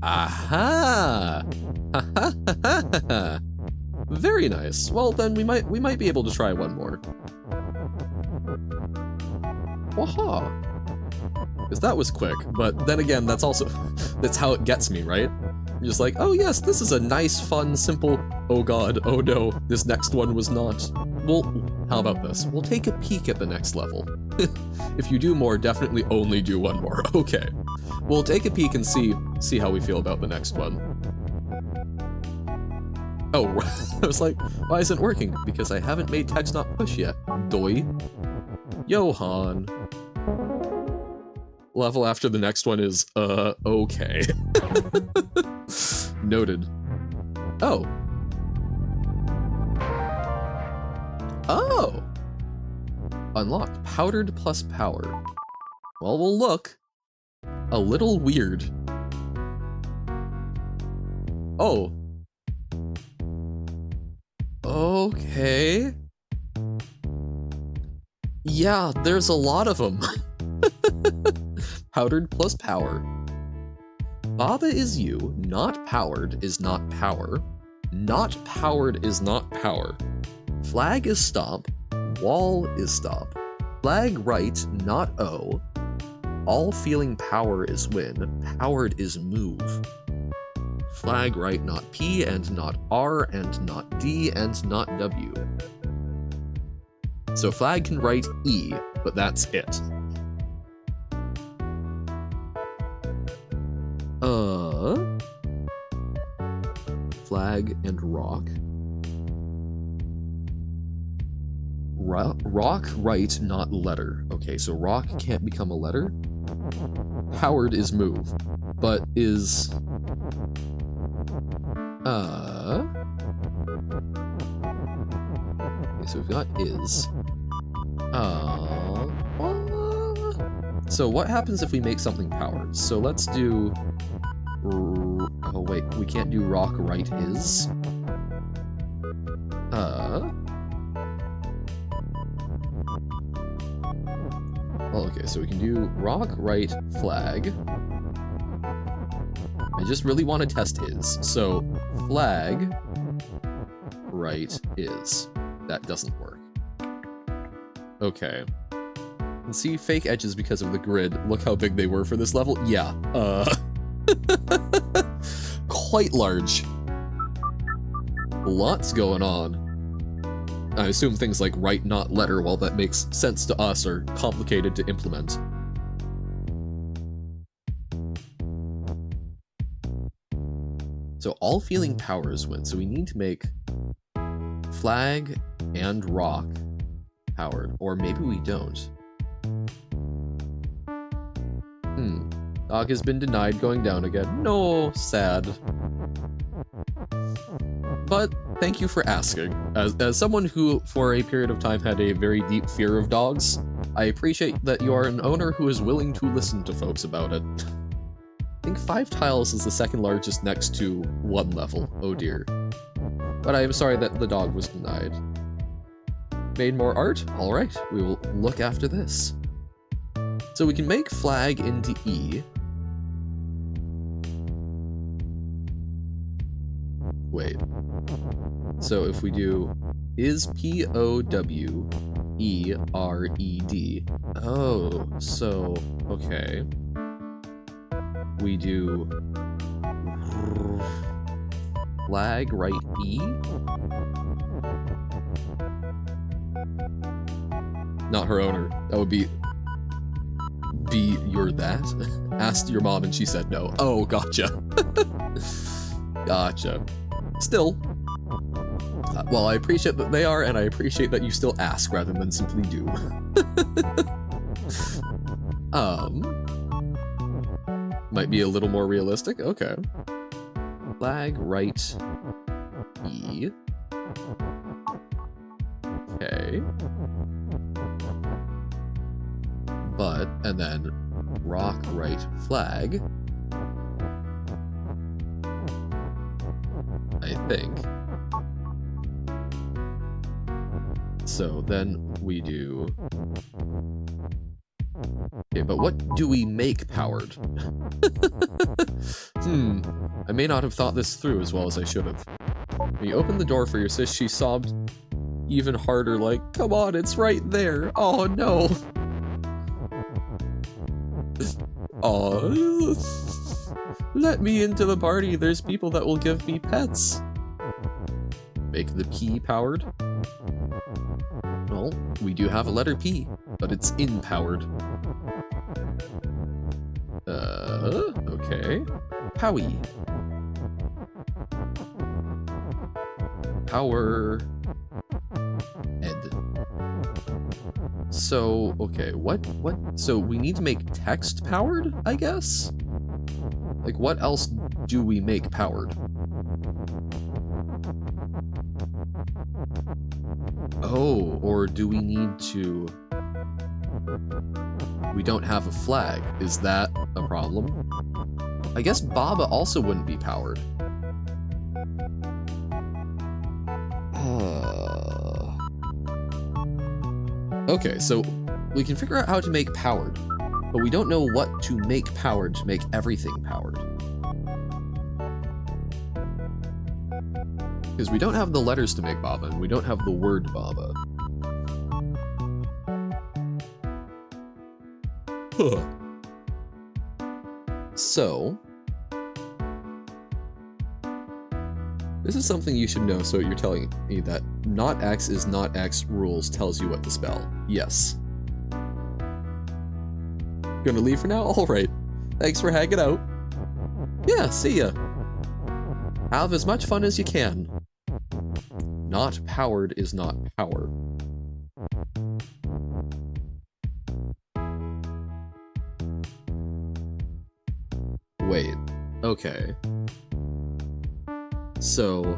Aha! Ha ha ha ha ha! Very nice. Well, then we might be able to try one more. Waha! Because that was quick, but then again, that's how it gets me, right? I'm just like, oh yes, this is a nice, fun, simple, oh god, oh no, this next one was not. Well, how about this? We'll take a peek at the next level. If you do more, definitely only do one more. Okay. We'll take a peek and see how we feel about the next one. Oh, I was like, why isn't it working? Because I haven't made text not push yet. Doi. Johan. Level after the next one is, okay. Noted. Oh. Oh! Unlocked. Powdered plus power. Well, we'll look. A little weird. Oh. Okay. Yeah, there's a lot of them. Powdered plus power. Baba is you, not powered is not power. Not powered is not power. Flag is stop. Wall is stop. Flag right, not O. All feeling power is win. Powered is move. Flag right, not P, and not R, and not D, and not W. So flag can write E, but that's it. Flag and rock. Rock, right, not letter. Okay, so rock can't become a letter. Powered is move, but is... Okay, so we've got is. So what happens if we make something powered? So let's do... Oh wait, we can't do rock right is. Well, okay, so we can do rock right flag. I just really want to test is. So flag right is. That doesn't work. Okay. And see fake edges because of the grid. Look how big they were for this level. Yeah. Quite large. Lots going on. I assume things like right not letter, while that makes sense to us, are complicated to implement. So all feeling powers win, so we need to make flag and rock powered, or maybe we don't. Dog has been denied going down again. No, sad. But thank you for asking. As someone who, for a period of time, had a very deep fear of dogs, I appreciate that you are an owner who is willing to listen to folks about it. I think 5 tiles is the second largest next to 1 level. Oh dear. But I am sorry that the dog was denied. Made more art? Alright, we will look after this. So we can make flag into E. Wait. So if we do is P-O-W-E-R-E-D. Oh, so, okay. We do flag right E. Not her owner. That would be you're that? Asked your mom and she said no. Oh, gotcha. Gotcha. Still. Well, I appreciate that they are, and I appreciate that you still ask rather than simply do. Might be a little more realistic. Okay. Flag right E. Okay. But, and then rock right flag. I think. So then we do... Okay, but what do we make powered? I may not have thought this through as well as I should have. When you opened the door for your sis, she sobbed even harder, like, come on, it's right there. Oh no. Aw. Let me into the party, there's people that will give me pets. Make the P powered. Well, we do have a letter P, but it's in-powered. Okay. Powie. Power... Ed. So, okay, what? So we need to make text powered, I guess? Like, what else do we make powered? Oh, or do we need to... We don't have a flag. Is that a problem? I guess Baba also wouldn't be powered. Okay, so we can figure out how to make powered, but we don't know what to make powered to make everything powered. Because we don't have the letters to make Baba, and we don't have the word Baba. Huh. So... This is something you should know, so you're telling me that not X is not X rules tells you what to spell. Yes. Gonna leave for now? Alright. Thanks for hanging out. Yeah, see ya. Have as much fun as you can. Not powered is not power. Wait. Okay. So...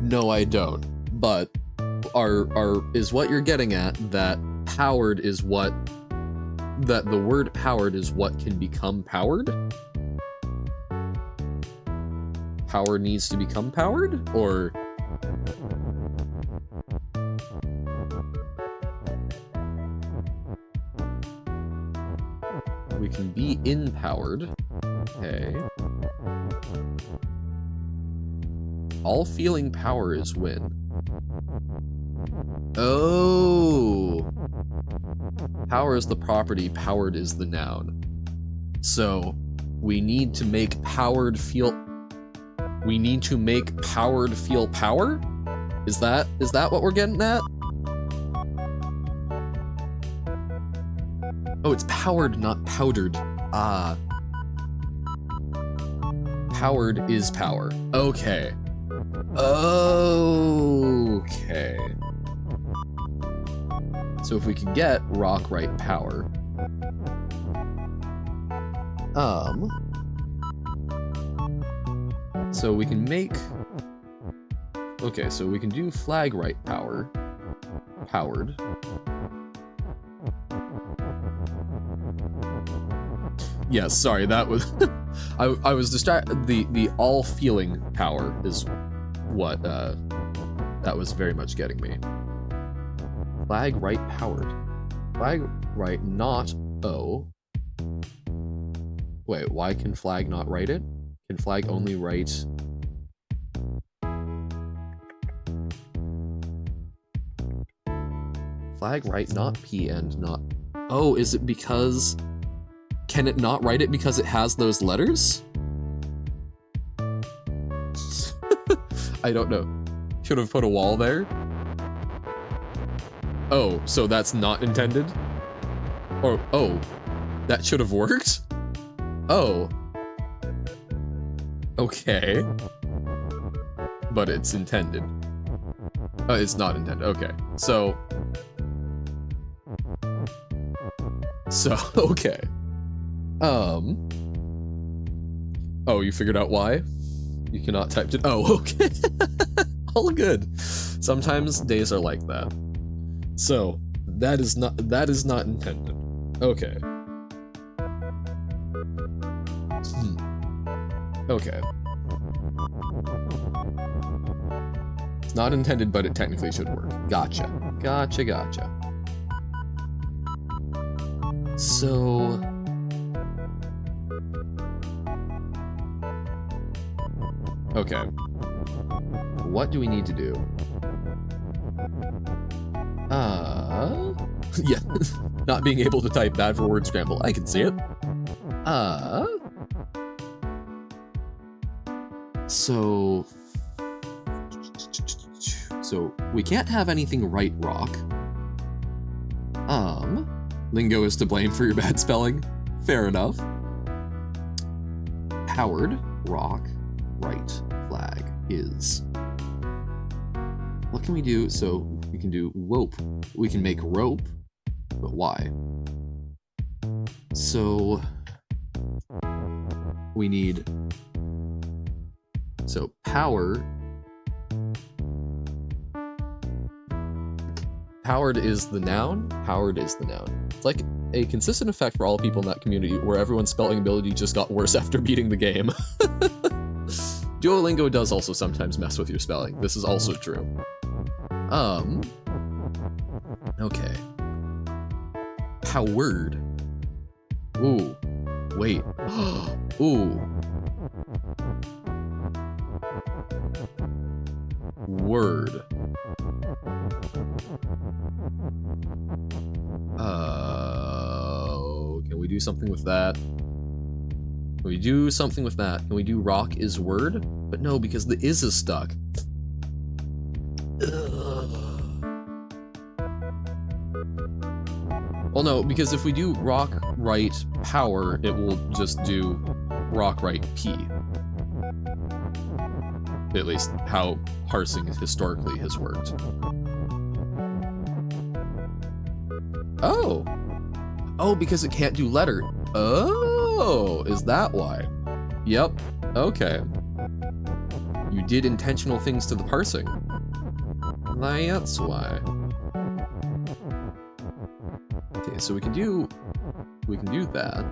No, I don't. But is what you're getting at that powered is what that the word powered is what can become powered? Power needs to become powered, or we can be empowered. Okay. All feeling power is when. Oh. Power is the property, powered is the noun. So we need to make powered feel. We need to make powered feel power? Is that what we're getting at? Oh, it's powered, not powdered. Ah. Powered is power. Okay. Okay. So if we could get rock right power. So we can make. Okay, so we can do flag right power. Powered. Yes, sorry, that was I was distracted. The all feeling power is what that was very much getting me. Flag right powered. Flag right not O. Wait, why can flag not write it? Can flag only write flag right not P and not. Oh, is it because can it not write it because it has those letters? I don't know. Should have put a wall there. Oh, so that's not intended? Or, oh, that should have worked? Oh. Okay. But it's intended. It's not intended, okay. So, okay. Oh, you figured out why? You cannot type it. Oh, okay. All good. Sometimes days are like that. So, that is not intended. Okay. Okay. It's not intended, but it technically should work. Gotcha. Gotcha. So... okay. What do we need to do? Yeah. Not being able to type, bad for word scramble. I can see it. So we can't have anything right rock. Lingo is to blame for your bad spelling. Fair enough. Powered, rock, right, flag, is. What can we do? So we can do rope. We can make rope, but why? So we need, so powered is the noun, powered is the noun. It's like a consistent effect for all people in that community where everyone's spelling ability just got worse after beating the game. Duolingo does also sometimes mess with your spelling. This is also true. Okay. Powered. Ooh. Wait. Ooh. Word. Can we do something with that? Can we do something with that? Can we do rock is word? But no, because the is stuck. Well, no, because if we do rock right power, it will just do rock right P. At least how parsing historically has worked. Oh! Oh, because it can't do letter. Oh, is that why? Yep, okay. You did intentional things to the parsing. That's why. Okay, so we can do that.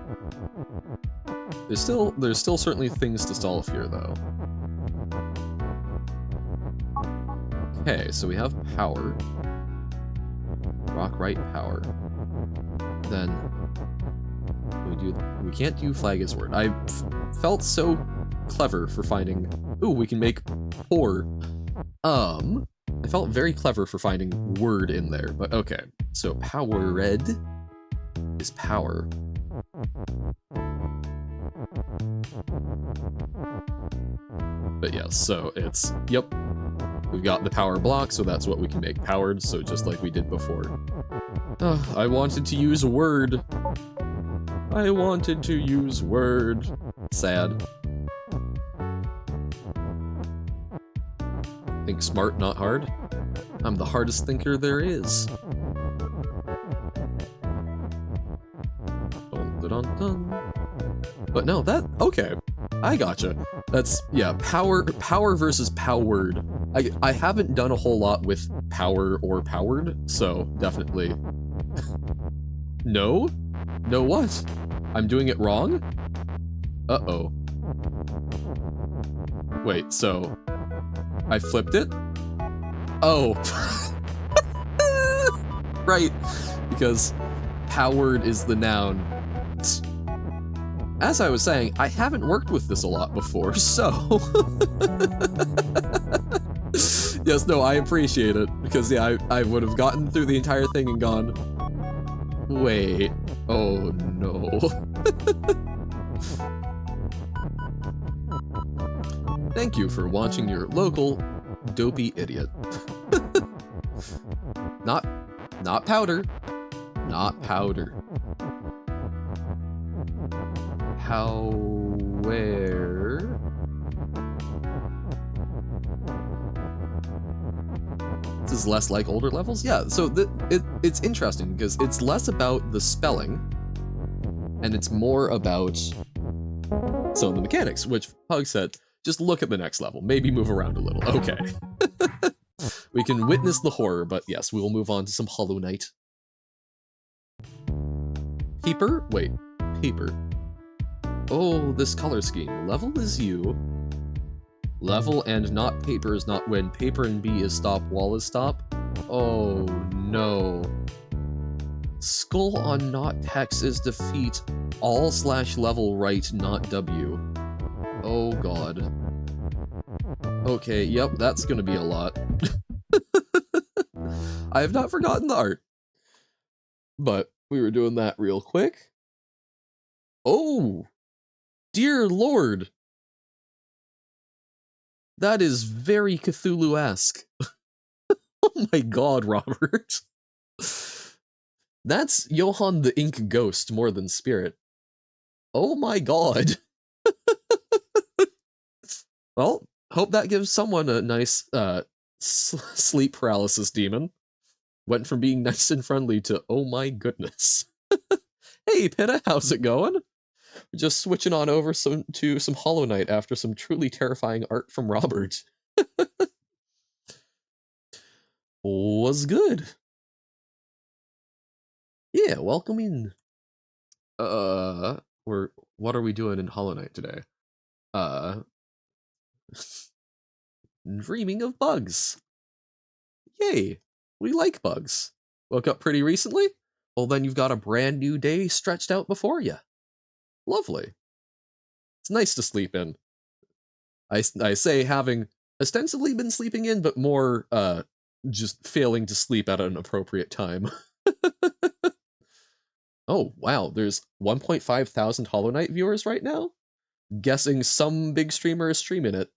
There's still certainly things to solve here though. Okay, so we have power. Rock right power. Then we can't do flag as word. I felt so clever for finding. Ooh, we can make poor. I felt very clever for finding word in there, but okay. So power red is power. But yes, so it's, yep. We've got the power block, so that's what we can make powered, so just like we did before. I wanted to use word. I wanted to use word. Sad. Think smart, not hard. I'm the hardest thinker there is. Dun, dun, dun, dun. But no, okay. I gotcha. That's, yeah, power versus powered. I haven't done a whole lot with power or powered, so definitely. No? No what? I'm doing it wrong? Uh-oh. Wait, so I flipped it? Oh. Right, because powered is the noun. As I was saying, I haven't worked with this a lot before, so... Yes, no, I appreciate it, because yeah, I would have gotten through the entire thing and gone, wait, oh no. Thank you for watching your local dopey idiot. Not powder. Not powder. Where? This is less like older levels? Yeah, so it's interesting because it's less about the spelling and it's more about some of the mechanics, which Pug said, just look at the next level, maybe move around a little. Okay. We can witness the horror, but yes, we will move on to some Hollow Knight. Paper? Wait, paper. Oh, this color scheme. Level is you. Level and not paper is not when. Paper and B is stop, wall is stop. Oh no. Skull on not hex is defeat. All / level right, not W. Oh god. Okay, yep, that's gonna be a lot. I have not forgotten the art. But we were doing that real quick. Oh! Dear Lord! That is very Cthulhu-esque. Oh my god, Robert. That's Johann the Ink Ghost more than Spirit. Oh my god. Well, hope that gives someone a nice, sleep paralysis demon. Went from being nice and friendly to, oh my goodness. Hey, Pitta, how's it going? Just switching on over to some Hollow Knight after some truly terrifying art from Robert. Was good. Yeah, welcome in. What are we doing in Hollow Knight today? Dreaming of bugs. Yay, we like bugs. Woke up pretty recently? Well, then you've got a brand new day stretched out before you. Lovely. It's nice to sleep in. I say having ostensibly been sleeping in, but more, just failing to sleep at an appropriate time. Oh, wow, there's 1.5 thousand Hollow Knight viewers right now? Guessing some big streamer is streaming it.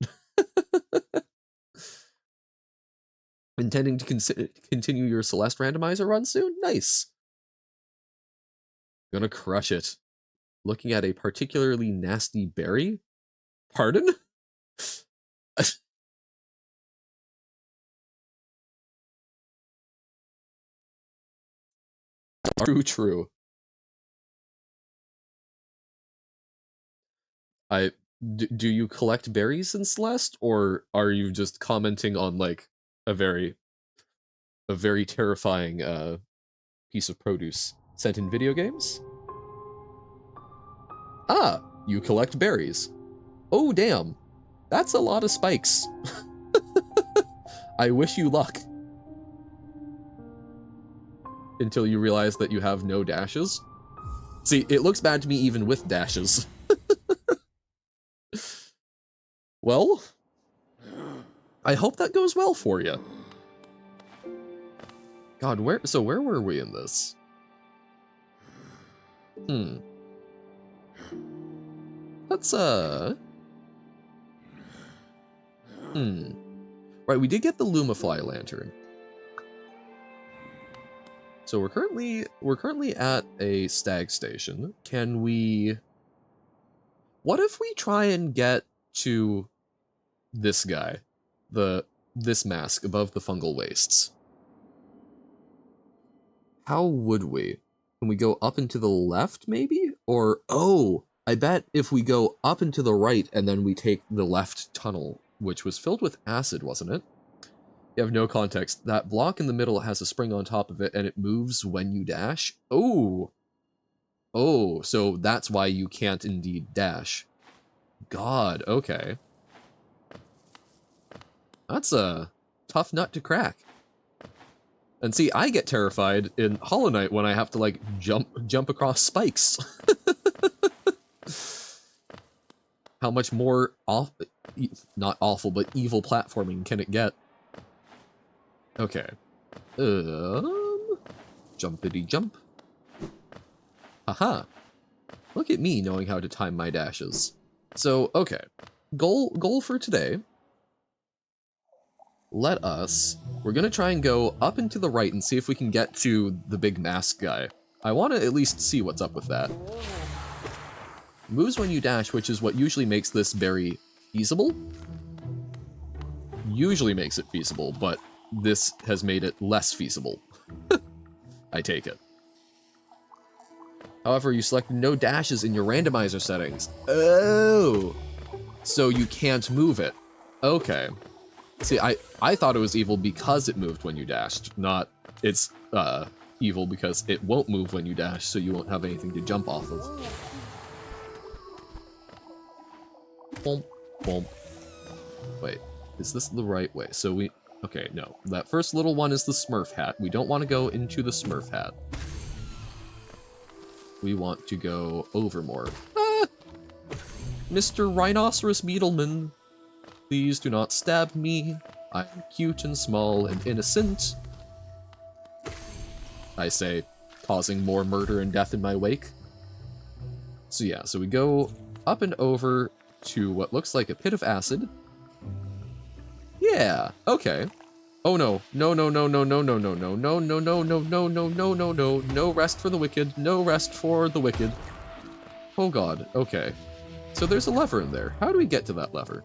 Intending to continue your Celeste randomizer run soon? Nice. Gonna crush it. Looking at a particularly nasty berry? Pardon? True. Do you collect berries in Celeste, or are you just commenting on, like, a very... a very terrifying piece of produce sent in video games. Ah, you collect berries. Oh, damn. That's a lot of spikes. I wish you luck. Until you realize that you have no dashes. See, it looks bad to me even with dashes. Well, I hope that goes well for you. God, where were we in this? Let's, Right, we did get the Lumafly lantern. So we're currently at a stag station. Can we... What if we try and get to this guy? This mask above the fungal wastes. How would we? Can we go up and to the left, maybe? Or, oh, I bet if we go up and to the right and then we take the left tunnel, which was filled with acid, wasn't it? You have no context. That block in the middle has a spring on top of it and it moves when you dash. Oh. Oh, so that's why you can't indeed dash. God, okay. That's a tough nut to crack. And see, I get terrified in Hollow Knight when I have to, like, jump across spikes. How much more not awful, but evil platforming can it get? Okay. Jumpity jump. Haha. Look at me knowing how to time my dashes. So, okay. Goal for today. We're gonna try and go up and to the right and see if we can get to the big mask guy. I want to at least see what's up with that. Moves when you dash, which is what usually makes this berry feasible. Usually makes it feasible, but this has made it less feasible. I take it. However, you select no dashes in your randomizer settings. Oh! So you can't move it. Okay. See, I thought it was evil because it moved when you dashed, not it's evil because it won't move when you dash, so you won't have anything to jump off of. Boom, boom. Wait, is this the right way? So we... Okay, no. That first little one is the Smurf hat. We don't want to go into the Smurf hat. We want to go over more. Ah! Mr. Rhinoceros Beetleman. Please do not stab me. I'm cute and small and innocent. I say, causing more murder and death in my wake. So yeah, so we go up and over to what looks like a pit of acid. Yeah, okay. Oh no, no, no, no, no, no, no, no, no, no, no, no, no, no, no, no, no, no, no rest for the wicked, no rest for the wicked. Oh god, okay. So there's a lever in there. How do we get to that lever?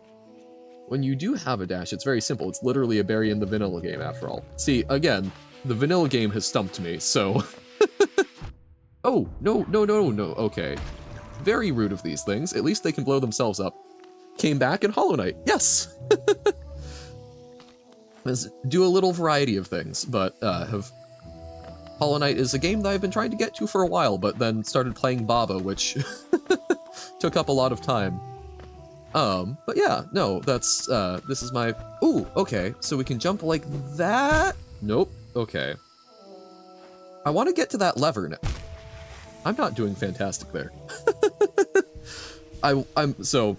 When you do have a dash, it's very simple. It's literally a berry in the vanilla game, after all. See, again, the vanilla game has stumped me, so... Oh, no, no, no, no, okay. Very rude of these things. At least they can blow themselves up. Came back in Hollow Knight. Yes! Let's do a little variety of things, but Hollow Knight is a game that I've been trying to get to for a while, but then started playing Baba, which took up a lot of time. But yeah, no, that's, this is my... Ooh, okay, so we can jump like that? Nope, okay. I want to get to that lever now. I'm not doing fantastic there. So,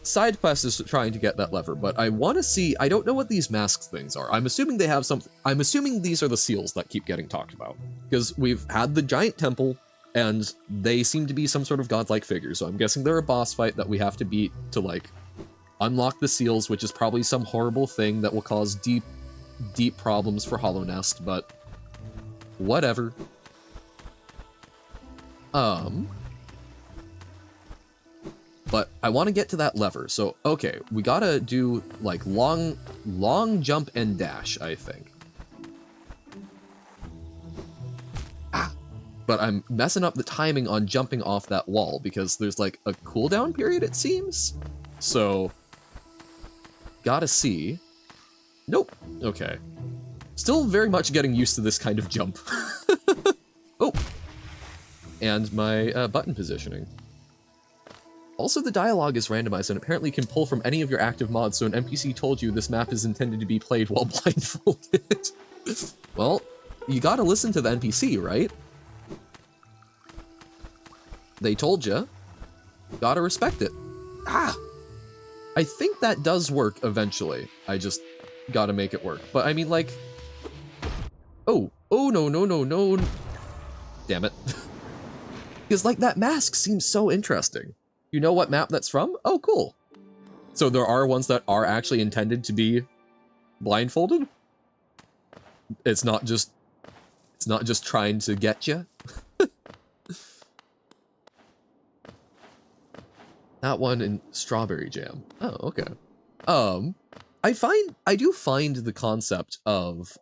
side quest is trying to get that lever, but I want to see... I don't know what these masks things are. I'm assuming they have something... I'm assuming these are the seals that keep getting talked about. Because we've had the giant temple, and they seem to be some sort of godlike figure, so I'm guessing they're a boss fight that we have to beat to, like, unlock the seals, which is probably some horrible thing that will cause deep, deep problems for Hollow Nest, but whatever. But I want to get to that lever, so, okay, we gotta do, like, long jump and dash, I think. But I'm messing up the timing on jumping off that wall because there's like a cooldown period, it seems. So, gotta see. Nope. Okay. Still very much getting used to this kind of jump. Oh! And my button positioning. Also, the dialogue is randomized and apparently can pull from any of your active mods, so an NPC told you this map is intended to be played while blindfolded. Well, you gotta listen to the NPC, right? They told you. Gotta respect it. Ah! I think that does work eventually. I just gotta make it work. But I mean, like... Oh! Oh, no, no, no, no! Damn it. Because, like, that mask seems so interesting. You know what map that's from? Oh, cool. So there are ones that are actually intended to be blindfolded? It's not just trying to get you. That one in strawberry jam. Oh, okay. I do find the concept of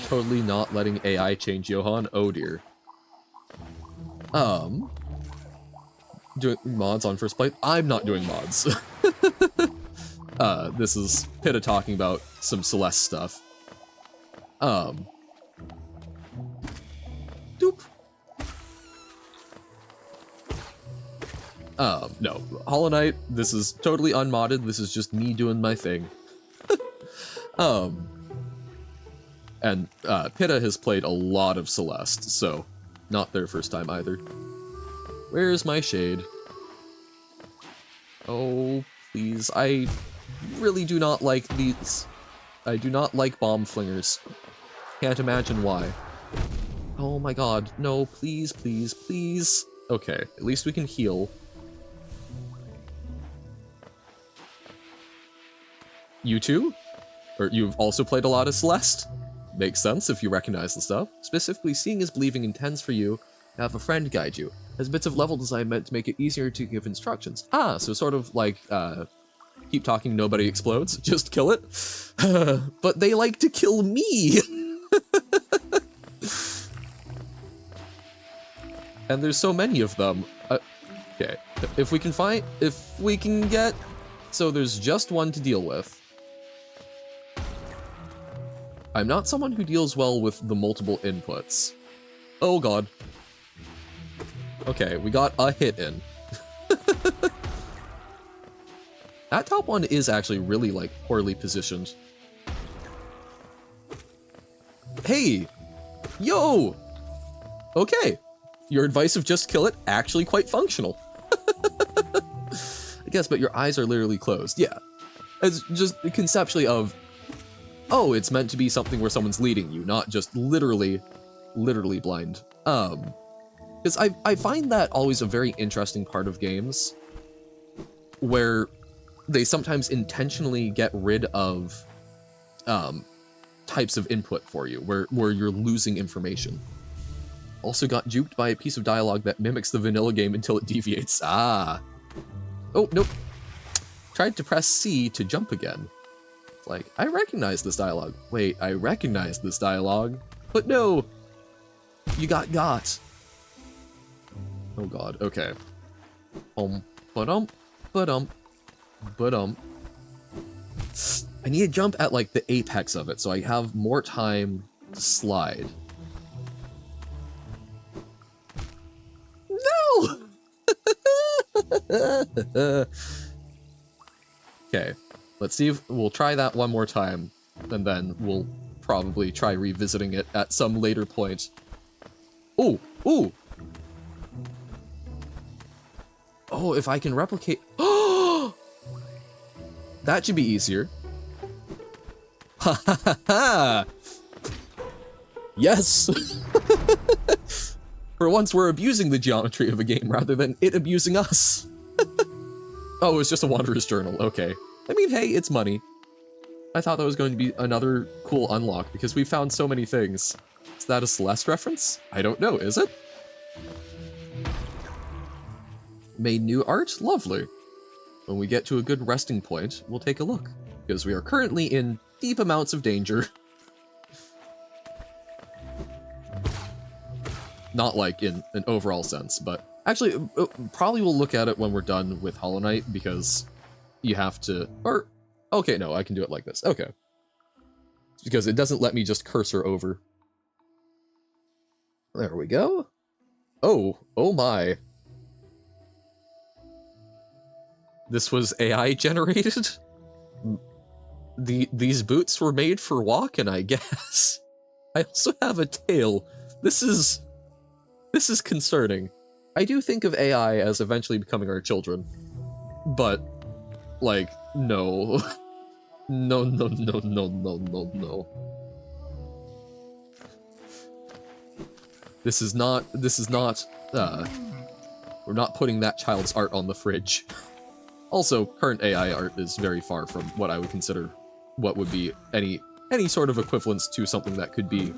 totally not letting AI change Johan. Oh dear. Doing mods on first play. I'm not doing mods. This is Pitta talking about some Celeste stuff. Doop. No. Hollow Knight, this is totally unmodded. This is just me doing my thing. And Pitta has played a lot of Celeste, so not their first time either. Where's my shade? Oh, please. I really do not like these. I do not like bomb flingers. Can't imagine why. Oh my god. No, please, please, please. Okay, at least we can heal. You too? Or you've also played a lot of Celeste? Makes sense if you recognize the stuff. Specifically, seeing is believing intends for you to have a friend guide you. Has bits of level design meant to make it easier to give instructions. Ah, so sort of like, keep talking, nobody explodes, just kill it. But they like to kill me! And there's so many of them. Okay, if we can get... So there's just one to deal with. I'm not someone who deals well with the multiple inputs. Oh god. Okay, we got a hit in. That top one is actually really, like, poorly positioned. Hey! Yo! Okay. Your advice of just kill it, actually quite functional. I guess, but your eyes are literally closed. Yeah. It's just conceptually of, oh, it's meant to be something where someone's leading you, not just literally blind. Because I find that always a very interesting part of games, where they sometimes intentionally get rid of types of input for you, where you're losing information. Also got juked by a piece of dialogue that mimics the vanilla game until it deviates. Ah. Oh, nope. Tried to press C to jump again. It's like, I recognize this dialogue. Wait, I recognize this dialogue. But no! You got. Oh god, okay. Ba-dum, ba-dum, ba-dum. I need to jump at, like, the apex of it, so I have more time to slide. No! Okay, let's see if we'll try that one more time, and then we'll probably try revisiting it at some later point. Ooh, ooh! Oh, if I can replicate... Oh! That should be easier. Ha ha ha ha! Yes! For once, we're abusing the geometry of a game rather than it abusing us. Oh, it's just a Wanderer's Journal. Okay. I mean, hey, it's money. I thought that was going to be another cool unlock because we found so many things. Is that a Celeste reference? I don't know, is it? Made new art? Lovely. When we get to a good resting point, we'll take a look, because we are currently in deep amounts of danger. Not like in an overall sense, but actually, probably we'll look at it when we're done with Hollow Knight, because you have to, or Okay, no, I can do it like this. Okay. Because it doesn't let me just cursor over. There we go. Oh my. This was AI generated? These boots were made for walking, I guess. I also have a tail. This is concerning. I do think of AI as eventually becoming our children. But, like, no. No, no, no, no, no, no, no. This is not, we're not putting that child's art on the fridge. Also, current AI art is very far from what I would consider what would be any sort of equivalence to something that could be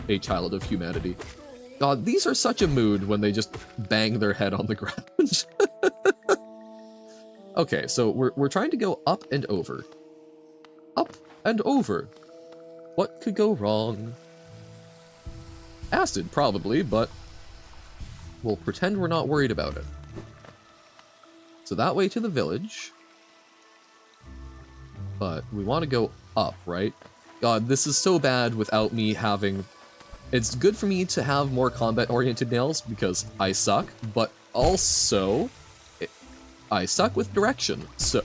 a child of humanity. God, these are such a mood when they just bang their head on the ground. Okay, so we're trying to go up and over. Up and over. What could go wrong? Acid, probably, but we'll pretend we're not worried about it. So that way to the village. But we want to go up, right? God, this is so bad without me having... It's good for me to have more combat-oriented nails because I suck, but also I suck with direction, so...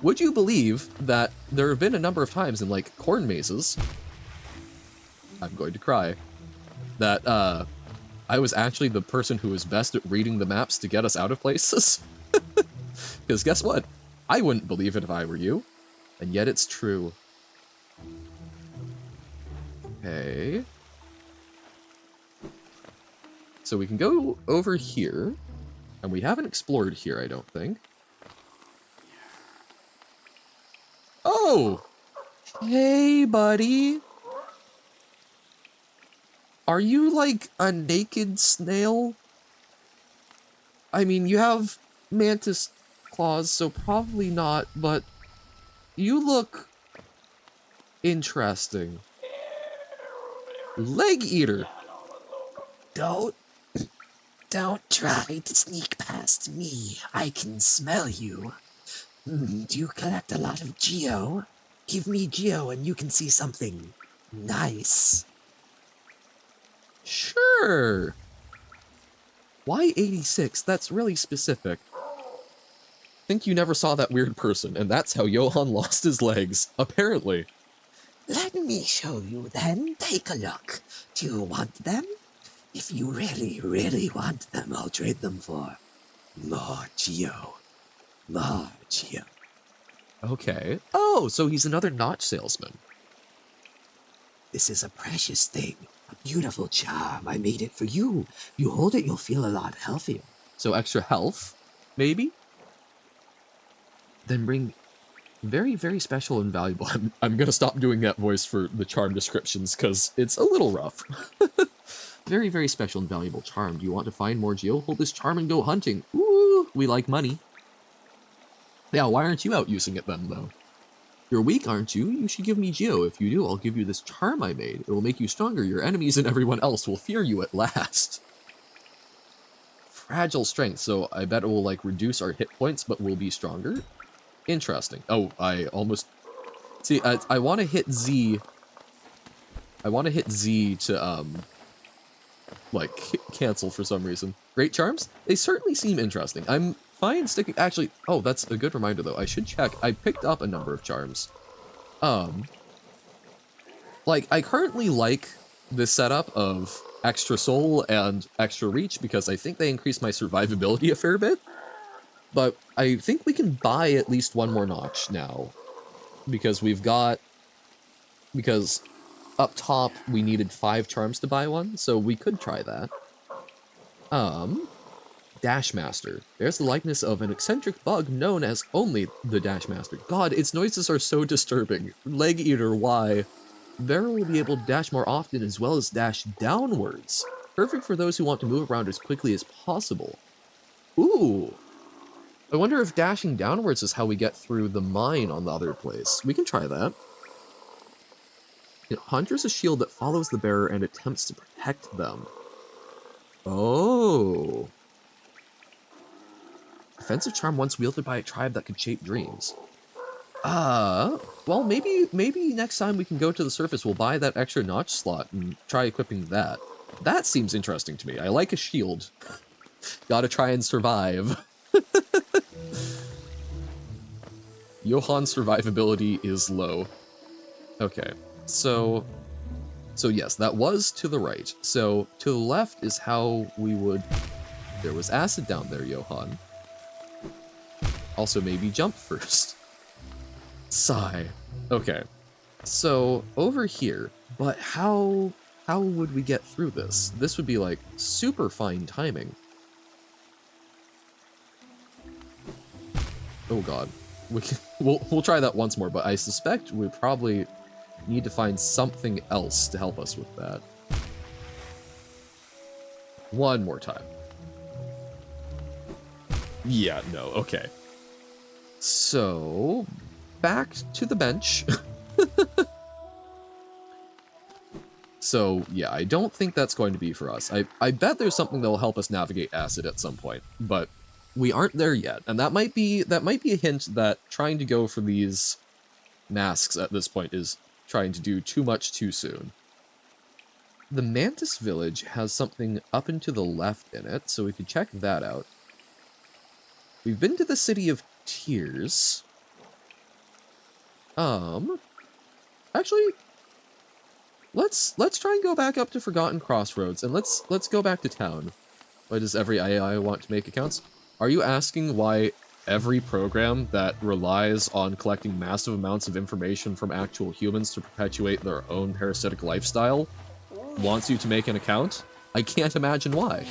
Would you believe that there have been a number of times in, like, corn mazes, I'm going to cry, that, I was actually the person who was best at reading the maps to get us out of places? Because guess what? I wouldn't believe it if I were you, and yet it's true. Okay. So we can go over here, and we haven't explored here, I don't think. Oh! Hey, buddy! Are you, like, a naked snail? I mean, you have mantis claws, so probably not, but you look interesting. Leg eater! Don't try to sneak past me. I can smell you. Do you collect a lot of geo? Give me geo and you can see something nice. Sure! Why 86? That's really specific. Think you never saw that weird person, and that's how Johann lost his legs, apparently. Let me show you then. Take a look. Do you want them? If you really, really want them, I'll trade them for more geo. More geo. Okay. Oh, so he's another notch salesman. This is a precious thing. A beautiful charm. I made it for you. You hold it, you'll feel a lot healthier. So extra health, maybe? Then bring very, very special and valuable. I'm gonna stop doing that voice for the charm descriptions, because it's a little rough. Very, very special and valuable charm. Do you want to find more geo? Hold this charm and go hunting. Ooh, we like money. Yeah, why aren't you out using it then, though? You're weak, aren't you? You should give me geo. If you do, I'll give you this charm I made. It will make you stronger. Your enemies and everyone else will fear you at last. Fragile strength, so I bet it will, like, reduce our hit points, but we'll be stronger. Interesting. Oh, I almost... See, I want to hit Z... I want to hit Z to, like, cancel for some reason. Great charms? They certainly seem interesting. I'm fine sticking... Actually, oh, that's a good reminder, though. I should check. I picked up a number of charms. Like, I currently like this setup of extra soul and extra reach because I think they increase my survivability a fair bit. But I think we can buy at least one more notch now. Because we've got... Because up top, we needed 5 charms to buy one, so we could try that. Dashmaster. There's the likeness of an eccentric bug known as only the Dashmaster. God, its noises are so disturbing. Leg Eater, why? Beryl will be able to dash more often as well as dash downwards. Perfect for those who want to move around as quickly as possible. Ooh. I wonder if dashing downwards is how we get through the mine on the other place. We can try that. It hunters a shield that follows the bearer and attempts to protect them. Oh. Defensive charm once wielded by a tribe that could shape dreams. Well, maybe next time we can go to the surface, we'll buy that extra notch slot and try equipping that. That seems interesting to me. I like a shield. Gotta try and survive. Johan's survivability is low. Okay, so yes, that was to the right. So to the left is how we would... There was acid down there, Johan. Also, maybe jump first. Sigh. Okay, so over here, but how would we get through this? This would be like super fine timing. Oh god. We'll try that once more, but I suspect we probably need to find something else to help us with that. One more time. Yeah, no, okay. So, back to the bench. So, yeah, I don't think that's going to be for us. I bet there's something that'll help us navigate acid at some point, but we aren't there yet. And that might be a hint that trying to go for these masks at this point is trying to do too much too soon. The Mantis Village has something up and to the left in it, so we could check that out. We've been to the City of Tears. Actually, let's try and go back up to Forgotten Crossroads, and let's go back to town. Why does every AI want to make accounts? Are you asking why every program that relies on collecting massive amounts of information from actual humans to perpetuate their own parasitic lifestyle wants you to make an account? I can't imagine why.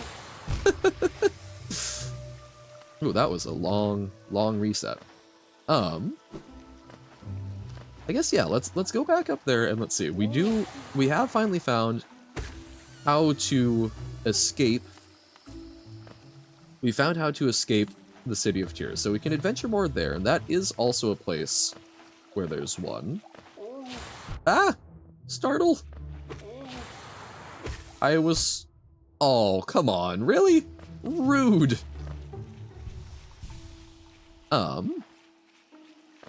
Ooh, that was a long reset. I guess, yeah, let's go back up there and let's see. We have finally found how to escape. We found how to escape the City of Tears, so we can adventure more there, and that is also a place where there's one. Ah! Startle! I was... Oh, come on, really? Rude!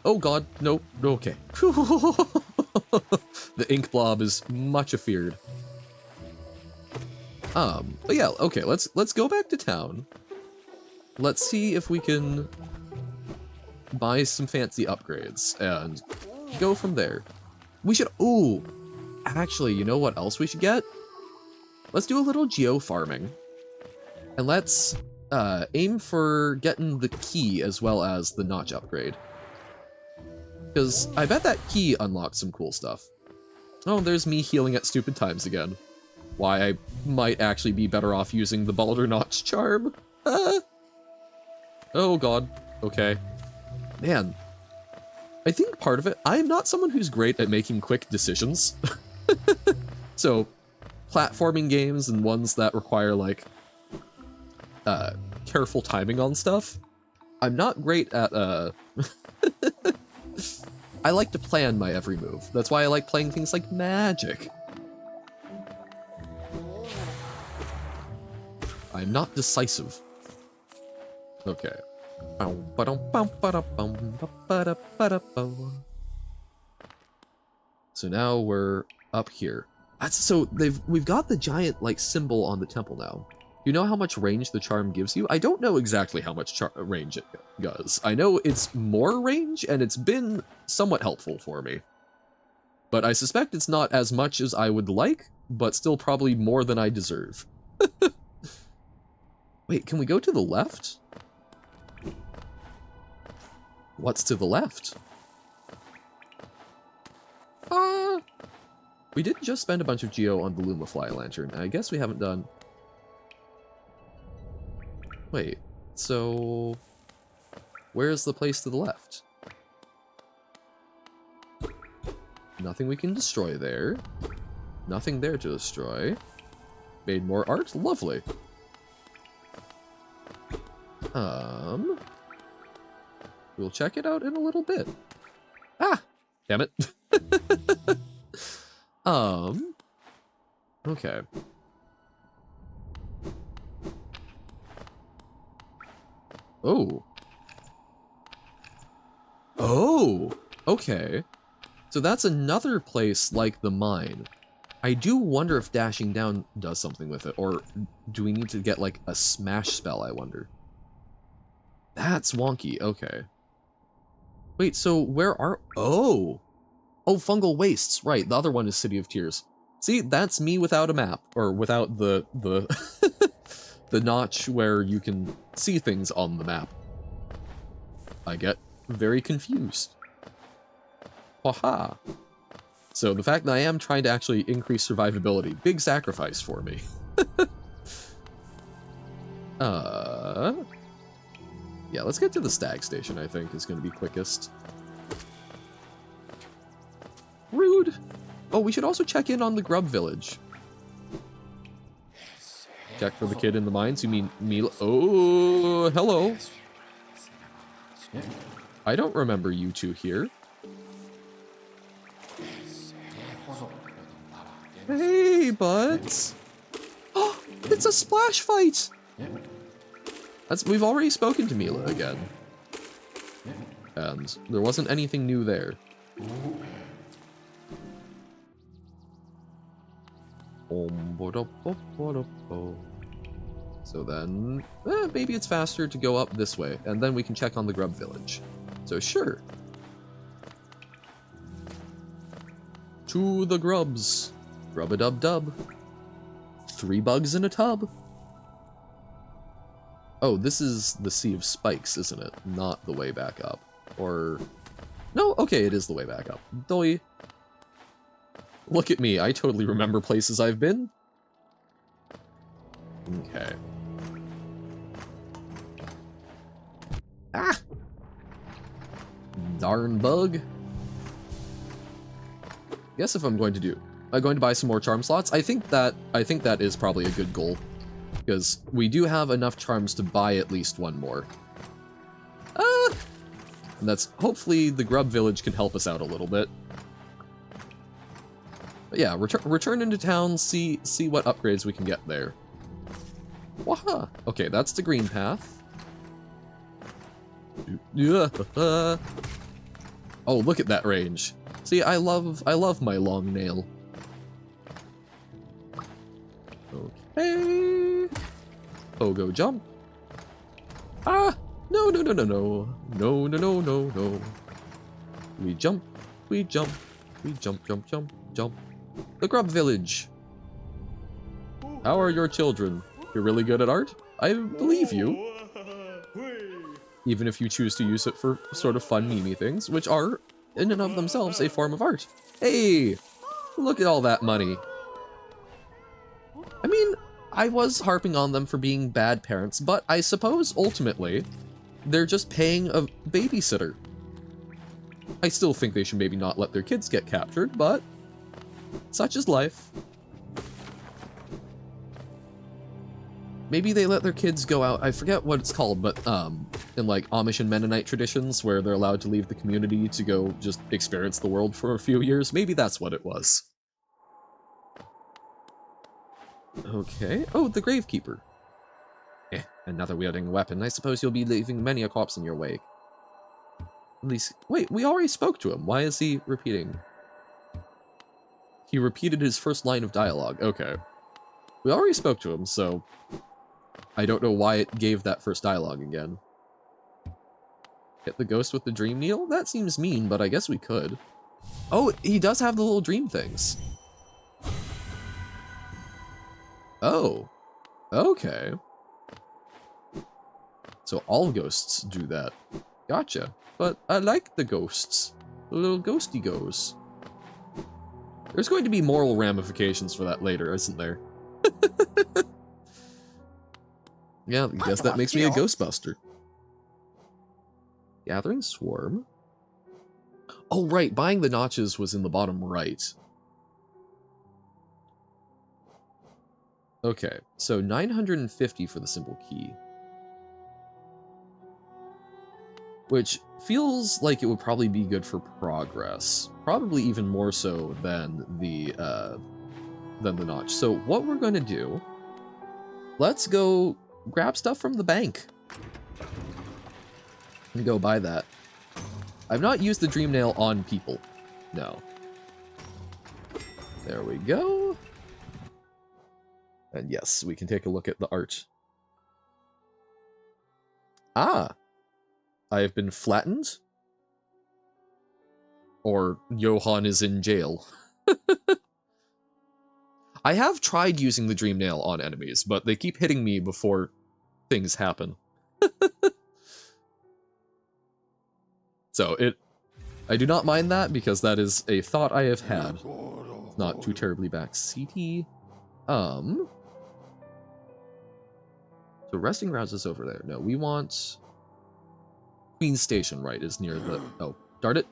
Oh god, no, okay. The ink blob is much afeared. But yeah, okay, let's go back to town. Let's see if we can buy some fancy upgrades and go from there. We should, ooh, actually, you know what else we should get? Let's do a little geo farming. And let's aim for getting the key as well as the notch upgrade. Because I bet that key unlocks some cool stuff. Oh, there's me healing at stupid times again. Why, I might actually be better off using the Baldur Notch charm. Oh god, okay. Man, I think part of it, I'm not someone who's great at making quick decisions. So, platforming games and ones that require, like, careful timing on stuff, I'm not great at, I like to plan my every move. That's why I like playing things like Magic. I'm not decisive. Okay. So now we're up here. So we've got the giant like symbol on the temple now. You know how much range the charm gives you? I don't know exactly how much range it does. I know it's more range, and it's been somewhat helpful for me. But I suspect it's not as much as I would like, but still probably more than I deserve. Wait, can we go to the left? What's to the left? We did just spend a bunch of geo on the Lumafly lantern. I guess we haven't done... Wait, so... Where's the place to the left? Nothing we can destroy there. Nothing there to destroy. Made more art? Lovely. We'll check it out in a little bit. Ah! Damn it. Okay. Oh, Oh, okay. So that's another place like the mine. I do wonder if dashing down does something with it, or do we need to get like a smash spell, I wonder? That's wonky, okay. Wait, so where are... Oh! Oh, fungal wastes, right, the other one is City of Tears. See, that's me without a map, or without the the notch where you can see things on the map. I get very confused. Haha. So the fact that I am trying to actually increase survivability, big sacrifice for me. Yeah, let's get to the stag station, I think, is going to be quickest. Rude! Oh, we should also check in on the grub village. Check for the kid in the mines, you mean Mila? Oh, hello! I don't remember you two here. Hey, buds! Oh, it's a splash fight! We've already spoken to Mila again. And there wasn't anything new there. So then, maybe it's faster to go up this way, and then we can check on the grub village. So sure. To the grubs. Grub-a-dub-dub. 3 bugs in a tub. Oh, this is the Sea of Spikes, isn't it? Not the way back up. Or... No, okay, it is the way back up. Doi. Look at me, I totally remember places I've been. Okay. Ah! Darn bug. Guess if I'm going to buy some more charm slots. I think that is probably a good goal. Because we do have enough charms to buy at least one more. And that's, hopefully the grub village can help us out a little bit. But yeah, return into town, see what upgrades we can get there. Waha! Okay, that's the green path. Oh, look at that range. See, I love my long nail. Okay. Pogo jump. Ah! No, no, no, no, no. No, no, no, no, no. We jump, we jump, we jump, jump, jump, jump. The grub village. How are your children? You're really good at art? I believe you. Even if you choose to use it for sort of fun memey things, which are, in and of themselves, a form of art. Hey! Look at all that money. I mean, I was harping on them for being bad parents, but I suppose, ultimately, they're just paying a babysitter. I still think they should maybe not let their kids get captured, but such is life. Maybe they let their kids go out, I forget what it's called, but in like Amish and Mennonite traditions where they're allowed to leave the community to go just experience the world for a few years, maybe that's what it was. Okay, oh, the Gravekeeper. Another wielding weapon. I suppose you'll be leaving many a corpse in your wake. At least, wait, we already spoke to him. Why is he repeating? He repeated his first line of dialogue. Okay. We already spoke to him, so I don't know why it gave that first dialogue again. Hit the ghost with the dream needle? That seems mean, but I guess we could. Oh, he does have the little dream things. Oh. Okay. So all ghosts do that. Gotcha. But I like the ghosts. The little ghosty goes. There's going to be moral ramifications for that later, isn't there? Yeah, I guess that makes me a Ghostbuster. Gathering Swarm. Oh, right, buying the notches was in the bottom right. Okay, so 950 for the simple key. Which feels like it would probably be good for progress. Probably even more so than the notch. So what we're going to do, let's go grab stuff from the bank. And go buy that. I've not used the dream nail on people. No. There we go. And yes, we can take a look at the art. Ah! I have been flattened? Or Johann is in jail. I have tried using the dream nail on enemies, but they keep hitting me before things happen. So I do not mind that because that is a thought I have had. It's not too terribly backseaty. So resting grounds is over there. No, we want Queen's Station, right, is near the... Oh, darn it.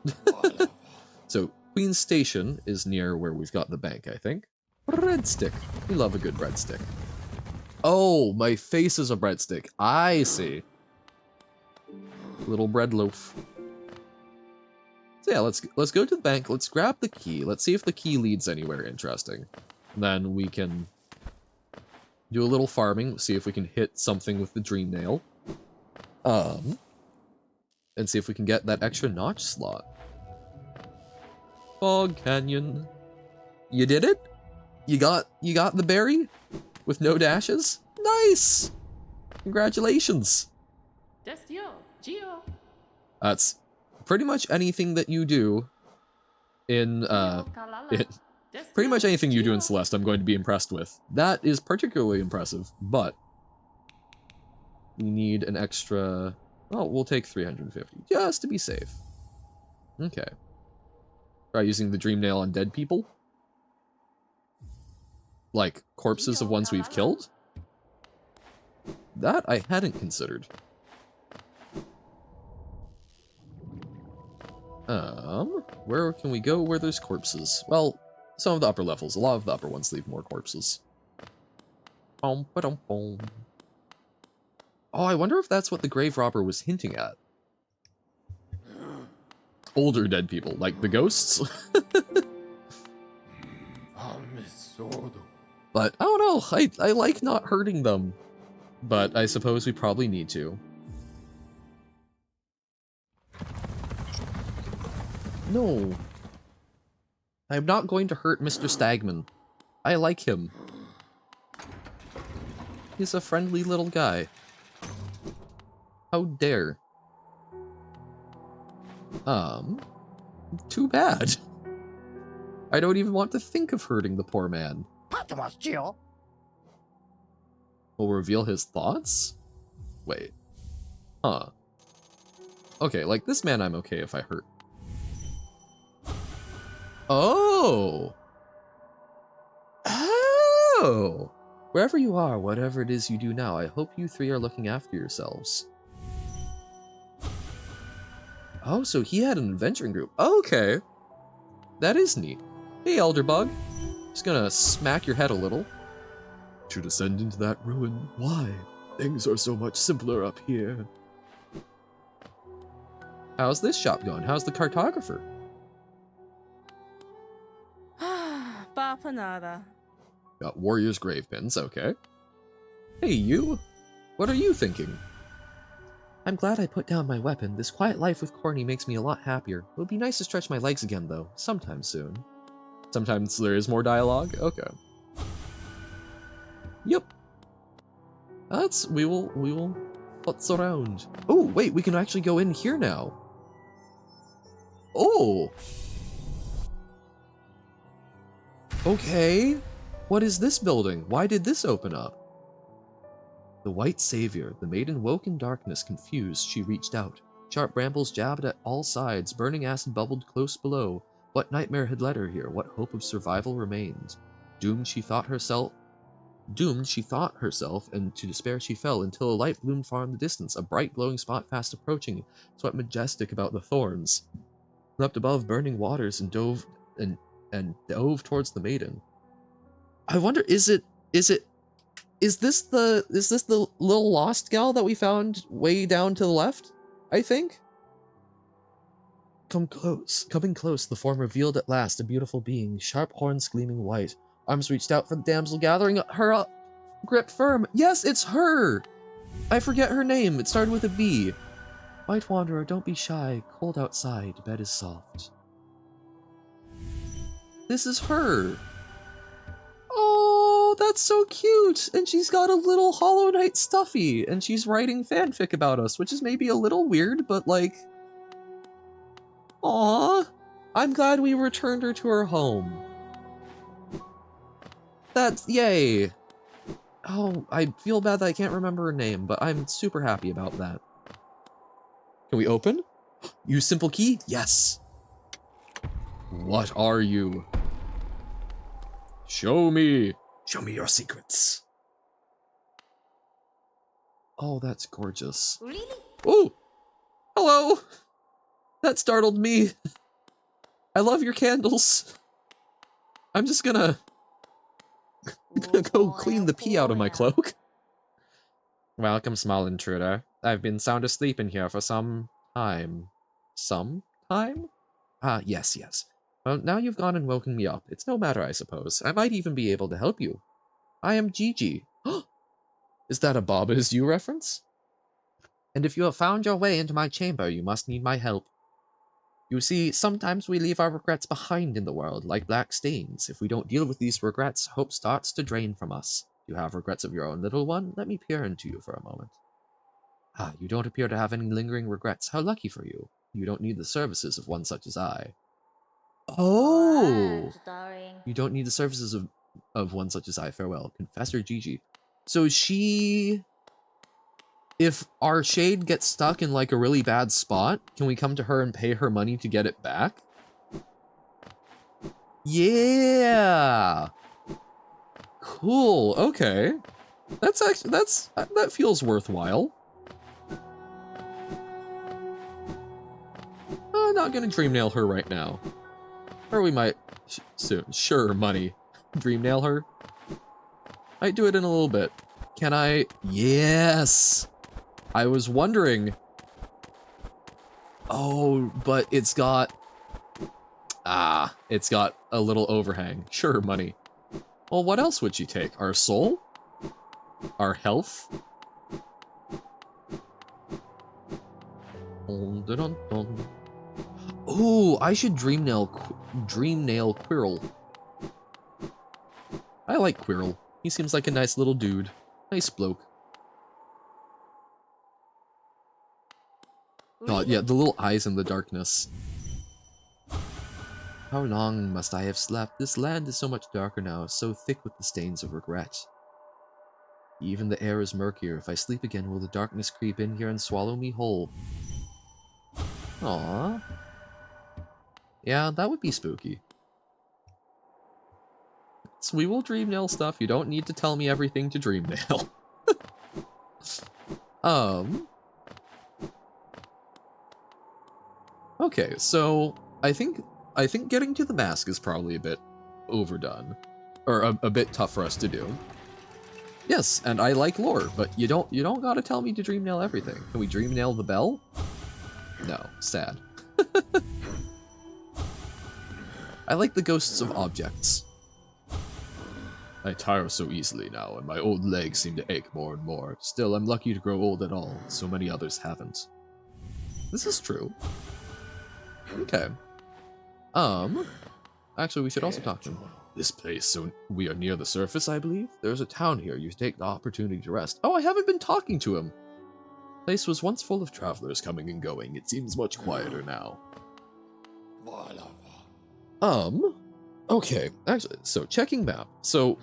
So Queen's Station is near where we've got the bank, I think. Breadstick. We love a good breadstick. Oh, my face is a breadstick. I see. Little bread loaf. So yeah, let's go to the bank. Let's grab the key. Let's see if the key leads anywhere interesting. Then we can do a little farming. See if we can hit something with the dream nail. And see if we can get that extra notch slot. Fog Canyon. You did it? You got the berry? With no dashes? Nice! Congratulations! That's pretty much anything that you do in, pretty much anything you do in Celeste I'm going to be impressed with. That is particularly impressive, but we need an extra... Well, we'll take 350, just to be safe. Okay. Try using the dream nail on dead people? Like, corpses of ones we've killed? That I hadn't considered. Where can we go where there's corpses? Well, some of the upper levels. A lot of the upper ones leave more corpses. Oh, I wonder if that's what the grave robber was hinting at. Older dead people, like the ghosts? But, I don't know, I like not hurting them. But I suppose we probably need to. No. I'm not going to hurt Mr. Stagman. I like him. He's a friendly little guy. How dare. Too bad. I don't even want to think of hurting the poor man. Will reveal his thoughts? Wait. Huh. Okay, like this man I'm okay if I hurt. Oh! Oh! Wherever you are, whatever it is you do now, I hope you three are looking after yourselves. Oh, so he had an adventuring group. Okay. That is neat. Hey, Elderbug. Just gonna smack your head a little. To descend into that ruin, why? Things are so much simpler up here. How's this shop going? How's the cartographer? Got warrior's grave pins, okay. Hey, you! What are you thinking? I'm glad I put down my weapon. This quiet life with Corny makes me a lot happier. It would be nice to stretch my legs again, though. Sometime soon. Sometimes there is more dialogue? Okay. Yep. We will futz around. Oh, wait, we can actually go in here now. Oh! Okay. What is this building? Why did this open up? The White Savior. The maiden woke in darkness. Confused, she reached out. Sharp brambles jabbed at all sides. Burning acid bubbled close below. What nightmare had led her here? What hope of survival remained? Doomed, she thought herself, and to despair she fell, until a light bloomed far in the distance, a bright glowing spot fast approaching, swept majestic about the thorns, leapt above burning waters, and dove towards the maiden. I wonder, is this the little lost gal that we found way down to the left? I think. Coming close, the form revealed at last a beautiful being, sharp horns gleaming white. Arms reached out for the damsel, gathering her up, grip firm. Yes, it's her! I forget her name. It started with a B. White Wanderer, don't be shy. Cold outside, bed is soft. This is her! Oh, that's so cute! And she's got a little Hollow Knight stuffy, and she's writing fanfic about us, which is maybe a little weird, but like... Aww! I'm glad we returned her to her home. That's... yay! Oh, I feel bad that I can't remember her name, but I'm super happy about that. Can we open? Use simple key? Yes! What are you? Show me! Show me your secrets. Oh, that's gorgeous. Really? Oh! Hello! That startled me. I love your candles. I'm just gonna go clean the pee out of my cloak. Welcome, small intruder. I've been sound asleep in here for some time. Some time? Ah, yes. Well, now you've gone and woken me up. It's no matter, I suppose. I might even be able to help you. I am Gigi. Is that a Bob Is You reference? And if you have found your way into my chamber, you must need my help. You see, sometimes we leave our regrets behind in the world, like black stains. If we don't deal with these regrets, hope starts to drain from us. You have regrets of your own, little one? Let me peer into you for a moment. Ah, you don't appear to have any lingering regrets. How lucky for you. You don't need the services of one such as I. Oh! You don't need the services of one such as I. Farewell. Confessor Gigi. So she... If our shade gets stuck in like a really bad spot, can we come to her and pay her money to get it back? Yeah! Cool, okay. That's actually, that feels worthwhile. I'm not gonna dream nail her right now. Or we might soon. Sure, money. Dream nail her? Might do it in a little bit. Can I? Yes! I was wondering. Oh, but it's got... Ah, it's got a little overhang. Sure, money. Well, what else would she take? Our soul? Our health? Dun, dun, dun, dun. Ooh, I should dream nail Quirrell. I like Quirrell. He seems like a nice little dude. Nice bloke. Oh, yeah, the little eyes in the darkness. How long must I have slept? This land is so much darker now, so thick with the stains of regret. Even the air is murkier. If I sleep again, will the darkness creep in here and swallow me whole? Aww. Yeah, that would be spooky. So we will dream nail stuff. You don't need to tell me everything to dream nail. Okay, so I think getting to the mask is probably a bit overdone, or a bit tough for us to do. Yes, and I like lore, but you don't gotta tell me to dream nail everything. Can we dream nail the bell? No, sad. I like the ghosts of objects. I tire so easily now, and my old legs seem to ache more and more. Still, I'm lucky to grow old at all. So many others haven't. This is true. Okay. Actually, we should also talk to him. This place, so we are near the surface, I believe? There's a town here. You take the opportunity to rest. Oh, I haven't been talking to him. The place was once full of travelers coming and going. It seems much quieter now. Okay. Actually, so checking map. So,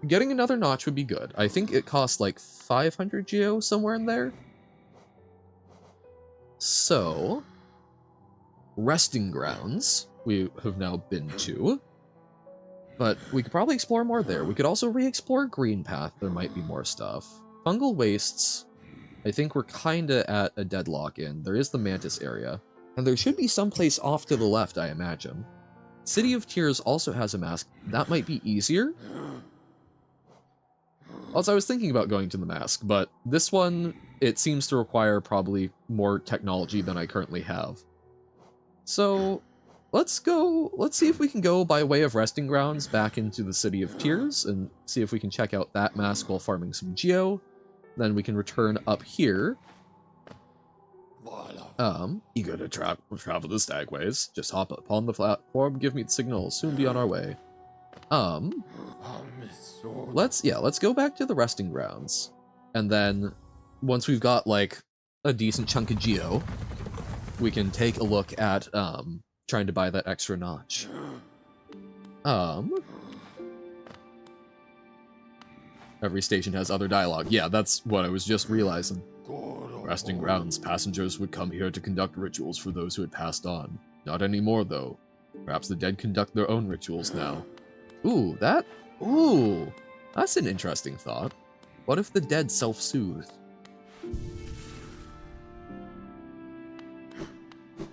getting another notch would be good. I think it costs like 500 geo, somewhere in there. So, resting grounds we have now been to. But we could probably explore more there. We could also re-explore Green Path. There might be more stuff. Fungal Wastes. I think we're kinda at a deadlock in. There is the Mantis area. And there should be someplace off to the left, I imagine. City of Tears also has a mask. That might be easier. Also, I was thinking about going to the mask, but this one, it seems to require probably more technology than I currently have. So, let's see if we can go by way of resting grounds back into the City of Tears and see if we can check out that mask while farming some geo. Then we can return up here. Eager to travel the Stagways. Just hop upon the platform, give me the signal, soon be on our way. Let's go back to the resting grounds. And then, once we've got, like, a decent chunk of geo, we can take a look at, trying to buy that extra notch. Every station has other dialogue. Yeah, that's what I was just realizing. Resting grounds, passengers would come here to conduct rituals for those who had passed on. Not anymore, though. Perhaps the dead conduct their own rituals now. Ooh, that's an interesting thought. What if the dead self-soothe?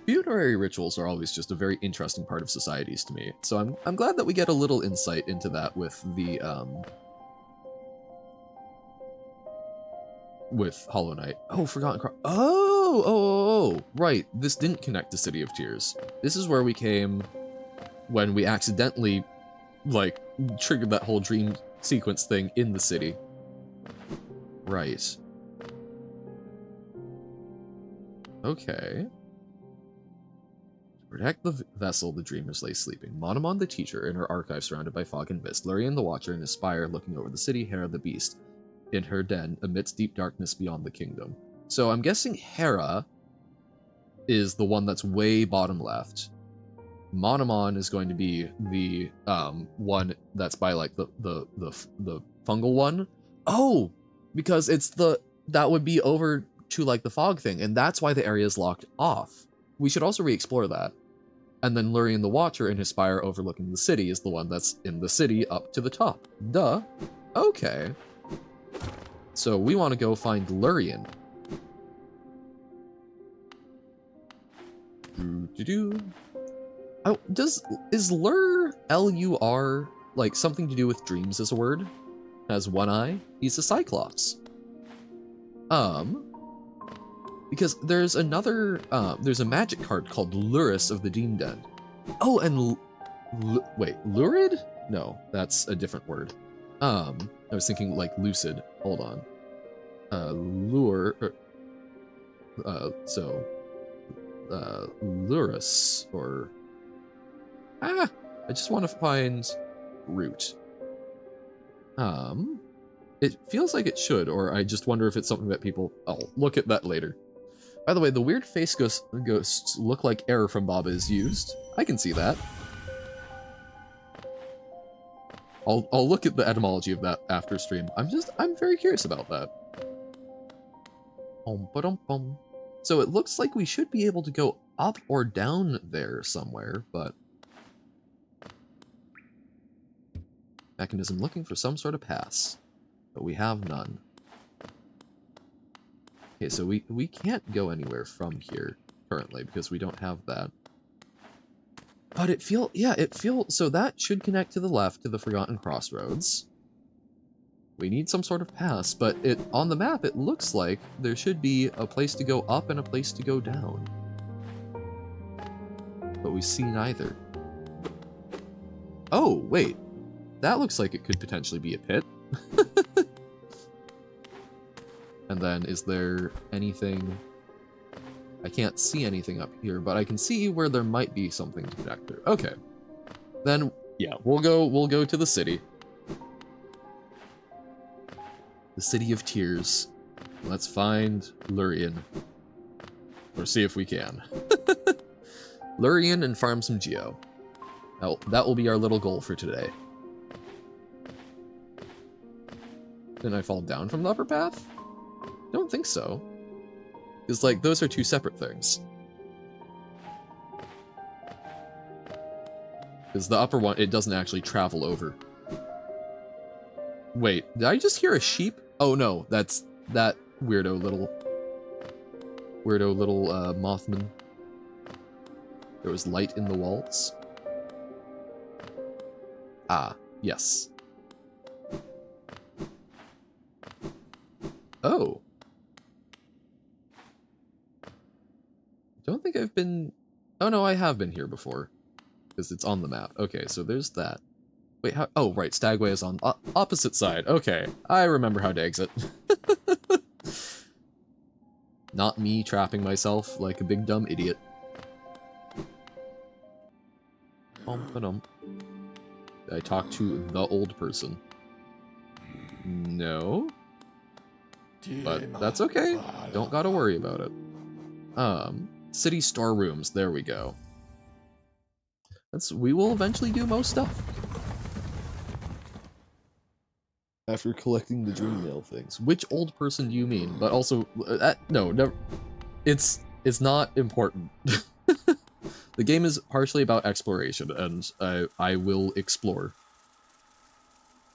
Funerary rituals are always just a very interesting part of societies to me, so I'm glad that we get a little insight into that with the, with Hollow Knight. Oh, Forgotten Cross. Oh, right. This didn't connect to City of Tears. This is where we came when we accidentally, like, triggered that whole dream sequence thing in the city. Right. Okay. Protect the vessel the dreamers lay sleeping. Monomon the teacher in her archive surrounded by fog and mist. Lurian the watcher in his spire looking over the city. Hera the beast in her den amidst deep darkness beyond the kingdom. So I'm guessing Hera is the one that's way bottom left. Monomon is going to be the one that's by like the fungal one. Oh, because it's that would be over to like the fog thing, and that's why the area is locked off. We should also re-explore that. And then Lurian the Watcher in his spire overlooking the city is the one that's in the city up to the top. Duh. Okay. So we want to go find Lurian. Oh, is Lur, L-U-R, like something to do with dreams as a word? Has one eye? He's a Cyclops. Because there's another, there's a magic card called Luris of the Deemed End. Oh, and wait, Lurid? No, that's a different word. I was thinking like lucid. Hold on. Luris, or... I just want to find root. It feels like it should, or I just wonder if it's something that people... I'll look at that later. By the way, the weird face ghosts look like air from Baba is used. I can see that. I'll look at the etymology of that after stream. I'm very curious about that. So it looks like we should be able to go up or down there somewhere, but... Mechanism looking for some sort of pass, but we have none. Okay, so we can't go anywhere from here currently because we don't have that. But it feels, so that should connect to the left to the Forgotten Crossroads. We need some sort of pass, but on the map it looks like there should be a place to go up and a place to go down. But we see neither. Oh, wait. That looks like it could potentially be a pit. And then, is there anything... I can't see anything up here, but I can see where there might be something to connect through. Okay. Then, yeah, we'll go to the city. The City of Tears. Let's find Lurian. Or see if we can. Lurian and farm some geo. That will be our little goal for today. Didn't I fall down from the upper path? Don't think so. Because, like, those are two separate things. Because the upper one, it doesn't actually travel over. Wait, did I just hear a sheep? Oh no, that's that weirdo little Mothman. There was light in the walls. Ah, yes. Oh. Don't think I've been... Oh no, I have been here before. Because it's on the map. Okay, so there's that. Wait, how... Oh, right, Stagway is on opposite side. Okay, I remember how to exit. Not me trapping myself like a big dumb idiot. Bum-ba-dum. Did I talk to the old person? No. But that's okay. Don't gotta worry about it. City storerooms. There we go. We will eventually do most stuff. After collecting the dream mail things. Which old person do you mean? But also, no, never. It's not important. The game is partially about exploration, and I will explore.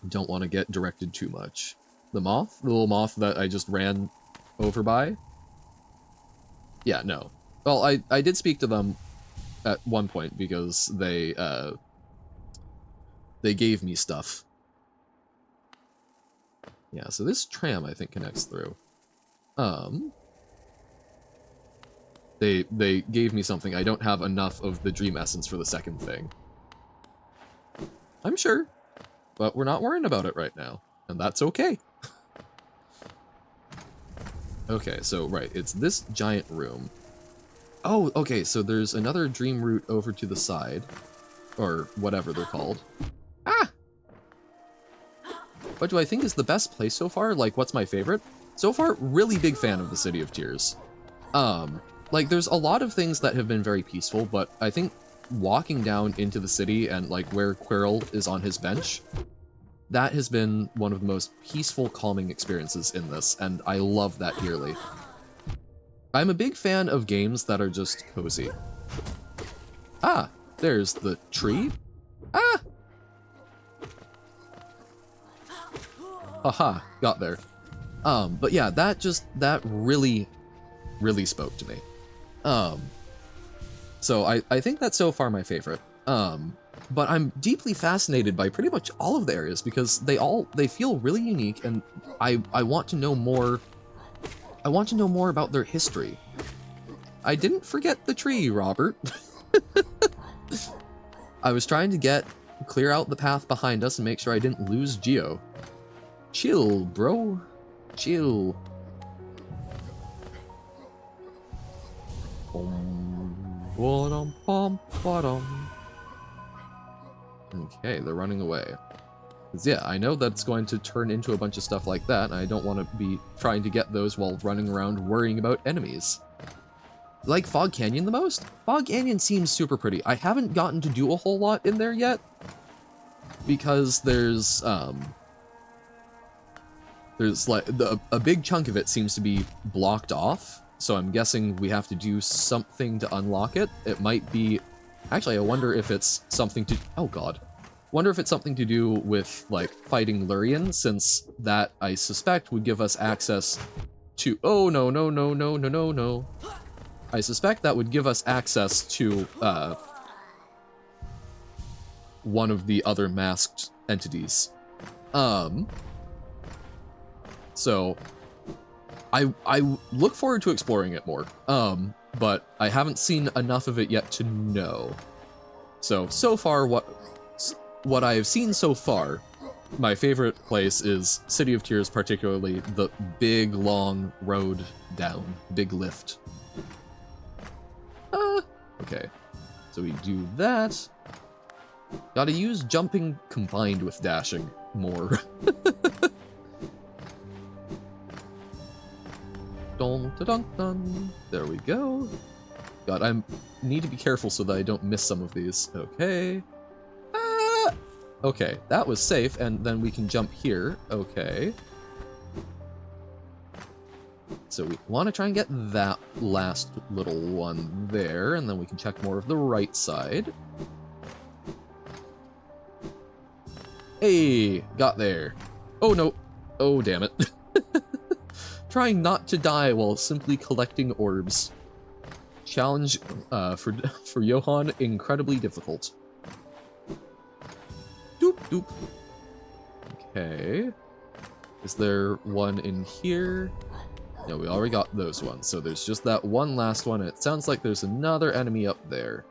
Don't want to get directed too much. The moth? The little moth that I just ran over by? Yeah, no. Well, I did speak to them at one point because they gave me stuff. Yeah, so this tram, I think, connects through. They gave me something. I don't have enough of the dream essence for the second thing. I'm sure, but we're not worrying about it right now, and that's okay. Okay, so, right, it's this giant room. Oh, okay, so there's another dream route over to the side, or whatever they're called. Ah! What do I think is the best place so far? Like, what's my favorite? So far, really big fan of the City of Tears. Like, there's a lot of things that have been very peaceful, but I think walking down into the city and, like, where Quirrell is on his bench, that has been one of the most peaceful, calming experiences in this, and I love that dearly. I'm a big fan of games that are just cozy. Ah, there's the tree. Ah! Haha, got there. But yeah, that really spoke to me. So I think that's so far my favorite. But I'm deeply fascinated by pretty much all of the areas because they feel really unique, and I want to know more. I want to know more about their history. I didn't forget the tree, Robert. I was trying to clear out the path behind us and make sure I didn't lose Geo. Chill, bro. Chill. Okay, they're running away. 'Cause yeah, I know that's going to turn into a bunch of stuff like that, and I don't want to be trying to get those while running around worrying about enemies. Like Fog Canyon the most? Fog Canyon seems super pretty. I haven't gotten to do a whole lot in there yet, because there's like, a big chunk of it seems to be blocked off, so I'm guessing we have to do something to unlock it. It might be... Actually, I wonder if it's something to... Oh god. Wonder if it's something to do with, like, fighting Lurien, since that, I suspect, would give us access to... Oh, no, no, no, no, no, no, no. I suspect that would give us access to, one of the other masked entities. So, I look forward to exploring it more, but I haven't seen enough of it yet to know. So far, what I have seen so far, my favorite place is City of Tears, particularly the big, long road down, big lift. Okay, so we do that. Gotta use jumping combined with dashing more. Dun, dun, dun, dun. There we go. God, I need to be careful so that I don't miss some of these. Okay. Ah! Okay, that was safe, and then we can jump here. Okay. So we want to try and get that last little one there, and then we can check more of the right side. Hey, got there. Oh no. Oh, damn it. Trying not to die while simply collecting orbs. Challenge for Johan, incredibly difficult. Doop, doop. Okay. Is there one in here? No, we already got those ones, so there's just that one last one, and it sounds like there's another enemy up there.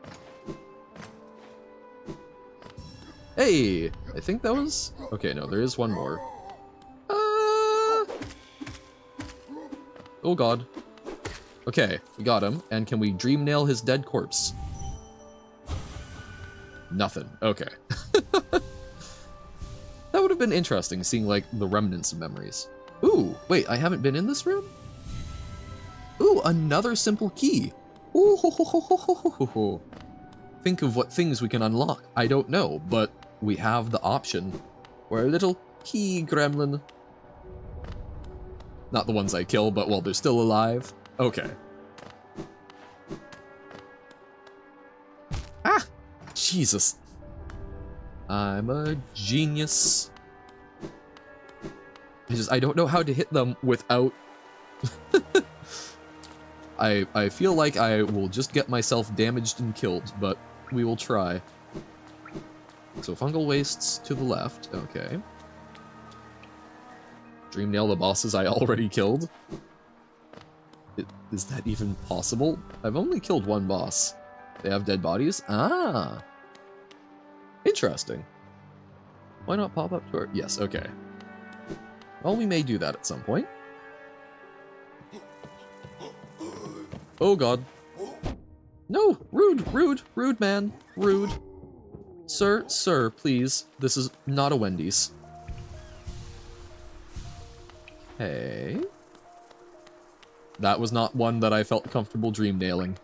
Hey! I think that was... Okay, no, there is one more. Oh god. Okay, we got him. And can we dream nail his dead corpse? Nothing. Okay. That would have been interesting, seeing, like, the remnants of memories. Ooh, wait, I haven't been in this room? Ooh, another simple key. Ooh, ho, ho, ho, ho, ho, ho, ho. Think of what things we can unlock. I don't know, but we have the option. We're a little key gremlin. Not the ones I kill, but while they're still alive. Okay. Ah! Jesus. I'm a genius. I don't know how to hit them without... I feel like I will just get myself damaged and killed, but we will try. So fungal wastes to the left, okay. Dream nail the bosses I already killed. Is that even possible? I've only killed one boss. They have dead bodies? Ah! Interesting. Why not pop up to her? Yes, okay. Well, we may do that at some point. Oh god. No! Rude! Rude! Rude, man! Rude. Sir, please. This is not a Wendy's. Okay. That was not one that I felt comfortable dream nailing.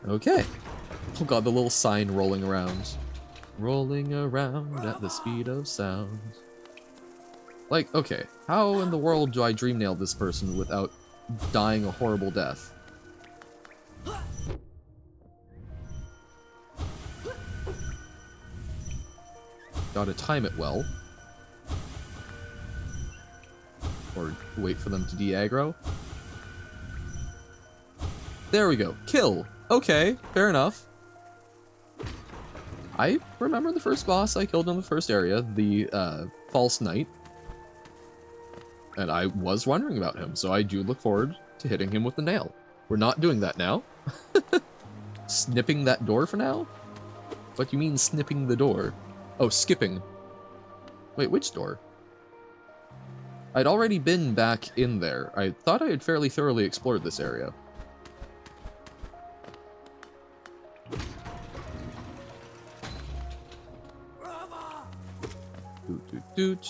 Okay. Oh god, the little sign rolling around. Rolling around at the speed of sound. Like, okay, how in the world do I dream nail this person without dying a horrible death? Gotta time it well. Or wait for them to de-aggro. There we go. Kill! Okay, fair enough. I remember the first boss I killed in the first area, the False Knight. And I was wondering about him, so I do look forward to hitting him with the nail. We're not doing that now. Snipping that door for now? What do you mean snipping the door? Oh, skipping. Wait, which door? I'd already been back in there. I thought I had fairly thoroughly explored this area. Doot, doot, doot.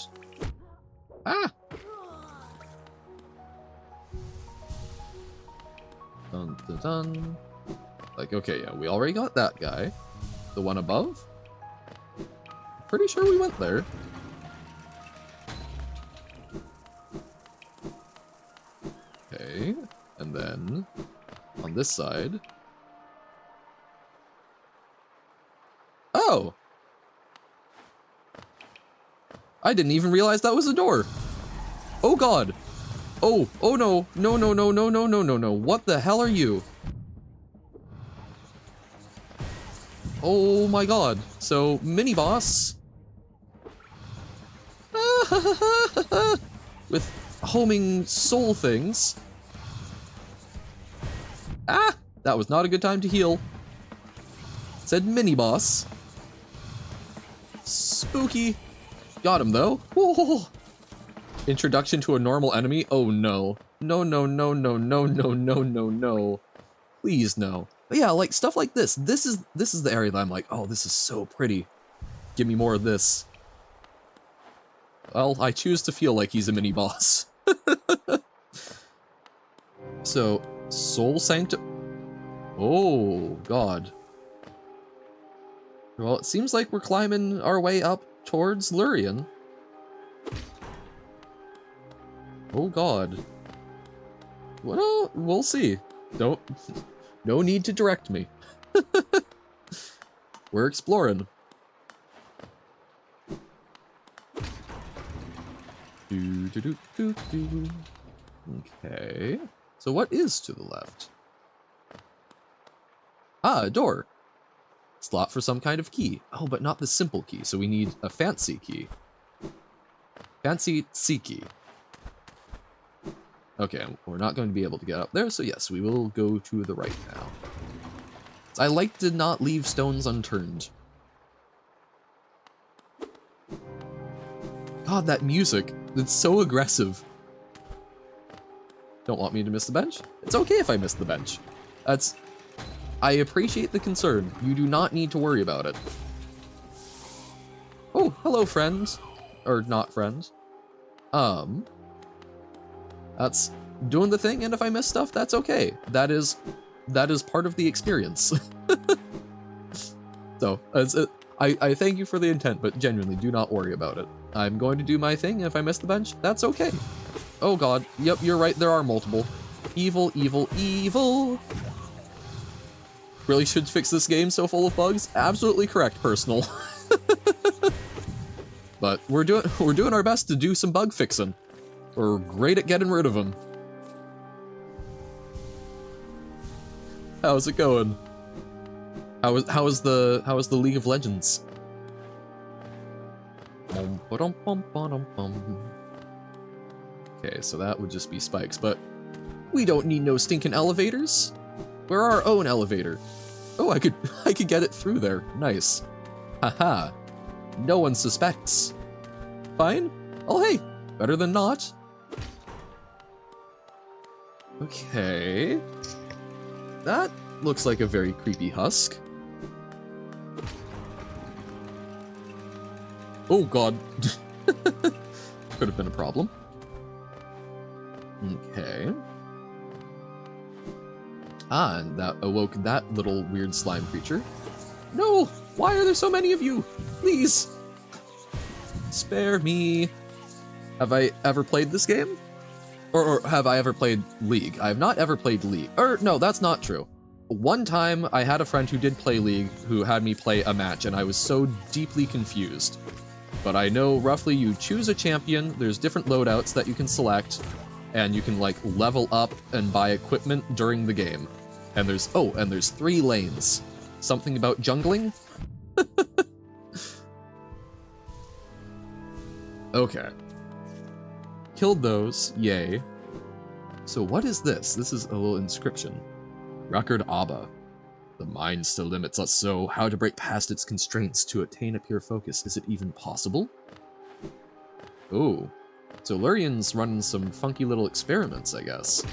Ah! Dun, dun, dun. Like, okay, yeah, we already got that guy. The one above? Pretty sure we went there. Okay, and then on this side. Oh! I didn't even realize that was a door. Oh god. Oh, oh no. No, no, no, no, no, no, no, no. What the hell are you? Oh my god. So, mini boss. With homing soul things. Ah! That was not a good time to heal. It said mini boss. Spooky. Got him though. Whoa. Introduction to a normal enemy? Oh no. No, no, no, no, no, no, no, no, no. Please no. But yeah, like stuff like this. This is the area that I'm like, oh, this is so pretty. Give me more of this. Well, I choose to feel like he's a mini boss. So, Soul Sanctum. Oh, God. Well, it seems like we're climbing our way up towards Lurien. Oh, God. Well, we'll see. No need to direct me. We're exploring. Do, do, do, do, do. Okay. So what is to the left? Ah, a door. Slot for some kind of key. Oh, but not the simple key, so we need a fancy key. Fancy C key. Okay, we're not going to be able to get up there, so yes, we will go to the right now. I like to not leave stones unturned. God, that music. It's so aggressive. Don't want me to miss the bench? It's okay if I miss the bench. I appreciate the concern. You do not need to worry about it. Oh, hello, friends. Or not friends. That's doing the thing, and if I miss stuff, that's okay. That is part of the experience. So, I thank you for the intent, but genuinely, do not worry about it. I'm going to do my thing, and if I miss the bench, that's okay. Oh god, yep, you're right, there are multiple. Evil, evil, evil! Really should fix this game so full of bugs? Absolutely correct, personal. But we're doing our best to do some bug fixing. We're great at getting rid of them. How's it going? How is the League of Legends? Okay, so that would just be spikes, but we don't need no stinking elevators. We're our own elevator. Oh, I could get it through there. Nice. Haha. No one suspects. Fine. Oh hey, better than not. Okay. That looks like a very creepy husk. Oh god. Could have been a problem. Okay. Ah, and that awoke that little weird slime creature. No! Why are there so many of you? Please! Spare me. Have I ever played this game? Or have I ever played League? I have not ever played League. Or, no, that's not true. One time, I had a friend who did play League who had me play a match, and I was so deeply confused. But I know roughly you choose a champion, there's different loadouts that you can select, and you can, like, level up and buy equipment during the game. And there's 3 lanes. Something about jungling? Okay. Killed those, yay. So what is this? This is a little inscription. Record Abba. The mind still limits us, so how to break past its constraints to attain a pure focus? Is it even possible? Oh. So Lurian's running some funky little experiments, I guess.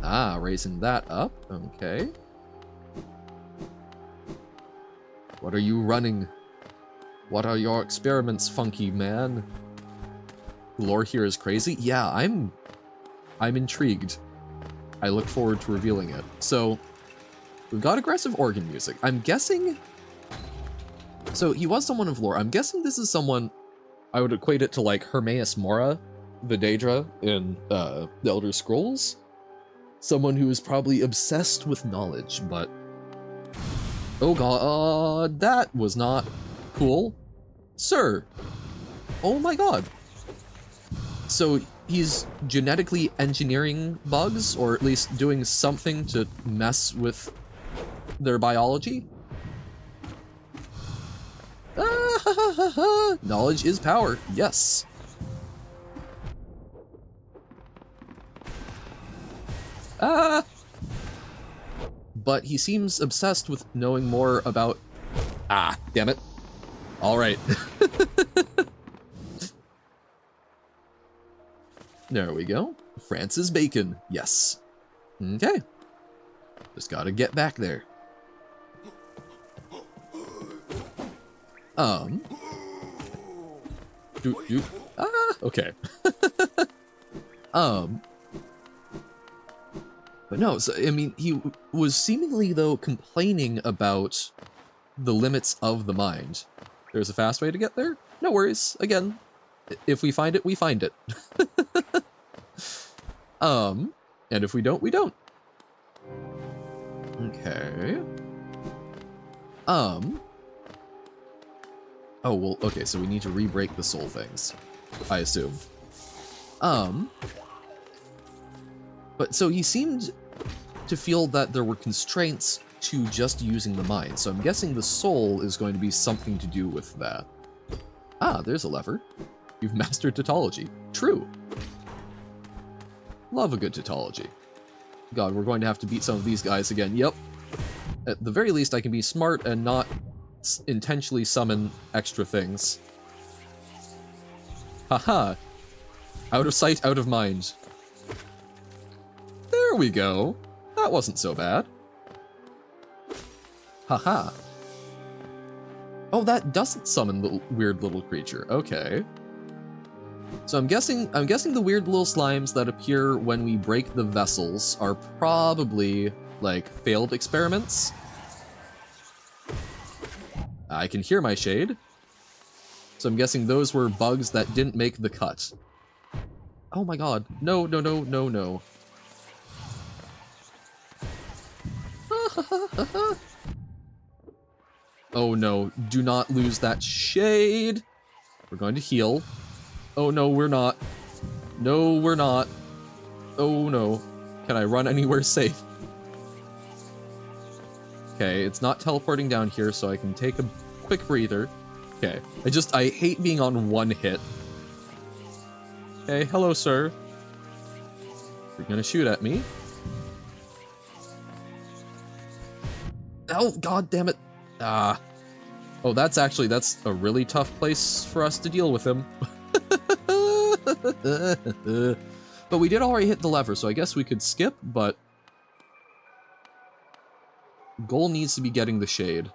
Ah, raising that up. Okay. What are you running? What are your experiments, funky man? Lore here is crazy? Yeah, I'm intrigued. I look forward to revealing it. So, we've got aggressive organ music. I'm guessing... So, he was someone of lore. I'm guessing this is someone... I would equate it to, like, Hermaeus Mora, the Daedra in the Elder Scrolls. Someone who is probably obsessed with knowledge, but... Oh god, that was not cool. Sir! Oh my god. So he's genetically engineering bugs, or at least doing something to mess with their biology? Ah, knowledge is power, yes. Ah! But he seems obsessed with knowing more about... Ah, damn it. Alright. There we go. Francis Bacon, yes. Okay. Just gotta get back there. Okay. But no, so, I mean, he was seemingly, though, complaining about the limits of the mind. There's a fast way to get there? No worries. Again, if we find it, we find it. And if we don't, we don't. Okay. Oh, well, okay, so we need to re-break the soul things, I assume. But so he seemed to feel that there were constraints to just using the mind, so I'm guessing the soul is going to be something to do with that. Ah, there's a lever. You've mastered tautology. True. Love a good tautology. God, we're going to have to beat some of these guys again. Yep. At the very least, I can be smart and not intentionally summon extra things. Haha. Out of sight, out of mind. we go. That wasn't so bad. Haha. Oh, that doesn't summon the weird little creature. Okay. So I'm guessing the weird little slimes that appear when we break the vessels are probably like failed experiments. I can hear my shade. So I'm guessing those were bugs that didn't make the cut. Oh my god. No, no, no, no, no. Oh no, do not lose that shade. We're going to heal. Oh no, we're not. No, we're not. Oh no. Can I run anywhere safe? Okay, it's not teleporting down here, so I can take a quick breather. Okay, I hate being on one hit. Okay, hello, sir. You're gonna shoot at me. Oh, god damn it. Ah. Oh, that's a really tough place for us to deal with him. But we did already hit the lever, so I guess we could skip, but goal needs to be getting the shade.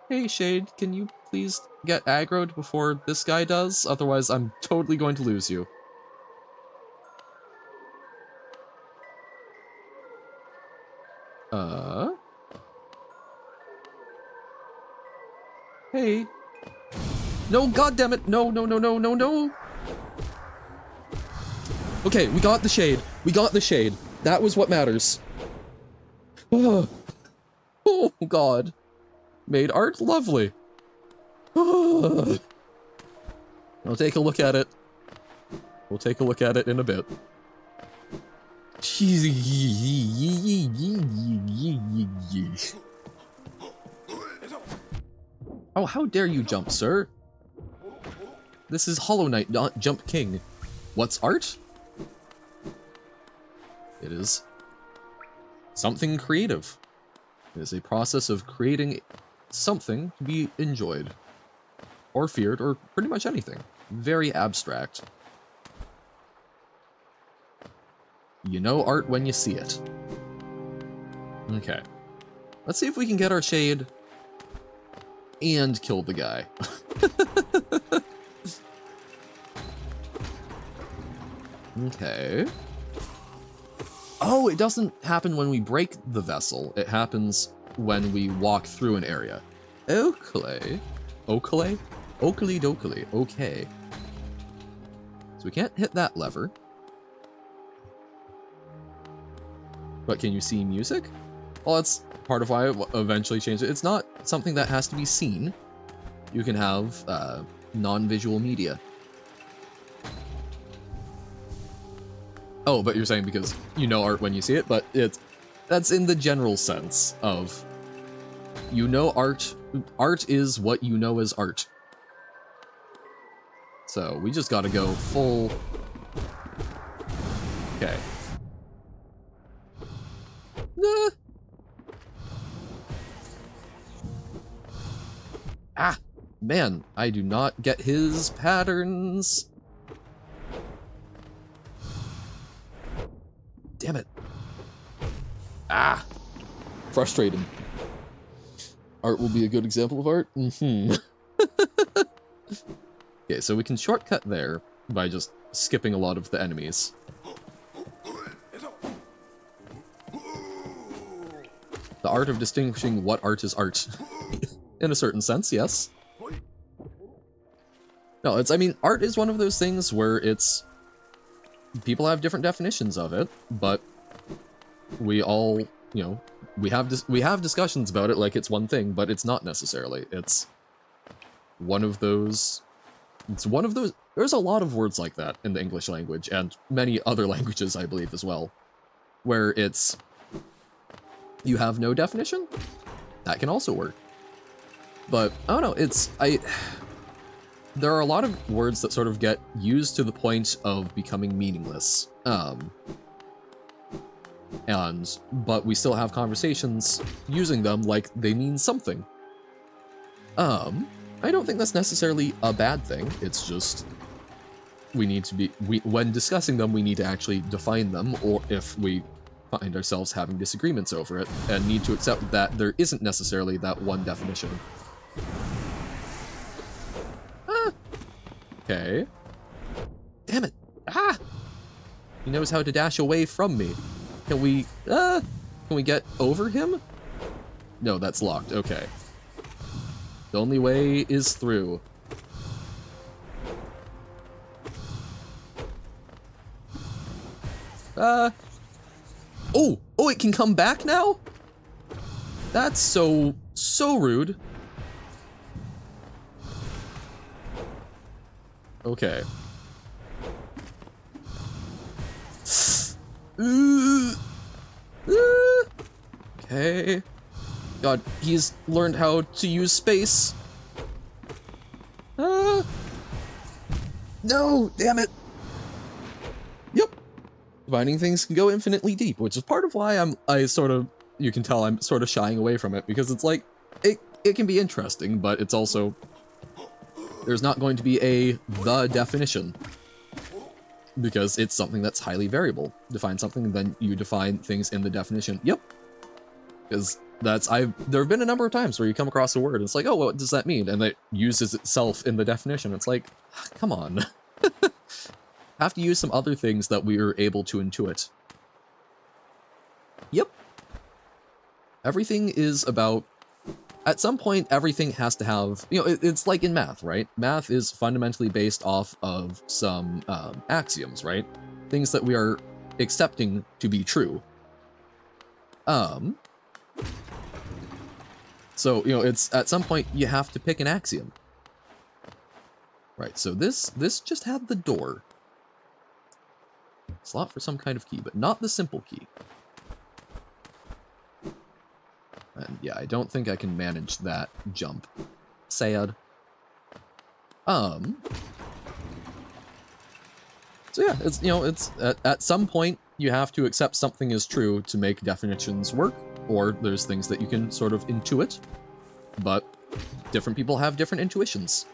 Hey, Shade, can you please get aggroed before this guy does? Otherwise, I'm totally going to lose you. Hey. No, goddammit! No, no, no, no, no, no! Okay, we got the shade. We got the shade. That was what matters. Oh, oh god. Made art lovely. Oh. I'll take a look at it. We'll take a look at it in a bit. Oh, how dare you jump, sir? This is Hollow Knight, not Jump King. What's art? It is something creative. It is a process of creating something to be enjoyed, or feared, or pretty much anything. Very abstract. You know art when you see it. Okay. Let's see if we can get our shade and kill the guy. Okay. Oh, it doesn't happen when we break the vessel. It happens when we walk through an area. Okay. Oakley? Oakley dokley. Okay. So we can't hit that lever. But can you see music? Well, that's part of why it eventually changed it. It's not something that has to be seen. You can have non-visual media. Oh, but you're saying because you know art when you see it, but that's in the general sense of you know art. Art is what you know as art. So we just gotta go full. Okay. Ah, man, I do not get his patterns. Damn it. Ah, frustrated. Art will be a good example of art. Okay, so we can shortcut there by just skipping a lot of the enemies. The art of distinguishing what art is art. In a certain sense, yes. No, I mean, art is one of those things where people have different definitions of it, but we all, we have discussions about it like it's one thing, but it's not necessarily. It's one of those, there's a lot of words like that in the English language, and many other languages, I believe, as well, where you have no definition. That can also work. But, I don't know, there are a lot of words that sort of get used to the point of becoming meaningless. But we still have conversations using them like they mean something. I don't think that's necessarily a bad thing. It's just we need to be, when discussing them, we need to actually define them, or if we find ourselves having disagreements over it, and need to accept that there isn't necessarily that one definition. Ah! Okay. Damn it! Ah! He knows how to dash away from me. Can we get over him? No, that's locked. Okay. The only way is through. Oh! Oh, it can come back now? That's so rude. Okay. Okay. God, he's learned how to use space. No, damn it. Yep. Divining things can go infinitely deep, which is part of why you can tell I'm sort of shying away from it, because it's like, it can be interesting, but it's also, there's not going to be the definition, because it's something that's highly variable. Define something, then you define things in the definition. Yep. Because there have been a number of times where you come across a word, and it's like, oh, what does that mean? And it uses itself in the definition. It's like, come on. Have to use some other things that we are able to intuit. Yep. Everything is about, at some point, everything has to have, it's like in math, right? Math is fundamentally based off of some axioms, right? Things that we are accepting to be true. So, it's, at some point, you have to pick an axiom. Right, so this just had the door. Slot for some kind of key, but not the simple key. And yeah, I don't think I can manage that jump. Sad. So yeah, it's at some point you have to accept something is true to make definitions work, or there's things that you can sort of intuit, but different people have different intuitions.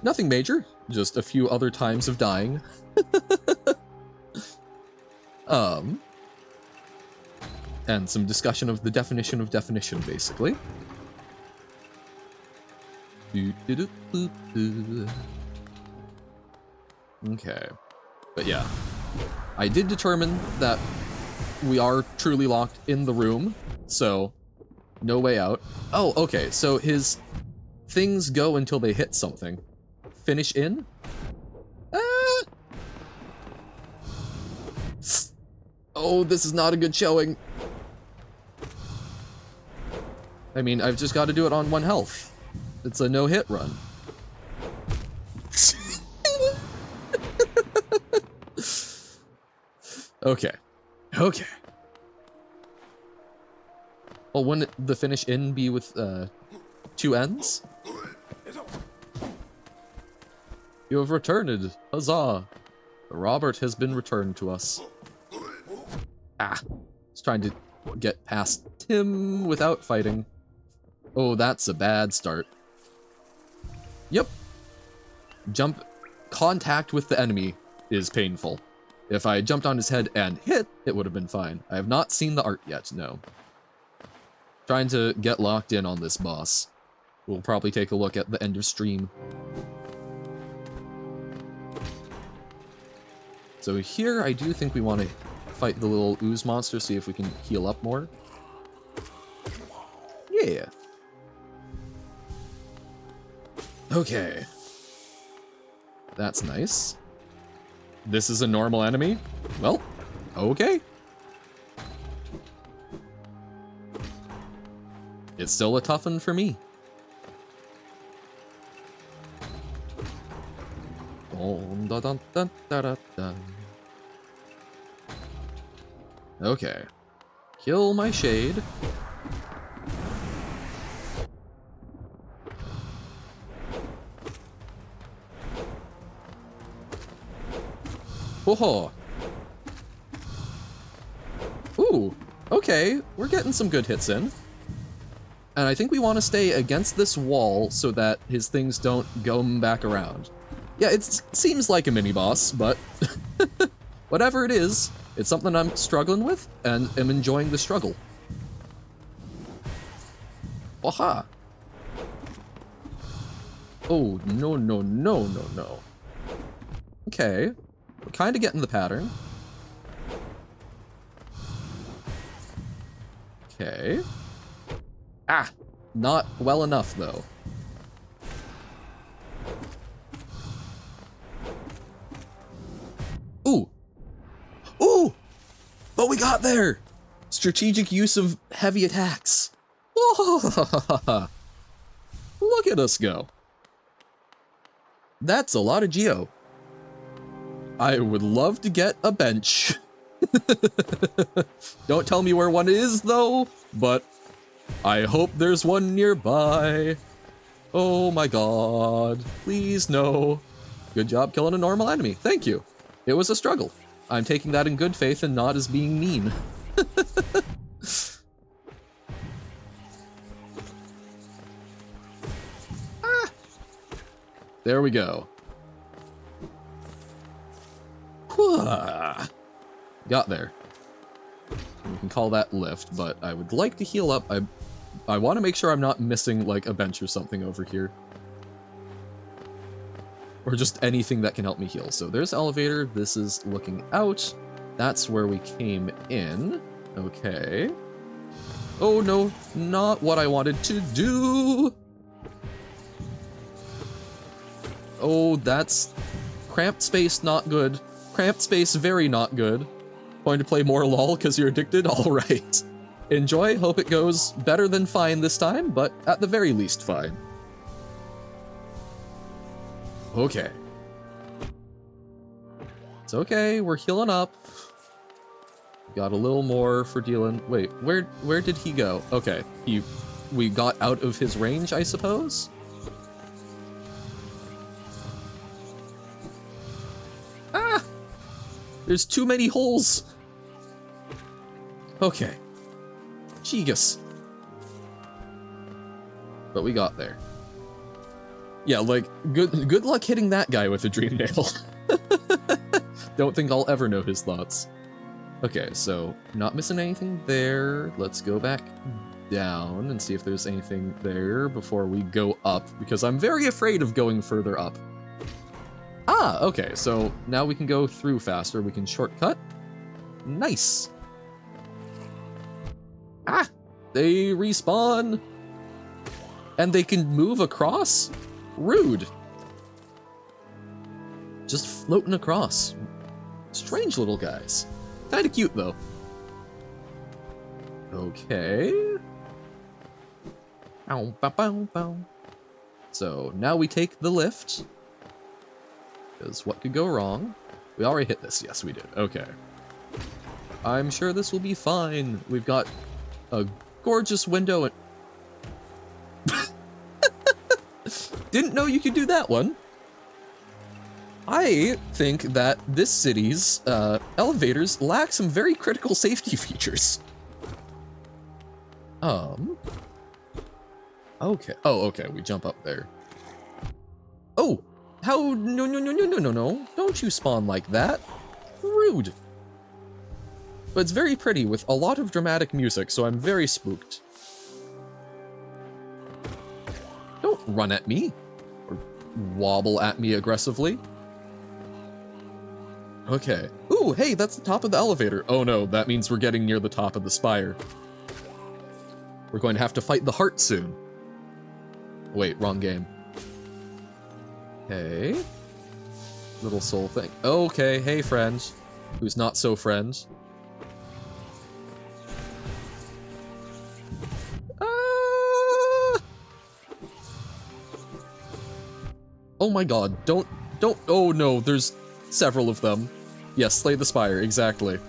Nothing major, just a few other times of dying. And some discussion of the definition of definition, basically. Okay. But yeah. I did determine that we are truly locked in the room, so no way out. Oh, okay, so his things go until they hit something. Finish in? Oh, this is not a good showing. I mean, I've just got to do it on 1 health. It's a no-hit run. Okay. Okay. Well, wouldn't the finish in be with 2 ends? You have returned. Huzzah. Robert has been returned to us. Ah. He's trying to get past Tim without fighting. Oh, that's a bad start. Yep. Jump. Contact with the enemy is painful. If I jumped on his head and hit, it would have been fine. I have not seen the art yet, no. Trying to get locked in on this boss. We'll probably take a look at the end of stream. So here, I do think we want to fight the little ooze monster, see if we can heal up more. Yeah. Okay. That's nice. This is a normal enemy? Well, okay. It's still a tough one for me. Okay. Kill my shade. Whoa. Ooh, okay. We're getting some good hits in. And I think we want to stay against this wall so that his things don't go back around. Yeah, it seems like a mini-boss, but whatever it is, it's something I'm struggling with, and am enjoying the struggle. Aha! Oh, no, no, no, no, no. Okay, we're kind of getting the pattern. Okay. Ah! Not well enough, though. Ooh! Ooh! But we got there! Strategic use of heavy attacks. Oh, look at us go. That's a lot of geo. I would love to get a bench. Don't tell me where one is, though, but I hope there's one nearby. Oh my god. Please, no. Good job killing a normal enemy. Thank you. It was a struggle. I'm taking that in good faith and not as being mean. Ah. There we go. Got there. We can call that lift, but I would like to heal up. I want to make sure I'm not missing like a bench or something over here. Or just anything that can help me heal. So there's elevator. This is looking out. That's where we came in. Okay. Oh no, not what I wanted to do. Oh, that's cramped space, not good. Cramped space, very not good. Going to play more LOL because you're addicted? Alright. Enjoy, hope it goes better than fine this time, but at the very least fine. Okay. It's okay, we're healing up. Got a little more for dealing. Wait, where did he go? Okay, we got out of his range, I suppose? Ah! There's too many holes! Okay. Jeegus. But we got there. Yeah, like, good luck hitting that guy with a dream nail. Don't think I'll ever know his thoughts. Okay, so, not missing anything there. Let's go back down and see if there's anything there before we go up, because I'm very afraid of going further up. Ah, okay, so now we can go through faster. We can shortcut. Nice. Ah, they respawn. And they can move across? Rude. Just floating across. Strange little guys. Kinda cute, though. Okay. Ow, bow, bow, bow. So, now we take the lift. Because what could go wrong? We already hit this. Yes, we did. Okay. I'm sure this will be fine. We've got a gorgeous window and... Didn't know you could do that one. I think that this city's elevators lack some very critical safety features. Okay. Oh, okay. We jump up there. Oh! How? No, no, no, no, no, no, no. Don't you spawn like that. Rude. But it's very pretty with a lot of dramatic music, so I'm very spooked. Don't run at me. Or wobble at me aggressively. Okay. Ooh, hey, that's the top of the elevator. Oh no, that means we're getting near the top of the spire. We're going to have to fight the heart soon. Wait, wrong game. Okay. Little soul thing. Okay, hey friend. Who's not so friend. Ah! Oh my god, don't, oh no, there's several of them. Yes, slay the spire, exactly.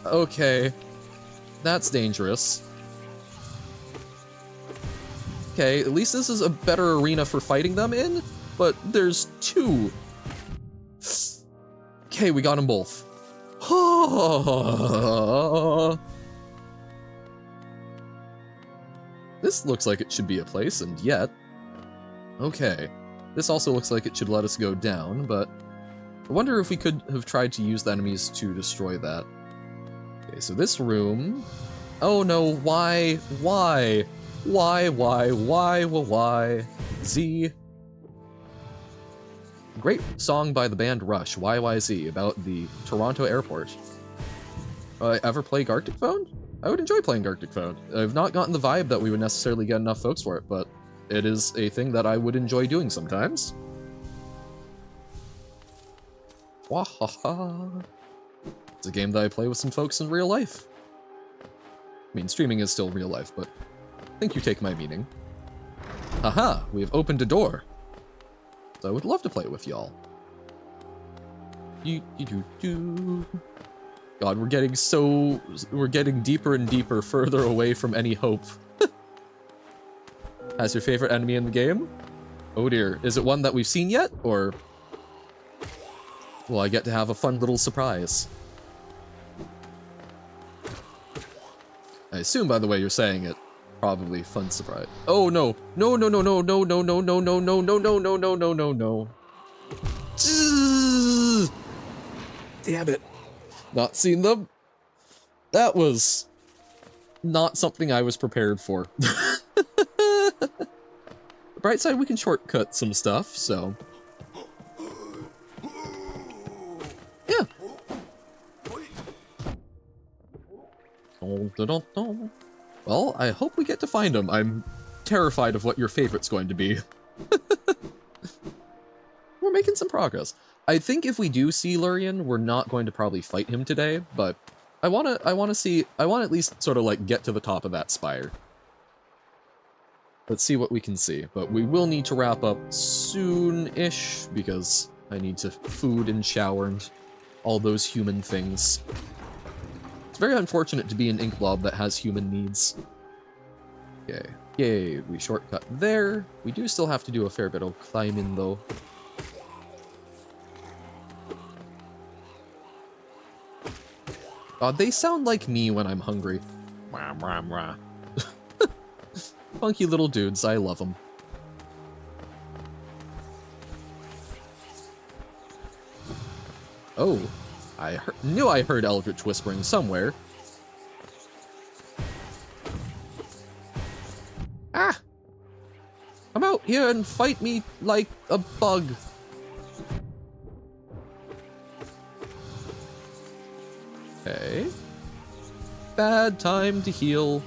Okay. That's dangerous. Okay, at least this is a better arena for fighting them in, but there's two. Okay, we got them both. This looks like it should be a place, and yet... Okay. This also looks like it should let us go down, but... I wonder if we could have tried to use the enemies to destroy that. Okay, so this room... Oh no, why? Why? Why? Z? Great song by the band Rush, YYZ, about the Toronto airport. Ever play Gartic Phone? I would enjoy playing Gartic Phone. I've not gotten the vibe that we would necessarily get enough folks for it, but it is a thing that I would enjoy doing sometimes. Wahaha. It's a game that I play with some folks in real life. I mean, streaming is still real life, but I think you take my meaning. Haha, we have opened a door. So I would love to play with y'all. God, we're getting deeper and deeper, further away from any hope. Has your favorite enemy in the game? Oh dear, is it one that we've seen yet, or will I get to have a fun little surprise? I assume, by the way you're saying it, probably fun surprise. Oh no! No! Damn it! Not seen them. That was not something I was prepared for. The bright side, we can shortcut some stuff, so yeah. Well, I hope we get to find him. I'm terrified of what your favorite's going to be. We're making some progress. I think if we do see Lurian, we're not going to probably fight him today, but I wanna at least sort of like get to the top of that spire. Let's see what we can see, but we will need to wrap up soon-ish, because I need to food and shower and all those human things. It's very unfortunate to be an ink blob that has human needs. Okay, yay, we shortcut there. We do still have to do a fair bit of climbing, though. God, they sound like me when I'm hungry. Rah, rah, rah. Funky little dudes, I love them. Oh, knew I heard Eldritch whispering somewhere. Ah! Come out here and fight me like a bug. Okay. Bad time to heal.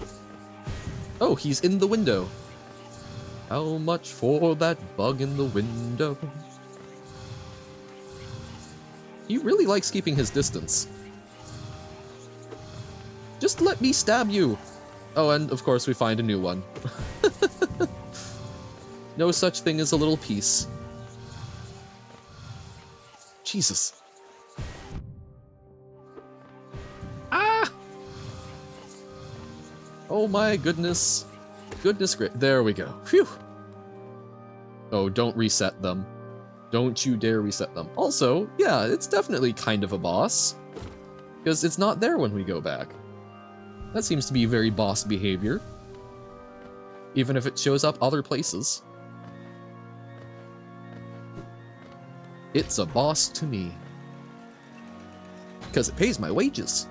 Oh, he's in the window. How much for that bug in the window? He really likes keeping his distance. Just let me stab you. Oh, and of course we find a new one. No such thing as a little piece. Jesus. Ah! Oh my goodness. Goodness great. There we go. Phew. Oh, don't reset them. Don't you dare reset them. Also, yeah, it's definitely kind of a boss. Because it's not there when we go back. That seems to be very boss behavior. Even if it shows up other places. It's a boss to me. Because it pays my wages.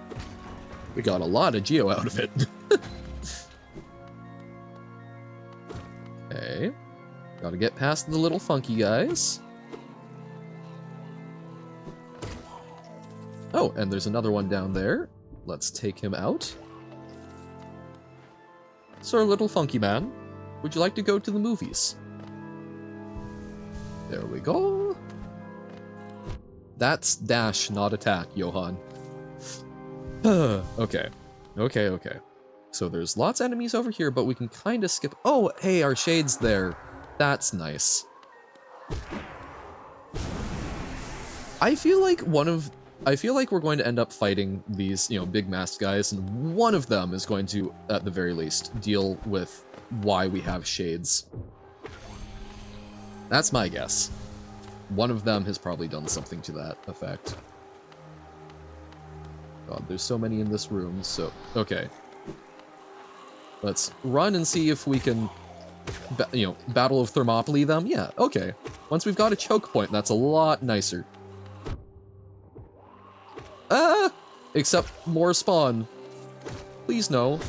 We got a lot of geo out of it. Okay. Gotta get past the little funky guys. Oh, and there's another one down there. Let's take him out. Sir Little Funky Man, would you like to go to the movies? There we go. That's dash, not attack, Johan. Okay. Okay. So there's lots of enemies over here, but we can kind of skip... Oh, hey, our shade's there. That's nice. I feel like we're going to end up fighting these, big masked guys, and one of them is going to, at the very least, deal with why we have shades. That's my guess. One of them has probably done something to that effect. God, there's so many in this room, so... Okay. Let's run and see if we can, Battle of Thermopylae them. Yeah, okay. Once we've got a choke point, that's a lot nicer. Ah! Except more spawn. Please no.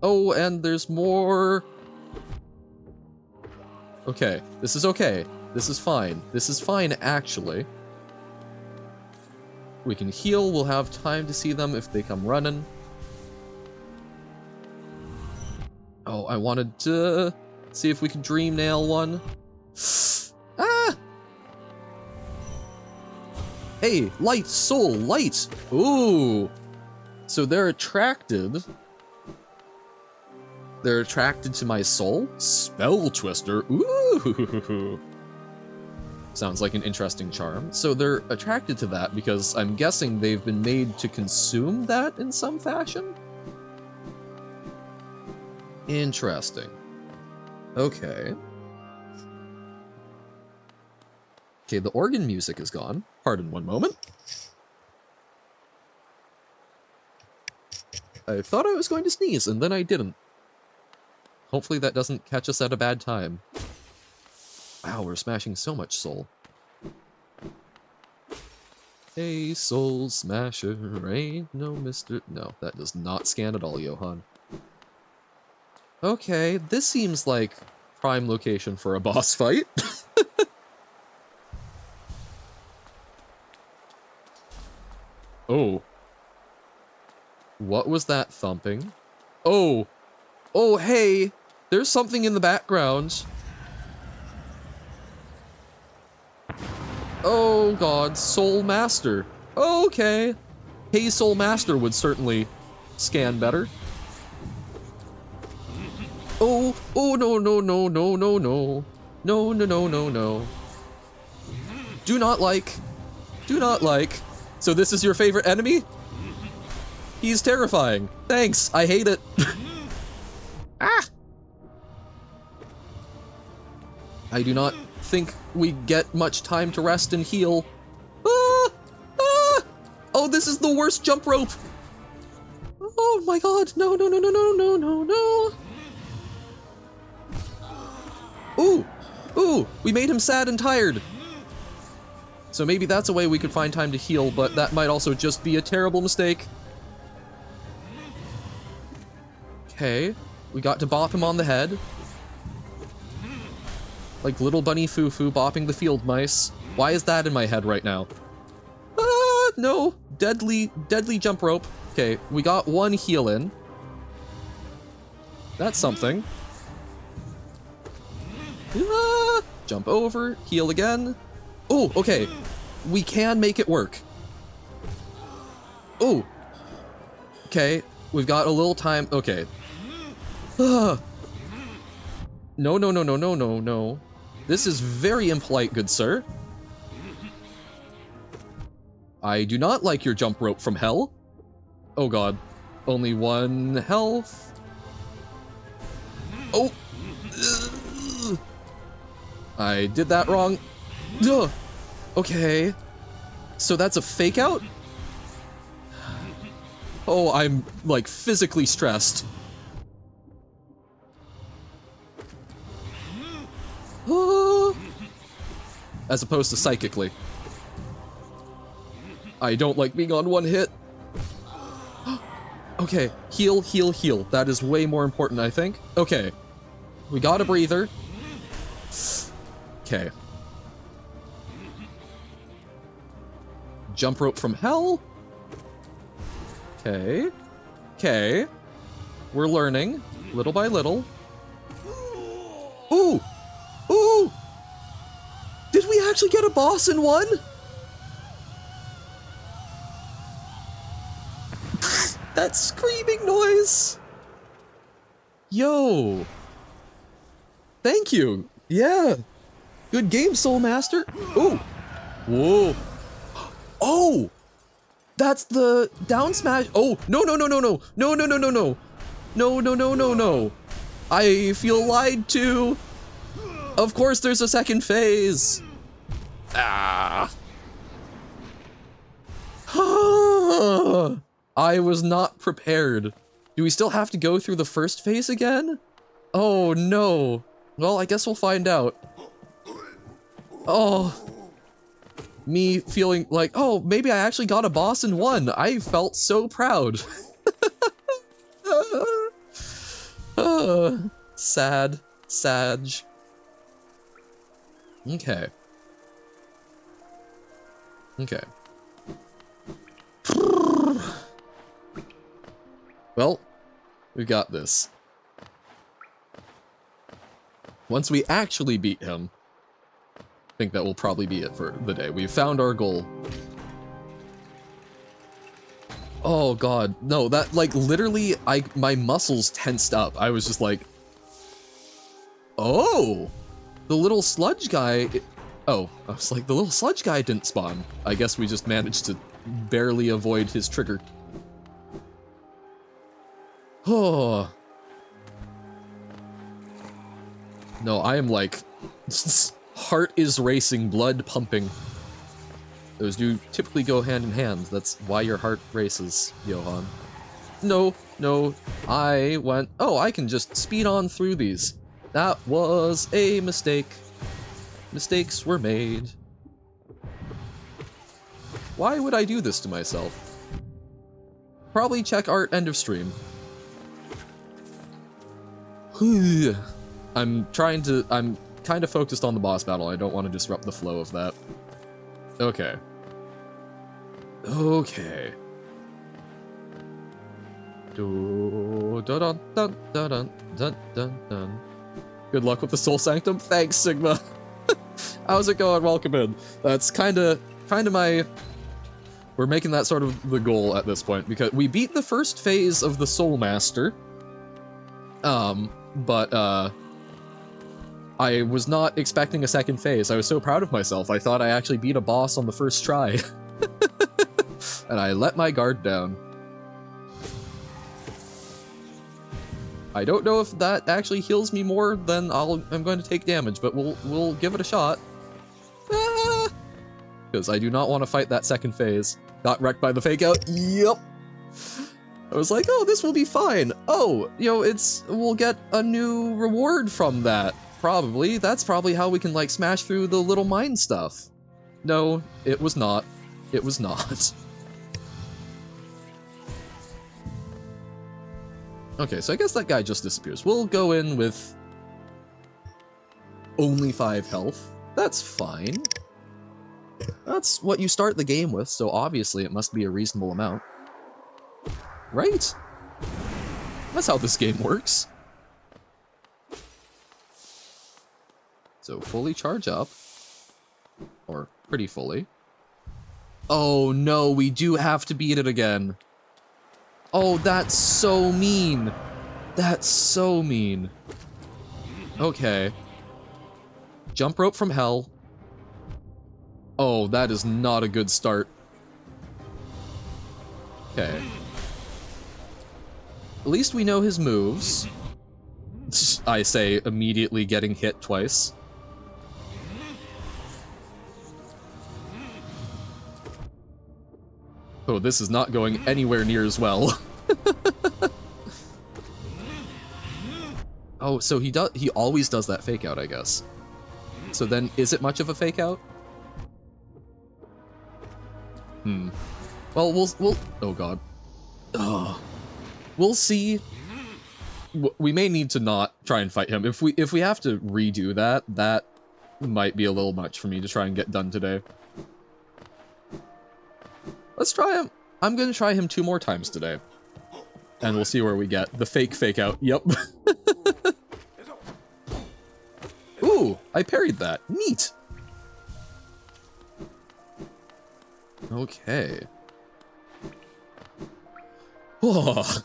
Oh, and there's more. Okay, this is okay. This is fine. This is fine, actually. We can heal. We'll have time to see them if they come running. Oh, I wanted to see if we could dream nail one. Ah! Hey, light, soul, light! Ooh! So they're attracted. They're attracted to my soul? Spell Twister. Ooh! Sounds like an interesting charm. So they're attracted to that because I'm guessing they've been made to consume that in some fashion? Interesting. Okay. Okay, the organ music is gone. Pardon one moment. I thought I was going to sneeze, and then I didn't. Hopefully that doesn't catch us at a bad time. Wow, we're smashing so much soul. Hey, soul smasher, ain't no mister... No, that does not scan at all, Johan. Okay, this seems like prime location for a boss fight. Oh. What was that thumping? Oh. Oh, hey. There's something in the background. Oh, God. Soul Master. Okay. Hey, Soul Master would certainly scan better. Oh, oh, no, no, no, no, no, no. No, no, no, no, no. Do not like. Do not like. So this is your favorite enemy? He's terrifying. Thanks, I hate it. Ah! I do not think we get much time to rest and heal. Ah! Ah! Oh, this is the worst jump rope. Oh my god, no, no, no, no, no, no, no, no. Ooh, ooh, we made him sad and tired. So maybe that's a way we could find time to heal, but that might also just be a terrible mistake. Okay, we got to bop him on the head. Like little bunny foo-foo bopping the field mice. Why is that in my head right now? Ah, no, deadly jump rope. Okay, we got one heal in. That's something. Ah, jump over, heal again. Oh, okay. We can make it work. Oh. Okay, we've got a little time. Okay. Ah. No, no, no, no, no, no, no. This is very impolite, good sir. I do not like your jump rope from hell. Oh god. Only one health. Oh. Ugh. I did that wrong. Ugh. Okay. So that's a fake out? Oh, I'm like physically stressed. As opposed to psychically. I don't like being on one hit. Okay, heal, heal, heal. That is way more important, I think. Okay. We got a breather. Okay. Jump rope from hell. Okay. Okay. We're learning, little by little. Ooh! Ooh! Did we actually get a boss in one? That screaming noise! Yo! Thank you! Yeah! Good game, Soul Master! Ooh! Whoa! Oh! That's the down smash. Oh, no, no, no, no, no. No, no, no, no, no. No, no, no, no, no. I feel lied to. Of course there's a second phase. Ah. I was not prepared. Do we still have to go through the first phase again? Oh no. Well, I guess we'll find out. Oh. Me feeling like, oh, maybe I actually got a boss and won. I felt so proud. Sad. Sag. Okay. Okay. Well, we got this. Once we actually beat him, I think that will probably be it for the day. We've found our goal. Oh god, no, that, like, literally, my muscles tensed up. I was just like, oh! The little sludge guy... Oh, I was like, the little sludge guy didn't spawn. I guess we just managed to barely avoid his trigger. Oh. No, I am like... heart is racing, blood pumping. Those do typically go hand in hand. That's why your heart races, Johan. No, no, I went... Oh, I can just speed on through these. That was a mistake. Mistakes were made. Why would I do this to myself? Probably check art end of stream. I'm kind of focused on the boss battle. I don't want to disrupt the flow of that. Okay. Okay. Good luck with the Soul Sanctum. Thanks, Sigma. How's it going? Welcome in. That's kind of my... We're making that sort of the goal at this point, because we beat the first phase of the Soul Master. But I was not expecting a second phase. I was so proud of myself. I thought I actually beat a boss on the first try. And I let my guard down. I don't know if that actually heals me more than I'm going to take damage, but we'll give it a shot. Because I do not want to fight that second phase. Got wrecked by the fake out. Yep. I was like, oh, this will be fine. Oh, you know, we'll get a new reward from that. Probably. That's probably how we can, like, smash through the little mine stuff. No, it was not. It was not. Okay, so I guess that guy just disappears. We'll go in with only 5 health. That's fine. That's what you start the game with, so obviously it must be a reasonable amount. Right? That's how this game works. So fully charge up. Or pretty fully. Oh no, we do have to beat it again. Oh, that's so mean. That's so mean. Okay. Jump rope from hell. Oh, that is not a good start. Okay. At least we know his moves. I say, immediately getting hit twice. Oh, this is not going anywhere near as well. Oh, so he always does that fake out, I guess. So then, is it much of a fake out? Well, we'll oh god. Ugh. We'll see. We may need to not try and fight him. If we have to redo that, that might be a little much for me to try and get done today. Let's try him. I'm gonna try him 2 more times today. And we'll see where we get. The fake out. Yep. Ooh, I parried that. Neat. Okay. Oh.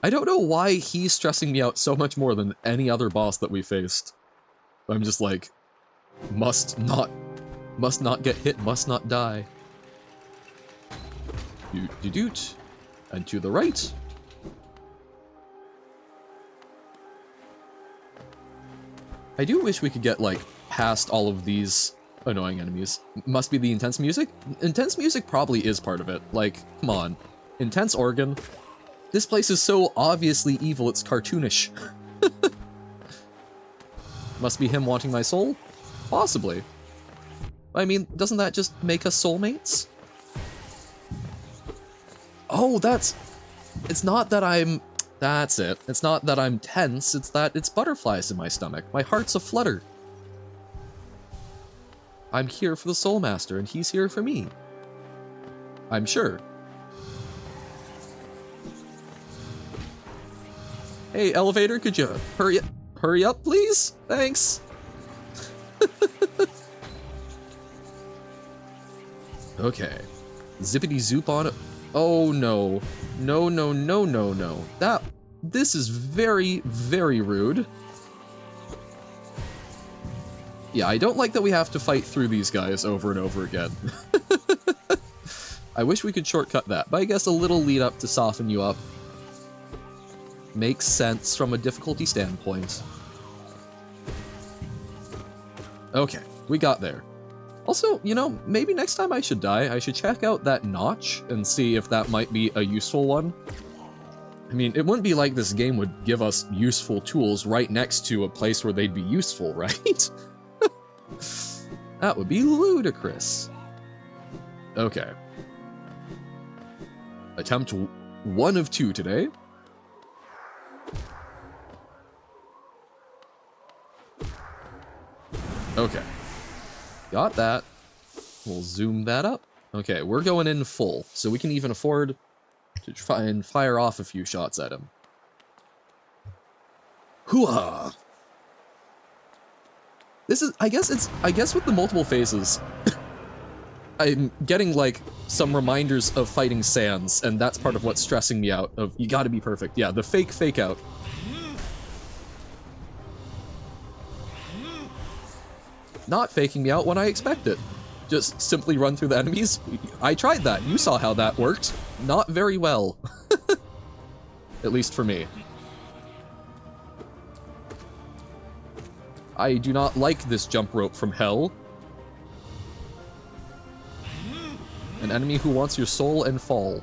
I don't know why he's stressing me out so much more than any other boss that we faced. I'm just like, must not get hit, must not die. Doot. And to the right. I do wish we could get, like, past all of these annoying enemies. Must be the intense music? Intense music probably is part of it. Like, come on. Intense organ. This place is so obviously evil, it's cartoonish. Must be him wanting my soul? Possibly. I mean, doesn't that just make us soulmates? Oh, it's not that I'm... That's it. It's not that I'm tense, it's that it's butterflies in my stomach. My heart's aflutter. I'm here for the Soul Master, and he's here for me. I'm sure. Hey, elevator, could you hurry up, please? Thanks. Okay. Zippity zoop on it. Oh no. No, no, no, no, no. This is very, very rude. Yeah, I don't like that we have to fight through these guys over and over again. I wish we could shortcut that, but I guess a little lead up to soften you up makes sense from a difficulty standpoint. Okay, we got there. Also, you know, maybe next time I should die, I should check out that notch and see if that might be a useful one. I mean, it wouldn't be like this game would give us useful tools right next to a place where they'd be useful, right? That would be ludicrous. Okay. Attempt 1 of 2 today. Okay. Got that. We'll zoom that up. Okay, we're going in full, so we can even afford to try and fire off a few shots at him. Hoo-ha! This is, I guess with the multiple phases, I'm getting, like, some reminders of fighting Sans, and that's part of what's stressing me out, of, you gotta be perfect. Yeah, the fake out. Not faking me out when I expect it. Just simply run through the enemies. I tried that. You saw how that worked. Not very well. At least for me. I do not like this jump rope from hell. An enemy who wants your soul and fall.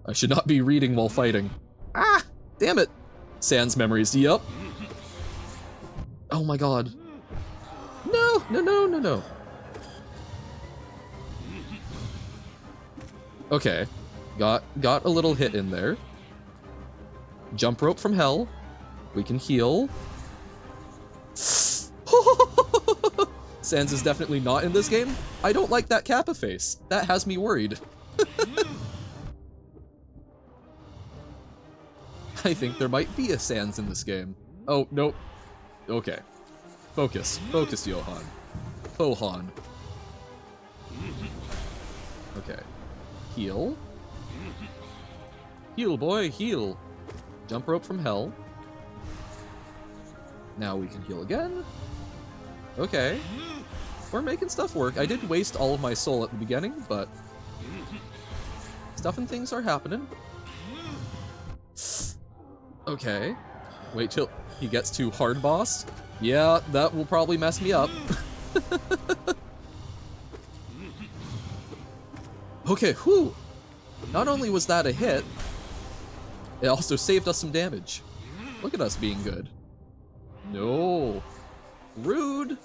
I should not be reading while fighting. Ah! Damn it! Sans memories, yup. Oh my god. No, no, no, no, no. Okay. Got a little hit in there. Jump rope from hell. We can heal. Sans is definitely not in this game. I don't like that Kappa face. That has me worried. I think there might be a Sans in this game. Oh, nope. Okay. Focus. Focus, Johan. Fohan. Okay. Heal. Heal, boy, heal. Jump rope from hell. Now we can heal again. Okay. We're making stuff work. I did waste all of my soul at the beginning, but stuff and things are happening. Okay. Wait till he gets to hard boss. Yeah, that will probably mess me up. Okay, whew. Not only was that a hit, it also saved us some damage. Look at us being good. No. Rude.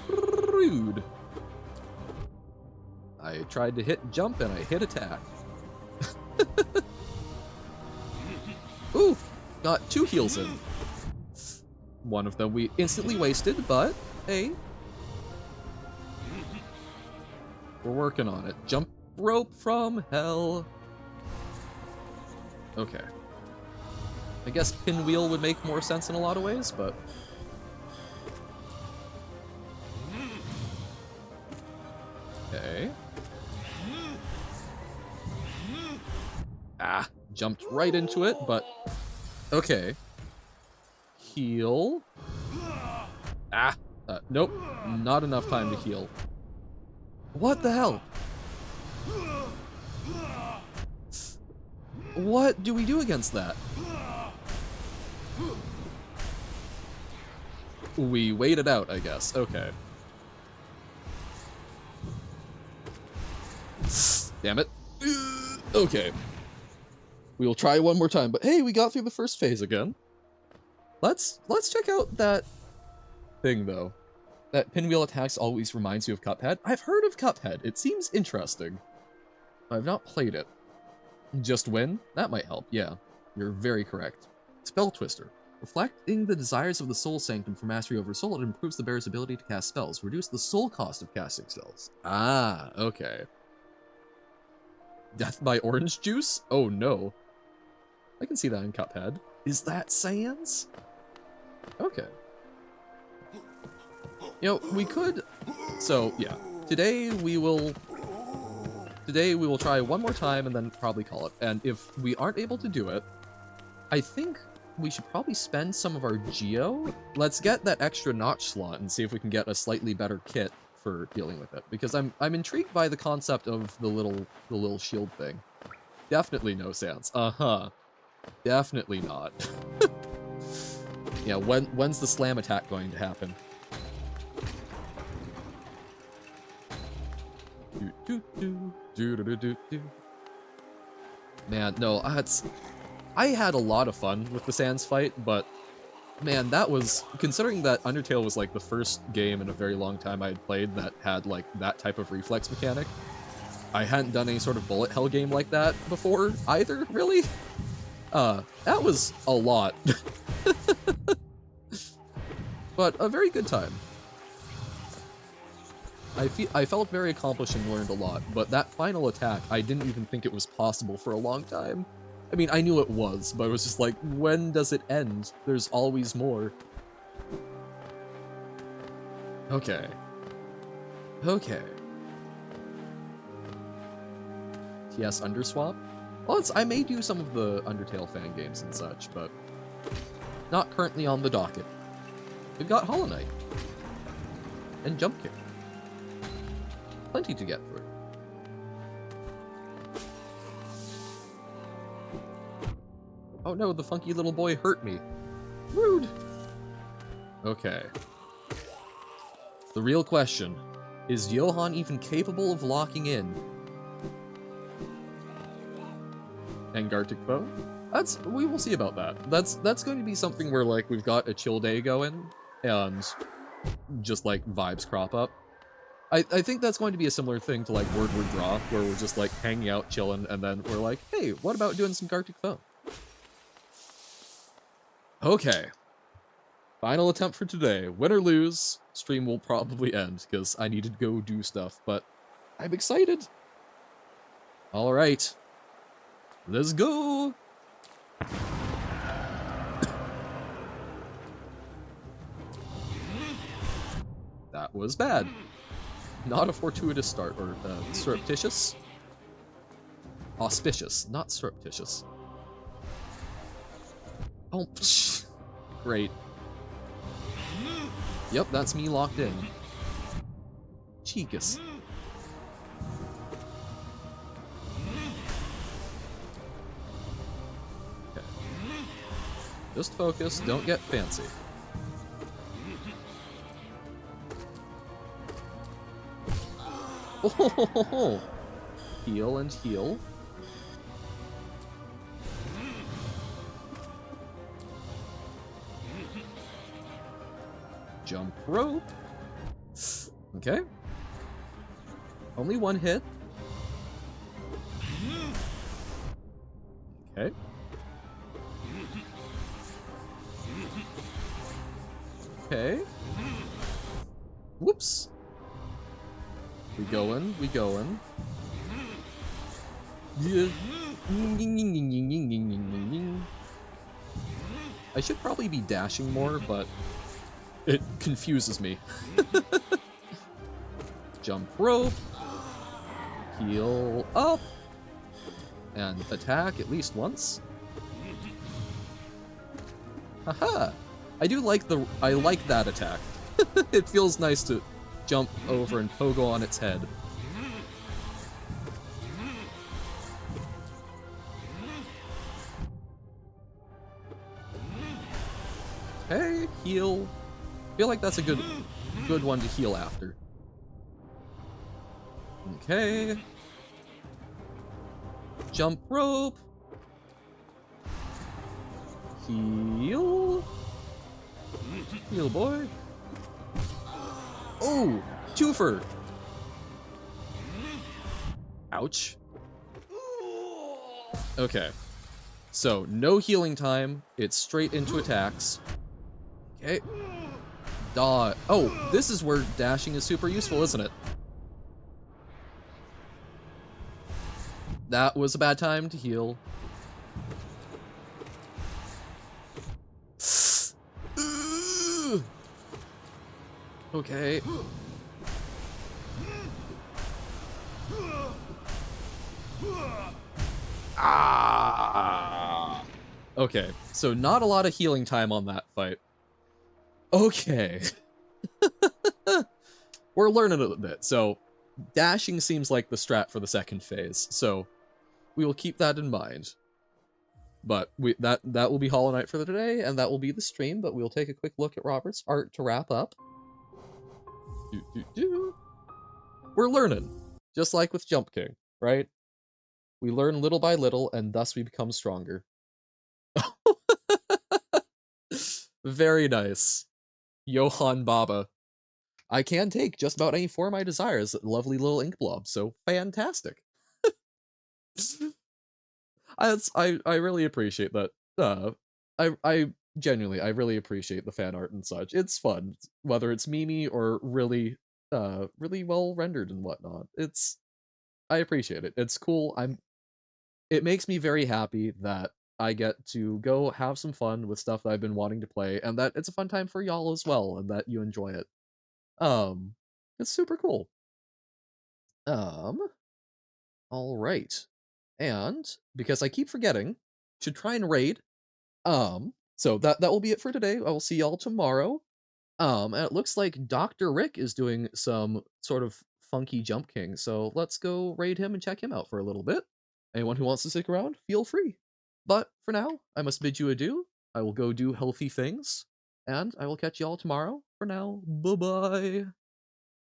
Rude. I tried to hit jump and I hit attack. Ooh, got 2 heals in. One of them we instantly wasted, but hey. We're working on it. Jump rope from hell. Okay. I guess pinwheel would make more sense in a lot of ways, but... Okay. Ah, jumped right into it, but... Okay. Heal. Ah, nope. Not enough time to heal. What the hell? What do we do against that? We wait it out, I guess. Okay. Damn it. Okay. We will try one more time, but hey, we got through the first phase again. Let's check out that thing, though. That pinwheel attacks always reminds you of Cuphead. I've heard of Cuphead. It seems interesting. I've not played it. Just win? That might help, yeah. You're very correct. Spell Twister. Reflecting the desires of the Soul Sanctum for mastery over soul, it improves the bearer's ability to cast spells. Reduce the soul cost of casting spells. Ah, okay. Death by orange juice? Oh no. I can see that in Cuphead. Is that Sans? Okay. You know, we could... So, yeah. Today we will try one more time and then probably call it. And if we aren't able to do it, I think we should probably spend some of our Geo. Let's get that extra notch slot and see if we can get a slightly better kit for dealing with it. Because I'm intrigued by the concept of the little shield thing. Definitely no Sans. Uh-huh. Definitely not. Yeah, when's the slam attack going to happen? Man, no, I had a lot of fun with the Sans fight, but man, that was, considering that Undertale was like the first game in a very long time I had played that had like that type of reflex mechanic. I hadn't done any sort of bullet hell game like that before either, really. That was a lot. But a very good time. I felt very accomplished and learned a lot, but that final attack, I didn't even think it was possible for a long time. I mean, I knew it was, but it was just like, when does it end? There's always more. Okay. Okay. TS Underswap? Well, I may do some of the Undertale fan games and such, but not currently on the docket. We've got Hollow Knight. And Jump Kick. Plenty to get through. Oh no, the funky little boy hurt me. Rude! Okay. The real question, is Johann even capable of locking in? Angartic Bow? We will see about that. That's going to be something where like we've got a chill day going, and just like vibes crop up. I think that's going to be a similar thing to like Word Draw, where we're just like hanging out, chilling, and then we're like, hey, what about doing some Gartic Phone? Okay. Final attempt for today. Win or lose, stream will probably end, because I need to go do stuff, but I'm excited. Alright. Let's go! That was bad. Not a fortuitous start, or surreptitious? Auspicious, not surreptitious. Oh, psh. Great. Yep, that's me locked in. Cheekus. Okay. Just focus, don't get fancy. Oh, heal and heal. Jump rope. Okay. Only one hit. Okay. Okay. Whoops. We going. Yeah. I should probably be dashing more, but it confuses me. Jump rope. Heal up. And attack at least once. Haha! I like that attack. It feels nice to jump over and pogo on its head. Okay, heal. I feel like that's a good one to heal after. Okay. jump rope. Heal. Heal, boy. Oh, twofer. Ouch. Okay. So, no healing time. It's straight into attacks. Okay. Dodge. Oh, this is where dashing is super useful, isn't it? That was a bad time to heal. Okay. Ah. Okay, so not a lot of healing time on that fight. Okay. We're learning a bit, so dashing seems like the strat for the second phase, so we will keep that in mind. But that will be Hollow Knight for the today, and that will be the stream, but we'll take a quick look at Robert's art to wrap up. We're learning, just like with Jump King, right? We learn little by little, and thus we become stronger. Very nice. Johann Baba. I can take just about any form I desire as a lovely little ink blob, so fantastic. I really appreciate that. I genuinely, I really appreciate the fan art and such. It's fun, whether it's memey or really, really well rendered and whatnot. I appreciate it. It's cool. It makes me very happy that I get to go have some fun with stuff that I've been wanting to play, and that it's a fun time for y'all as well, and that you enjoy it. Um, it's super cool. Um, all right. And because I keep forgetting, should try and raid. So that will be it for today. I will see y'all tomorrow. And it looks like Dr. Rick is doing some sort of funky Jump King, so let's go raid him and check him out for a little bit. Anyone who wants to stick around, feel free. But for now, I must bid you adieu. I will go do healthy things, and I will catch y'all tomorrow. For now, bye-bye.